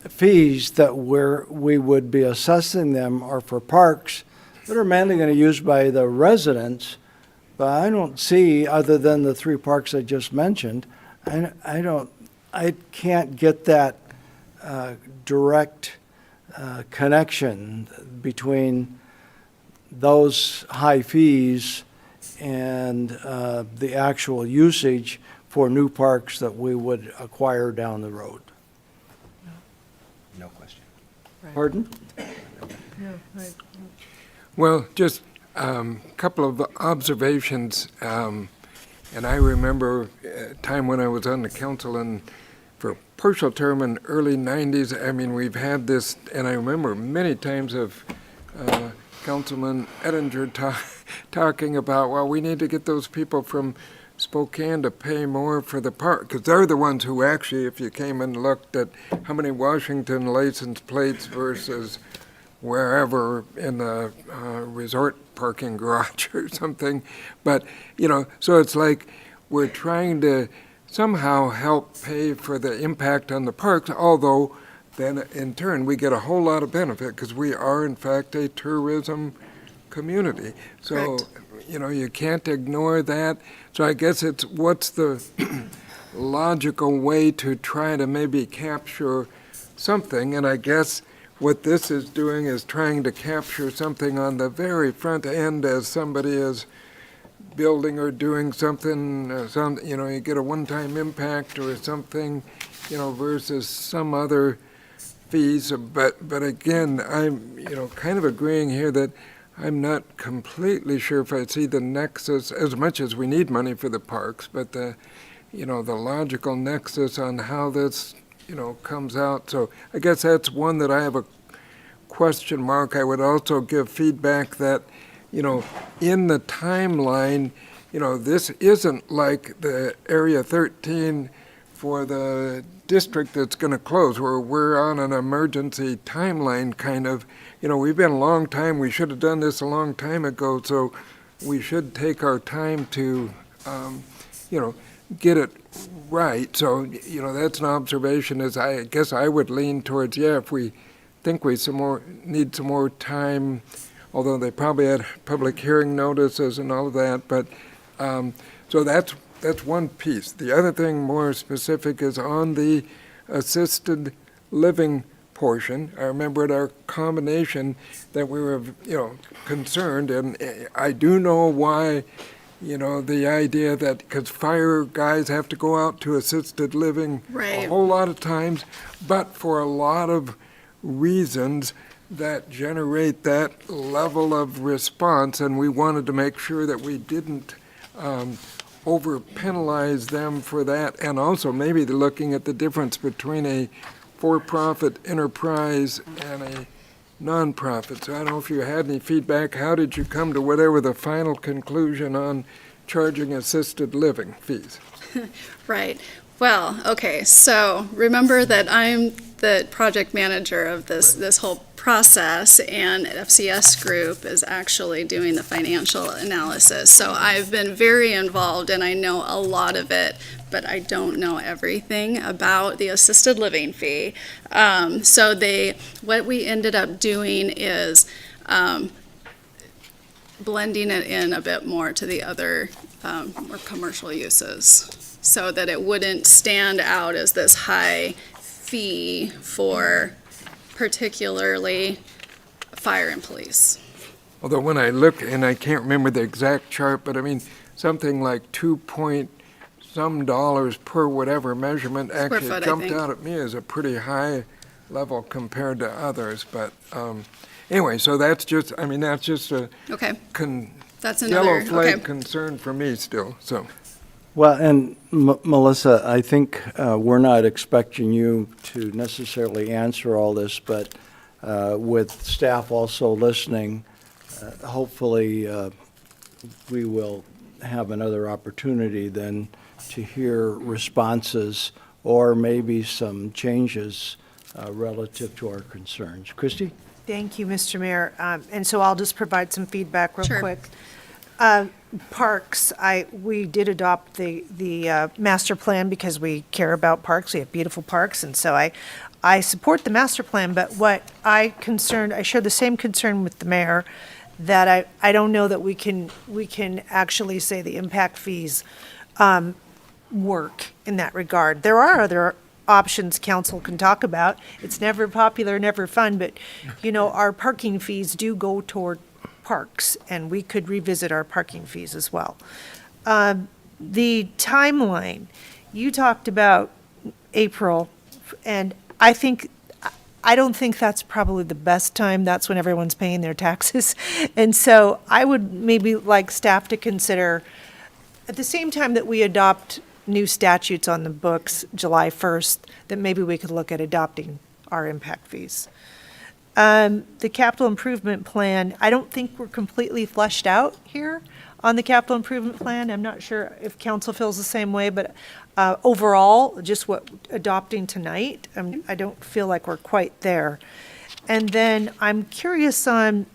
Speaker 1: fees that we would be assessing them are for parks that are mainly going to be used by the residents. But I don't see, other than the 3 parks I just mentioned, I can't get that direct connection between those high fees and the actual usage for new parks that we would acquire down the road.
Speaker 9: No question.
Speaker 1: Pardon?
Speaker 10: Well, just a couple of observations. And I remember a time when I was on the council, and for a partial term in early 90s, I mean, we've had this, and I remember many times of Councilman Ettinger talking about, well, we need to get those people from Spokane to pay more for the park, because they're the ones who actually, if you came and looked at how many Washington license plates versus wherever in the resort parking garage or something. But, so it's like we're trying to somehow help pay for the impact on the parks, although then in turn we get a whole lot of benefit because we are in fact a tourism community. So, you can't ignore that. So I guess it's what's the logical way to try to maybe capture something, and I guess what this is doing is trying to capture something on the very front end as somebody is building or doing something, you get a one-time impact or something, versus some other fees. But again, I'm, kind of agreeing here that I'm not completely sure if I see the nexus, as much as we need money for the parks, but the logical nexus on how this, comes out. So I guess that's one that I have a question mark. I would also give feedback that, in the timeline, this isn't like the Area 13 for the district that's going to close, where we're on an emergency timeline kind of, we've been a long time, we should have done this a long time ago, so we should take our time to, get it right. So, that's an observation is I guess I would lean towards, if we think we need some more time, although they probably had public hearing notices and all of that, but, so that's one piece. The other thing more specific is on the assisted living portion. I remember at our combination that we were, concerned, and I do know why, the idea that, because fire guys have to go out to assisted living a whole lot of times, but for a lot of reasons that generate that level of response, and we wanted to make sure that we didn't over penalize them for that, and also maybe looking at the difference between a for-profit enterprise and a nonprofit. So I don't know if you had any feedback. How did you come to whatever the final conclusion on charging assisted living fees?
Speaker 5: Right. Well, okay, so remember that I'm the project manager of this whole process, and FCS Group is actually doing the financial analysis. So I've been very involved, and I know a lot of it, but I don't know everything about the assisted living fee. What we ended up doing is blending it in a bit more to the other more commercial uses, so that it wouldn't stand out as this high fee for particularly fire and police.
Speaker 10: Although when I look, and I can't remember the exact chart, but I mean, something like 2 point some dollars per whatever measurement actually
Speaker 5: foot,
Speaker 10: jumped out at me as a pretty high level compared to others. But anyway, so that's just a
Speaker 5: Okay. That's
Speaker 10: yellow
Speaker 5: another,
Speaker 10: flag concern for me still, so.
Speaker 1: Well, and Melissa, I think we're not expecting you to necessarily answer all this, but with staff also listening, hopefully we will have another opportunity then to hear responses or maybe some changes relative to our concerns. Christie?
Speaker 3: Thank you, Mr. Mayor. And so I'll just provide some feedback real
Speaker 5: Sure.
Speaker 3: quick. Parks, we did adopt the master plan because we care about parks. We have beautiful parks, and so I support the master plan, but what I share the same concern with the mayor, that I don't know that we can actually say the impact fees work in that regard. There are other options council can talk about. It's never popular, never fun, but, our parking fees do go toward parks, and we could revisit our parking fees as well. The timeline, you talked about April, and I don't think that's probably the best time. That's when everyone's paying their taxes. And so I would maybe like staff to consider, at the same time that we adopt new statutes on the books July 1st, that maybe we could look at adopting our impact fees. The capital improvement plan, I don't think we're completely fleshed out here on the capital improvement plan. I'm not sure if council feels the same way, but overall, just what adopting tonight, I don't feel like we're quite there. And then I'm curious on,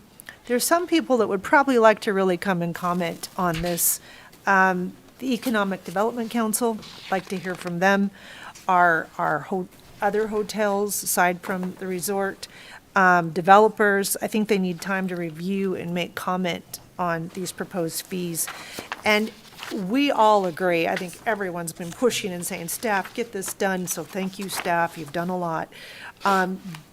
Speaker 3: there's some people that would probably like to really come and comment on this. The Economic Development Council, like to hear from them. Our other hotels, aside from the resort, developers, I think they need time to review and make comment on these proposed fees. And we all agree, I think everyone's been pushing and saying, staff, get this done, so thank you, staff, you've done a lot.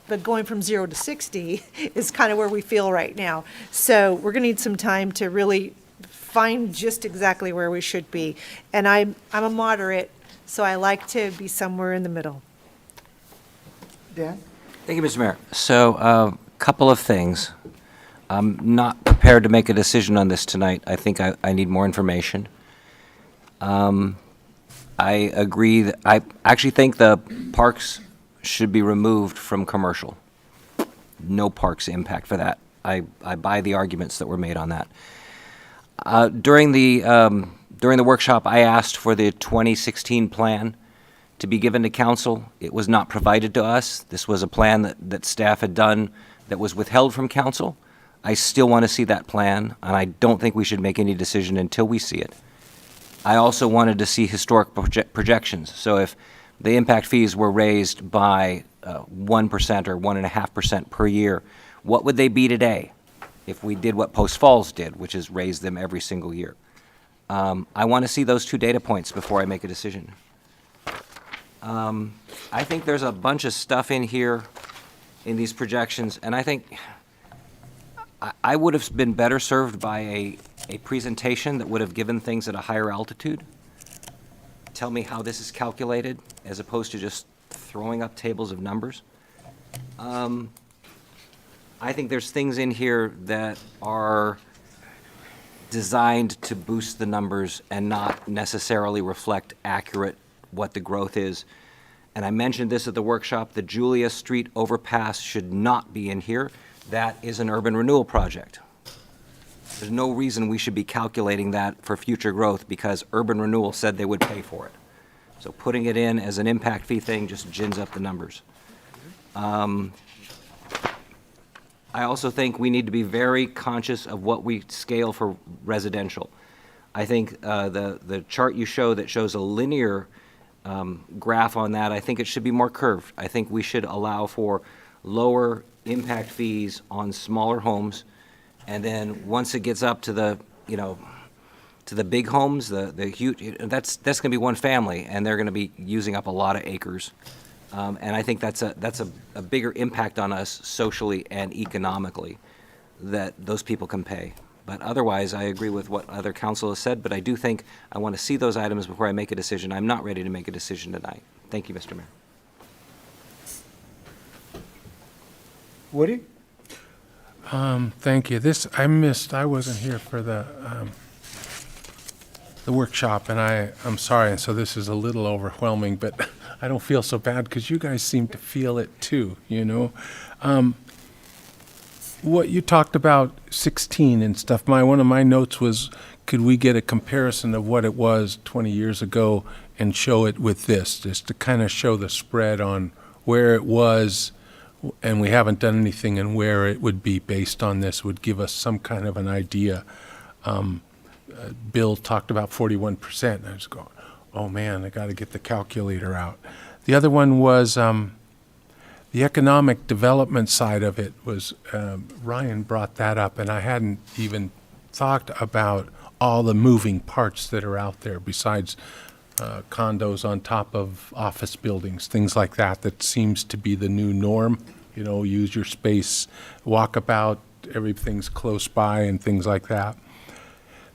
Speaker 3: But going from 0 to 60 is kind of where we feel right now. So we're gonna need some time to really find just exactly where we should be. And I'm a moderate, so I like to be somewhere in the middle.
Speaker 1: Dan?
Speaker 9: Thank you, Mr. Mayor. So, a couple of things. I'm not prepared to make a decision on this tonight. I think I need more information. I agree that, I actually think the parks should be removed from commercial. No parks impact for that. I buy the arguments that were made on that. During the workshop, I asked for the 2016 plan to be given to council. It was not provided to us. This was a plan that staff had done that was withheld from council. I still want to see that plan, and I don't think we should make any decision until we see it. I also wanted to see historic projections. So if the impact fees were raised by 1% or 1.5% per year, what would they be today if we did what Post Falls did, which is raise them every single year? I want to see those two data points before I make a decision. I think there's a bunch of stuff in here in these projections, and I think I would have been better served by a presentation that would have given things at a higher altitude. Tell me how this is calculated, as opposed to just throwing up tables of numbers. I think there's things in here that are designed to boost the numbers and not necessarily reflect accurate what the growth is. And I mentioned this at the workshop, the Julia Street overpass should not be in here. That is an urban renewal project. There's no reason we should be calculating that for future growth because urban renewal said they would pay for it. So putting it in as an impact fee thing just gins up the numbers. I also think we need to be very conscious of what we scale for residential. I think the chart you show that shows a linear graph on that, I think it should be more curved. I think we should allow for lower impact fees on smaller homes, and then once it gets up to the, to the big homes, the huge, that's going to be one family, and they're going to be using up a lot of acres. And I think that's a bigger impact on us socially and economically that those people can pay. But otherwise, I agree with what other council has said, but I do think I want to see those items before I make a decision. I'm not ready to make a decision tonight. Thank you, Mr. Mayor.
Speaker 1: Woody?
Speaker 12: Thank you. I missed, I wasn't here for the workshop, and I'm sorry, and so this is a little overwhelming, but I don't feel so bad because you guys seem to feel it too, What you talked about 16 and stuff, one of my notes was, could we get a comparison of what it was 20 years ago and show it with this, just to kind of show the spread on where it was, and we haven't done anything, and where it would be based on this would give us some kind of an idea. Bill talked about 41%, and I was going, oh man, I got to get the calculator out. The other one was the economic development side of it was, Ryan brought that up, and I hadn't even thought about all the moving parts that are out there besides condos on top of office buildings, things like that, that seems to be the new norm. Use your space, walk about, everything's close by and things like that.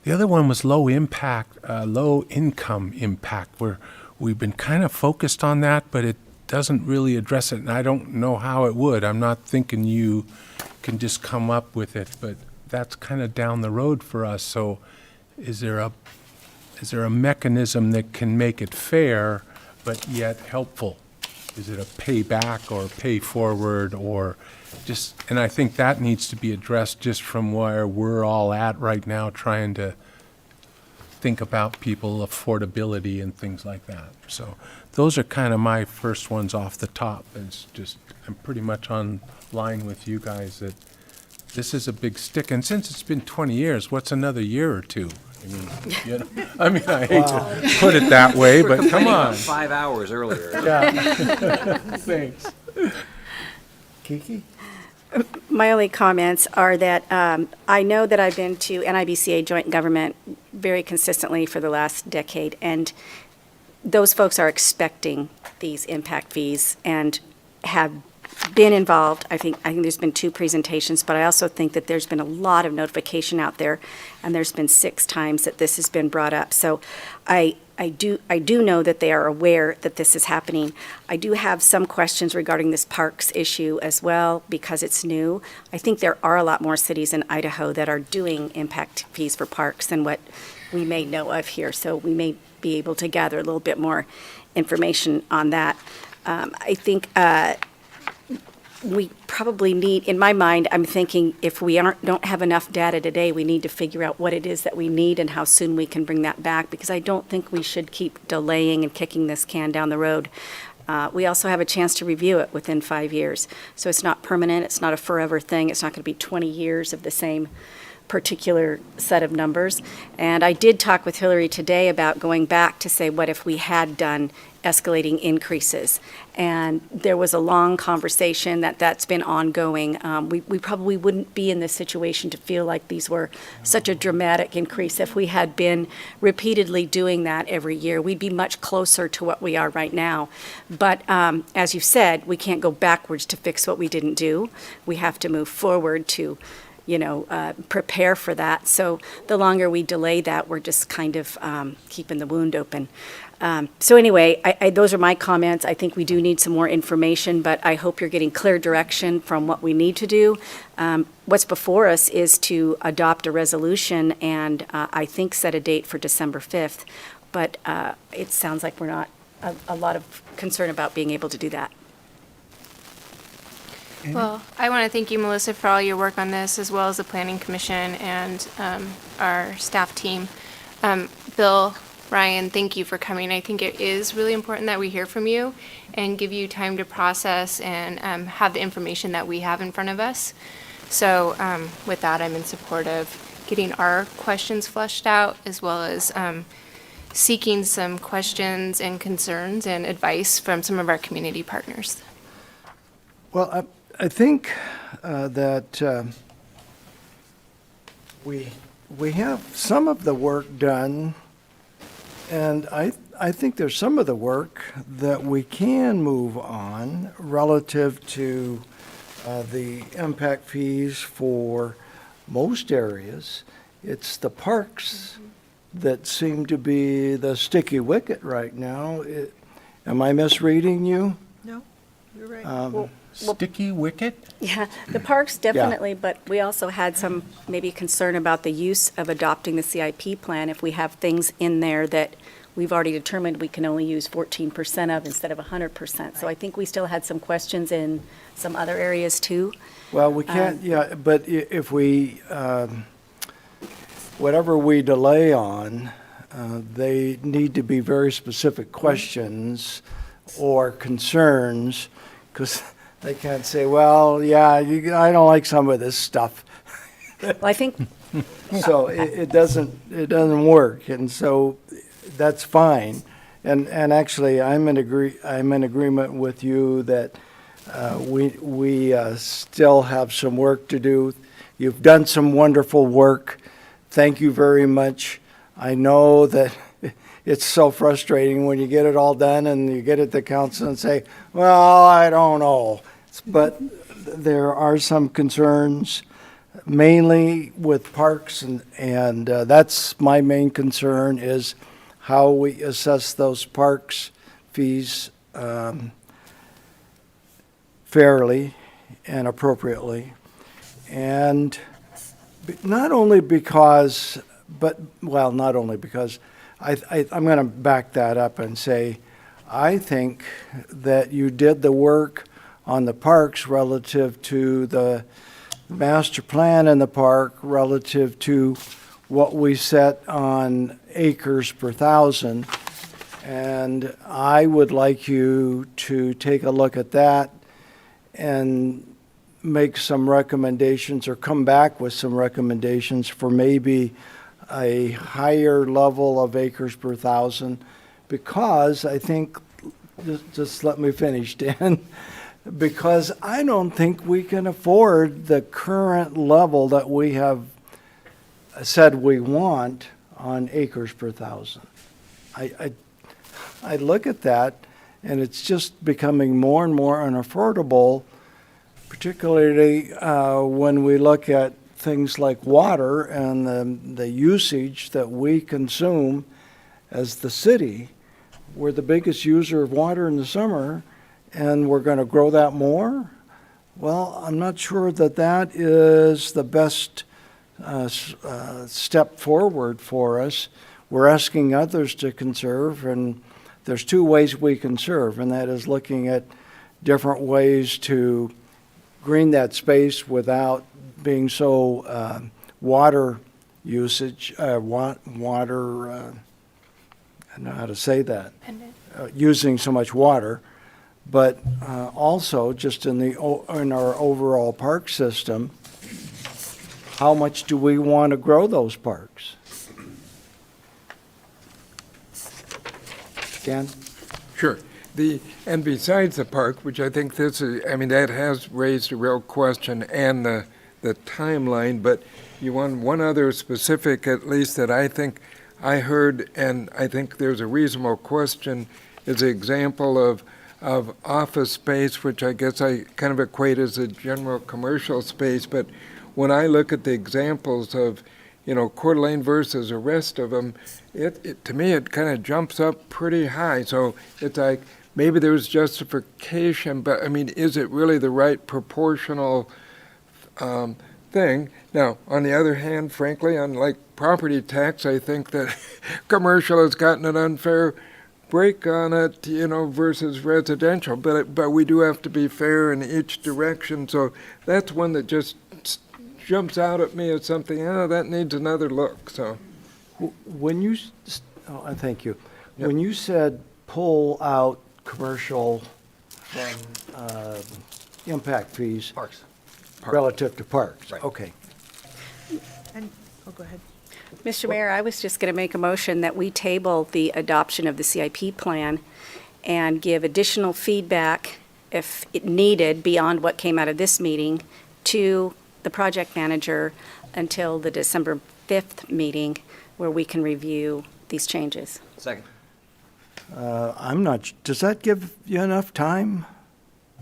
Speaker 12: The other one was low income impact, where we've been kind of focused on that, but it doesn't really address it, and I don't know how it would. I'm not thinking you can just come up with it, but that's kind of down the road for us. So is there a mechanism that can make it fair but yet helpful? Is it a pay back or pay forward, or just, and I think that needs to be addressed just from where we're all at right now, trying to think about people, affordability and things like that. So those are kind of my first ones off the top. It's just, I'm pretty much on line with you guys that this is a big stick. And since it's been 20 years, what's another year or two? I mean, you know, I hate to put it that way, but come on.
Speaker 9: 5 hours earlier.
Speaker 12: Yeah. Thanks.
Speaker 1: Kiki?
Speaker 19: My only comments are that I know that I've been to NIBCA joint government very consistently for the last decade, and those folks are expecting these impact fees and have been involved. I think there's been 2 presentations, but I also think that there's been a lot of notification out there, and there's been 6 times that this has been brought up. So I do know that they are aware that this is happening. I do have some questions regarding this parks issue as well, because it's new. I think there are a lot more cities in Idaho that are doing impact fees for parks than what we may know of here. So we may be able to gather a little bit more information on that. I think we probably need, in my mind, I'm thinking if we don't have enough data today, we need to figure out what it is that we need and how soon we can bring that back, because I don't think we should keep delaying and kicking this can down the road. We also have a chance to review it within 5 years. So it's not permanent, it's not a forever thing, it's not going to be 20 years of the same particular set of numbers. And I did talk with Hillary today about going back to say, what if we had done escalating increases? And there was a long conversation that's been ongoing. We probably wouldn't be in this situation to feel like these were such a dramatic increase if we had been repeatedly doing that every year. We'd be much closer to what we are right now. But as you said, we can't go backwards to fix what we didn't do. We have to move forward to prepare for that. So the longer we delay that, we're just kind of keeping the wound open. So anyway, those are my comments. I think we do need some more information, but I hope you're getting clear direction from what we need to do. What's before us is to adopt a resolution and I think set a date for December 5th. But it sounds like we're not a lot of concern about being able to do that.
Speaker 14: Well, I want to thank you, Melissa, for all your work on this, as well as the Planning Commission and our staff team. Bill, Ryan, thank you for coming. I think it is really important that we hear from you and give you time to process and have the information that we have in front of us. So with that, I'm in support of getting our questions fleshed out, as well as seeking some questions and concerns and advice from some of our community partners.
Speaker 1: Well, I think that we have some of the work done, and I think there's some of the work that we can move on relative to the impact fees for most areas. It's the parks that seem to be the sticky wicket right now. Am I misreading you?
Speaker 3: No, you're right.
Speaker 12: Sticky wicket?
Speaker 19: Yeah, the parks definitely, but we also had some maybe concern about the use of adopting the CIP plan if we have things in there that we've already determined we can only use 14% of instead of 100%. So I think we still had some questions in some other areas too.
Speaker 1: Well, we can't, but if we, whatever we delay on, they need to be very specific questions or concerns, because they can't say, well, yeah, I don't like some of this stuff.
Speaker 19: Well, I think
Speaker 1: So it doesn't work, and so that's fine. And actually, I'm in agreement with you that we still have some work to do. You've done some wonderful work. Thank you very much. I know that it's so frustrating when you get it all done and you get it to council and say, well, I don't know. But there are some concerns, mainly with parks, and that's my main concern, is how we assess those parks fees fairly and appropriately. And not only because, I'm going to back that up and say, I think that you did the work on the parks relative to the master plan in the park, relative to what we set on acres per thousand. And I would like you to take a look at that and make some recommendations or come back with some recommendations for maybe a higher level of acres per thousand. Because I think, just let me finish, Dan, because I don't think we can afford the current level that we have said we want on acres per thousand. I look at that, and it's just becoming more and more unaffordable, particularly when we look at things like water and the usage that we consume as the city. We're the biggest user of water in the summer, and we're going to grow that more? Well, I'm not sure that that is the best step forward for us. We're asking others to conserve, and there's two ways we conserve, and that is looking at different ways to green that space without being so water usage, water, I don't know how to say that, using so much water, but also just in our overall park system, how much do we want to grow those parks? Dan?
Speaker 10: Sure. And besides the park, which I think this is, I mean, that has raised a real question, and the timeline, but you want one other specific, at least, that I think I heard, and I think there's a reasonable question, is an example of office space, which I guess I kind of equate as a general commercial space, but when I look at the examples of, Coeur d'Alene versus the rest of them, to me, it kind of jumps up pretty high. So it's like, maybe there's justification, but I mean, is it really the right proportional thing? Now, on the other hand, frankly, on like property tax, I think that commercial has gotten an unfair break on it, versus residential. But we do have to be fair in each direction. So that's one that just jumps out at me as something, that needs another look. So,
Speaker 1: when you, thank you. Yep. When you said pull out commercial from impact fees.
Speaker 9: Parks.
Speaker 1: Relative to parks.
Speaker 9: Right.
Speaker 1: Okay.
Speaker 3: And, go ahead.
Speaker 19: Mr. Mayor, I was just going to make a motion that we table the adoption of the CIP plan and give additional feedback, if it needed, beyond what came out of this meeting, to the project manager until the December 5th meeting, where we can review these changes.
Speaker 9: Second.
Speaker 1: Does that give you enough time,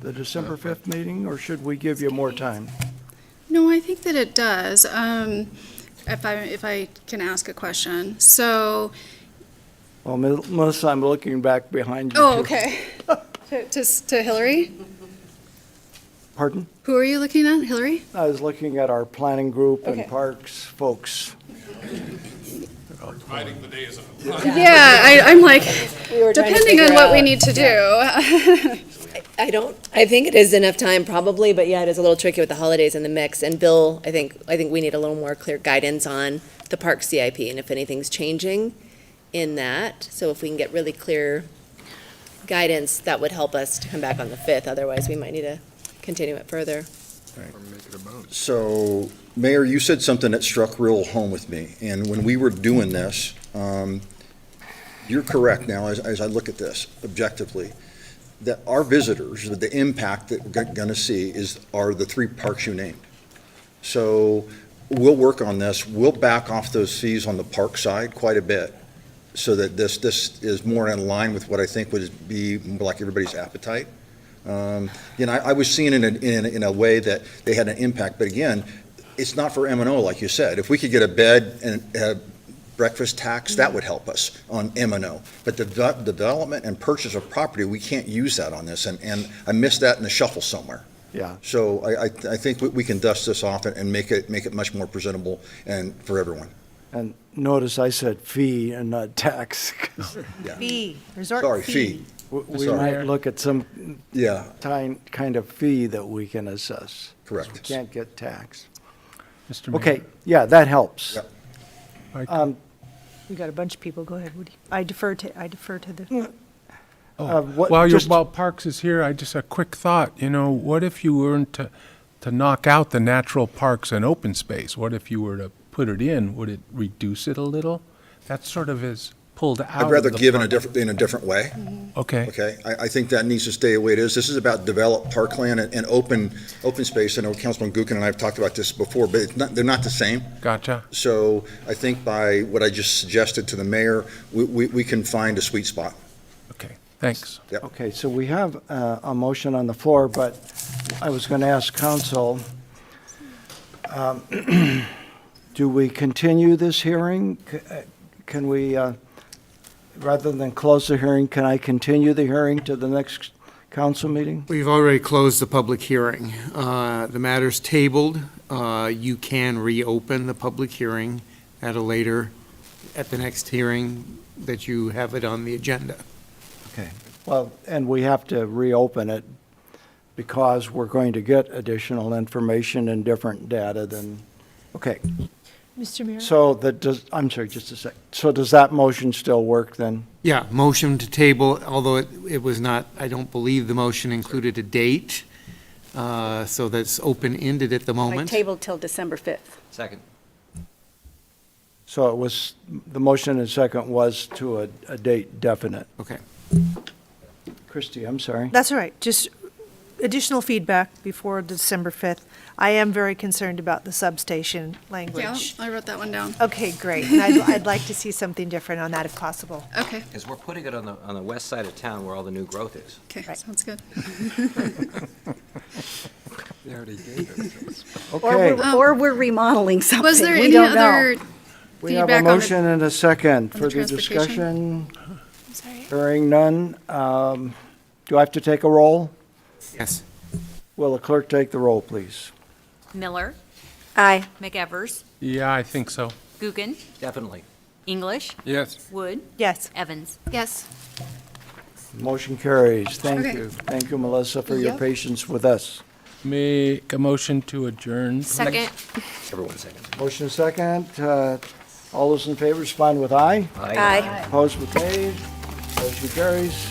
Speaker 1: the December 5th meeting, or should we give you more time?
Speaker 5: No, I think that it does. If I can ask a question. So,
Speaker 1: Well, Melissa, I'm looking back behind you.
Speaker 5: oh,
Speaker 1: too.
Speaker 5: okay. to Hillary?
Speaker 1: Pardon?
Speaker 5: Who are you looking at, Hillary?
Speaker 1: I was looking at our planning group and
Speaker 5: Okay.
Speaker 1: parks folks.
Speaker 23: Dividing the days up.
Speaker 5: Yeah, I'm like,
Speaker 22: We were trying to
Speaker 5: depending on
Speaker 22: figure
Speaker 5: what we
Speaker 22: out-
Speaker 5: need to do.
Speaker 4: I think it is enough time probably, but yeah, it is a little tricky with the holidays in the mix. And Bill, I think we need a little more clear guidance on the park CIP and if anything's changing in that. So if we can get really clear guidance, that would help us to come back on the 5th. Otherwise, we might need to continue it further.
Speaker 6: So, Mayor, you said something that struck real home with me, and when we were doing this, you're correct now, as I look at this objectively, that our visitors, the impact that we're going to see are the 3 parks you named. So we'll work on this. We'll back off those fees on the park side quite a bit so that this is more in line with what I think would be like everybody's appetite. I was seeing it in a way that they had an impact, but again, it's not for M&O, like you said. If we could get a bed and breakfast tax, that would help us on M&O. But the development and purchase of property, we can't use that on this, and I missed that in the shuffle somewhere.
Speaker 1: Yeah.
Speaker 6: So I think we can dust this off and make it much more presentable and for everyone.
Speaker 1: And notice I said fee and not tax.
Speaker 6: Yeah.
Speaker 3: Fee, resort
Speaker 6: Sorry,
Speaker 3: fee.
Speaker 1: We
Speaker 6: Sorry.
Speaker 1: might look at some
Speaker 6: Yeah,
Speaker 1: kind of fee that we can assess.
Speaker 6: correct.
Speaker 1: We can't get taxed.
Speaker 12: Mr. Mayor.
Speaker 1: Okay, yeah, that helps.
Speaker 6: Yep.
Speaker 3: We got a bunch of people. Go ahead, Woody. I defer to the,
Speaker 12: While Parks is here, I just a quick thought, what if you weren't to knock out the natural parks and open space? What if you were to put it in? Would it reduce it a little? That sort of is pulled out.
Speaker 6: I'd rather
Speaker 12: of the
Speaker 6: give in
Speaker 12: park.
Speaker 6: a different way.
Speaker 12: Okay.
Speaker 6: Okay, I think that needs to stay the way it is. This is about developed parkland and open space. I know Councilman Gookin and I have talked about this before, but they're not the same.
Speaker 12: Gotcha.
Speaker 6: So I think by what I just suggested to the mayor, we can find a sweet spot.
Speaker 12: Okay, thanks.
Speaker 6: Yep.
Speaker 1: Okay, so we have a motion on the floor, but I was going to ask council, do we continue this hearing? Can we, rather than close the hearing, can I continue the hearing to the next council meeting?
Speaker 11: We've already closed the public hearing. The matter's tabled. You can reopen the public hearing at the next hearing that you have it on the agenda.
Speaker 1: Okay, well, and we have to reopen it because we're going to get additional information and different data than, okay.
Speaker 3: Mr. Mayor?
Speaker 1: So I'm sorry, just a sec. So does that motion still work then?
Speaker 11: Yeah, motion to table, although it was not, I don't believe the motion included a date, so that's open-ended at the
Speaker 19: I
Speaker 11: moment.
Speaker 19: tabled till December 5th.
Speaker 9: Second.
Speaker 1: So it was, the motion and second was to a date definite.
Speaker 11: Okay.
Speaker 1: Christie, I'm sorry.
Speaker 3: That's all right. Just additional feedback before December 5th. I am very concerned about the substation language.
Speaker 5: Yeah, I wrote that one down.
Speaker 3: Okay, great. And I'd like to see something different on that if possible.
Speaker 5: Okay,
Speaker 9: Because we're putting it on the west side of town where all the new growth is.
Speaker 5: okay, sounds good.
Speaker 10: They already gave it.
Speaker 1: Okay,
Speaker 19: Or we're remodeling something.
Speaker 5: Was there
Speaker 19: We
Speaker 5: any
Speaker 19: don't know.
Speaker 5: other
Speaker 1: we have a
Speaker 5: feedback on the
Speaker 1: motion and a second.
Speaker 5: on the
Speaker 1: Further
Speaker 5: transportation?
Speaker 1: discussion?
Speaker 14: I'm sorry.
Speaker 1: Hearing none. Do I have to take a roll?
Speaker 11: Yes.
Speaker 1: Will the clerk take the roll, please?
Speaker 8: Miller,
Speaker 19: Aye.
Speaker 8: McEvers,
Speaker 12: Yeah, I think so.
Speaker 8: Gookin,
Speaker 9: Definitely.
Speaker 8: English,
Speaker 10: Yes.
Speaker 8: Wood,
Speaker 3: Yes.
Speaker 8: Evans.
Speaker 14: Yes.
Speaker 1: Motion carries. Thank
Speaker 5: Okay.
Speaker 1: you. Thank you, Melissa, for your
Speaker 5: Yep.
Speaker 1: patience with us.
Speaker 12: Make a motion to adjourn.
Speaker 14: Second.
Speaker 9: Everyone second.
Speaker 1: Motion second. All those in favor respond with aye.
Speaker 19: Aye.
Speaker 1: Opposed with nay. Motion carries.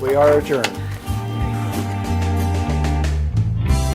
Speaker 1: We are adjourned.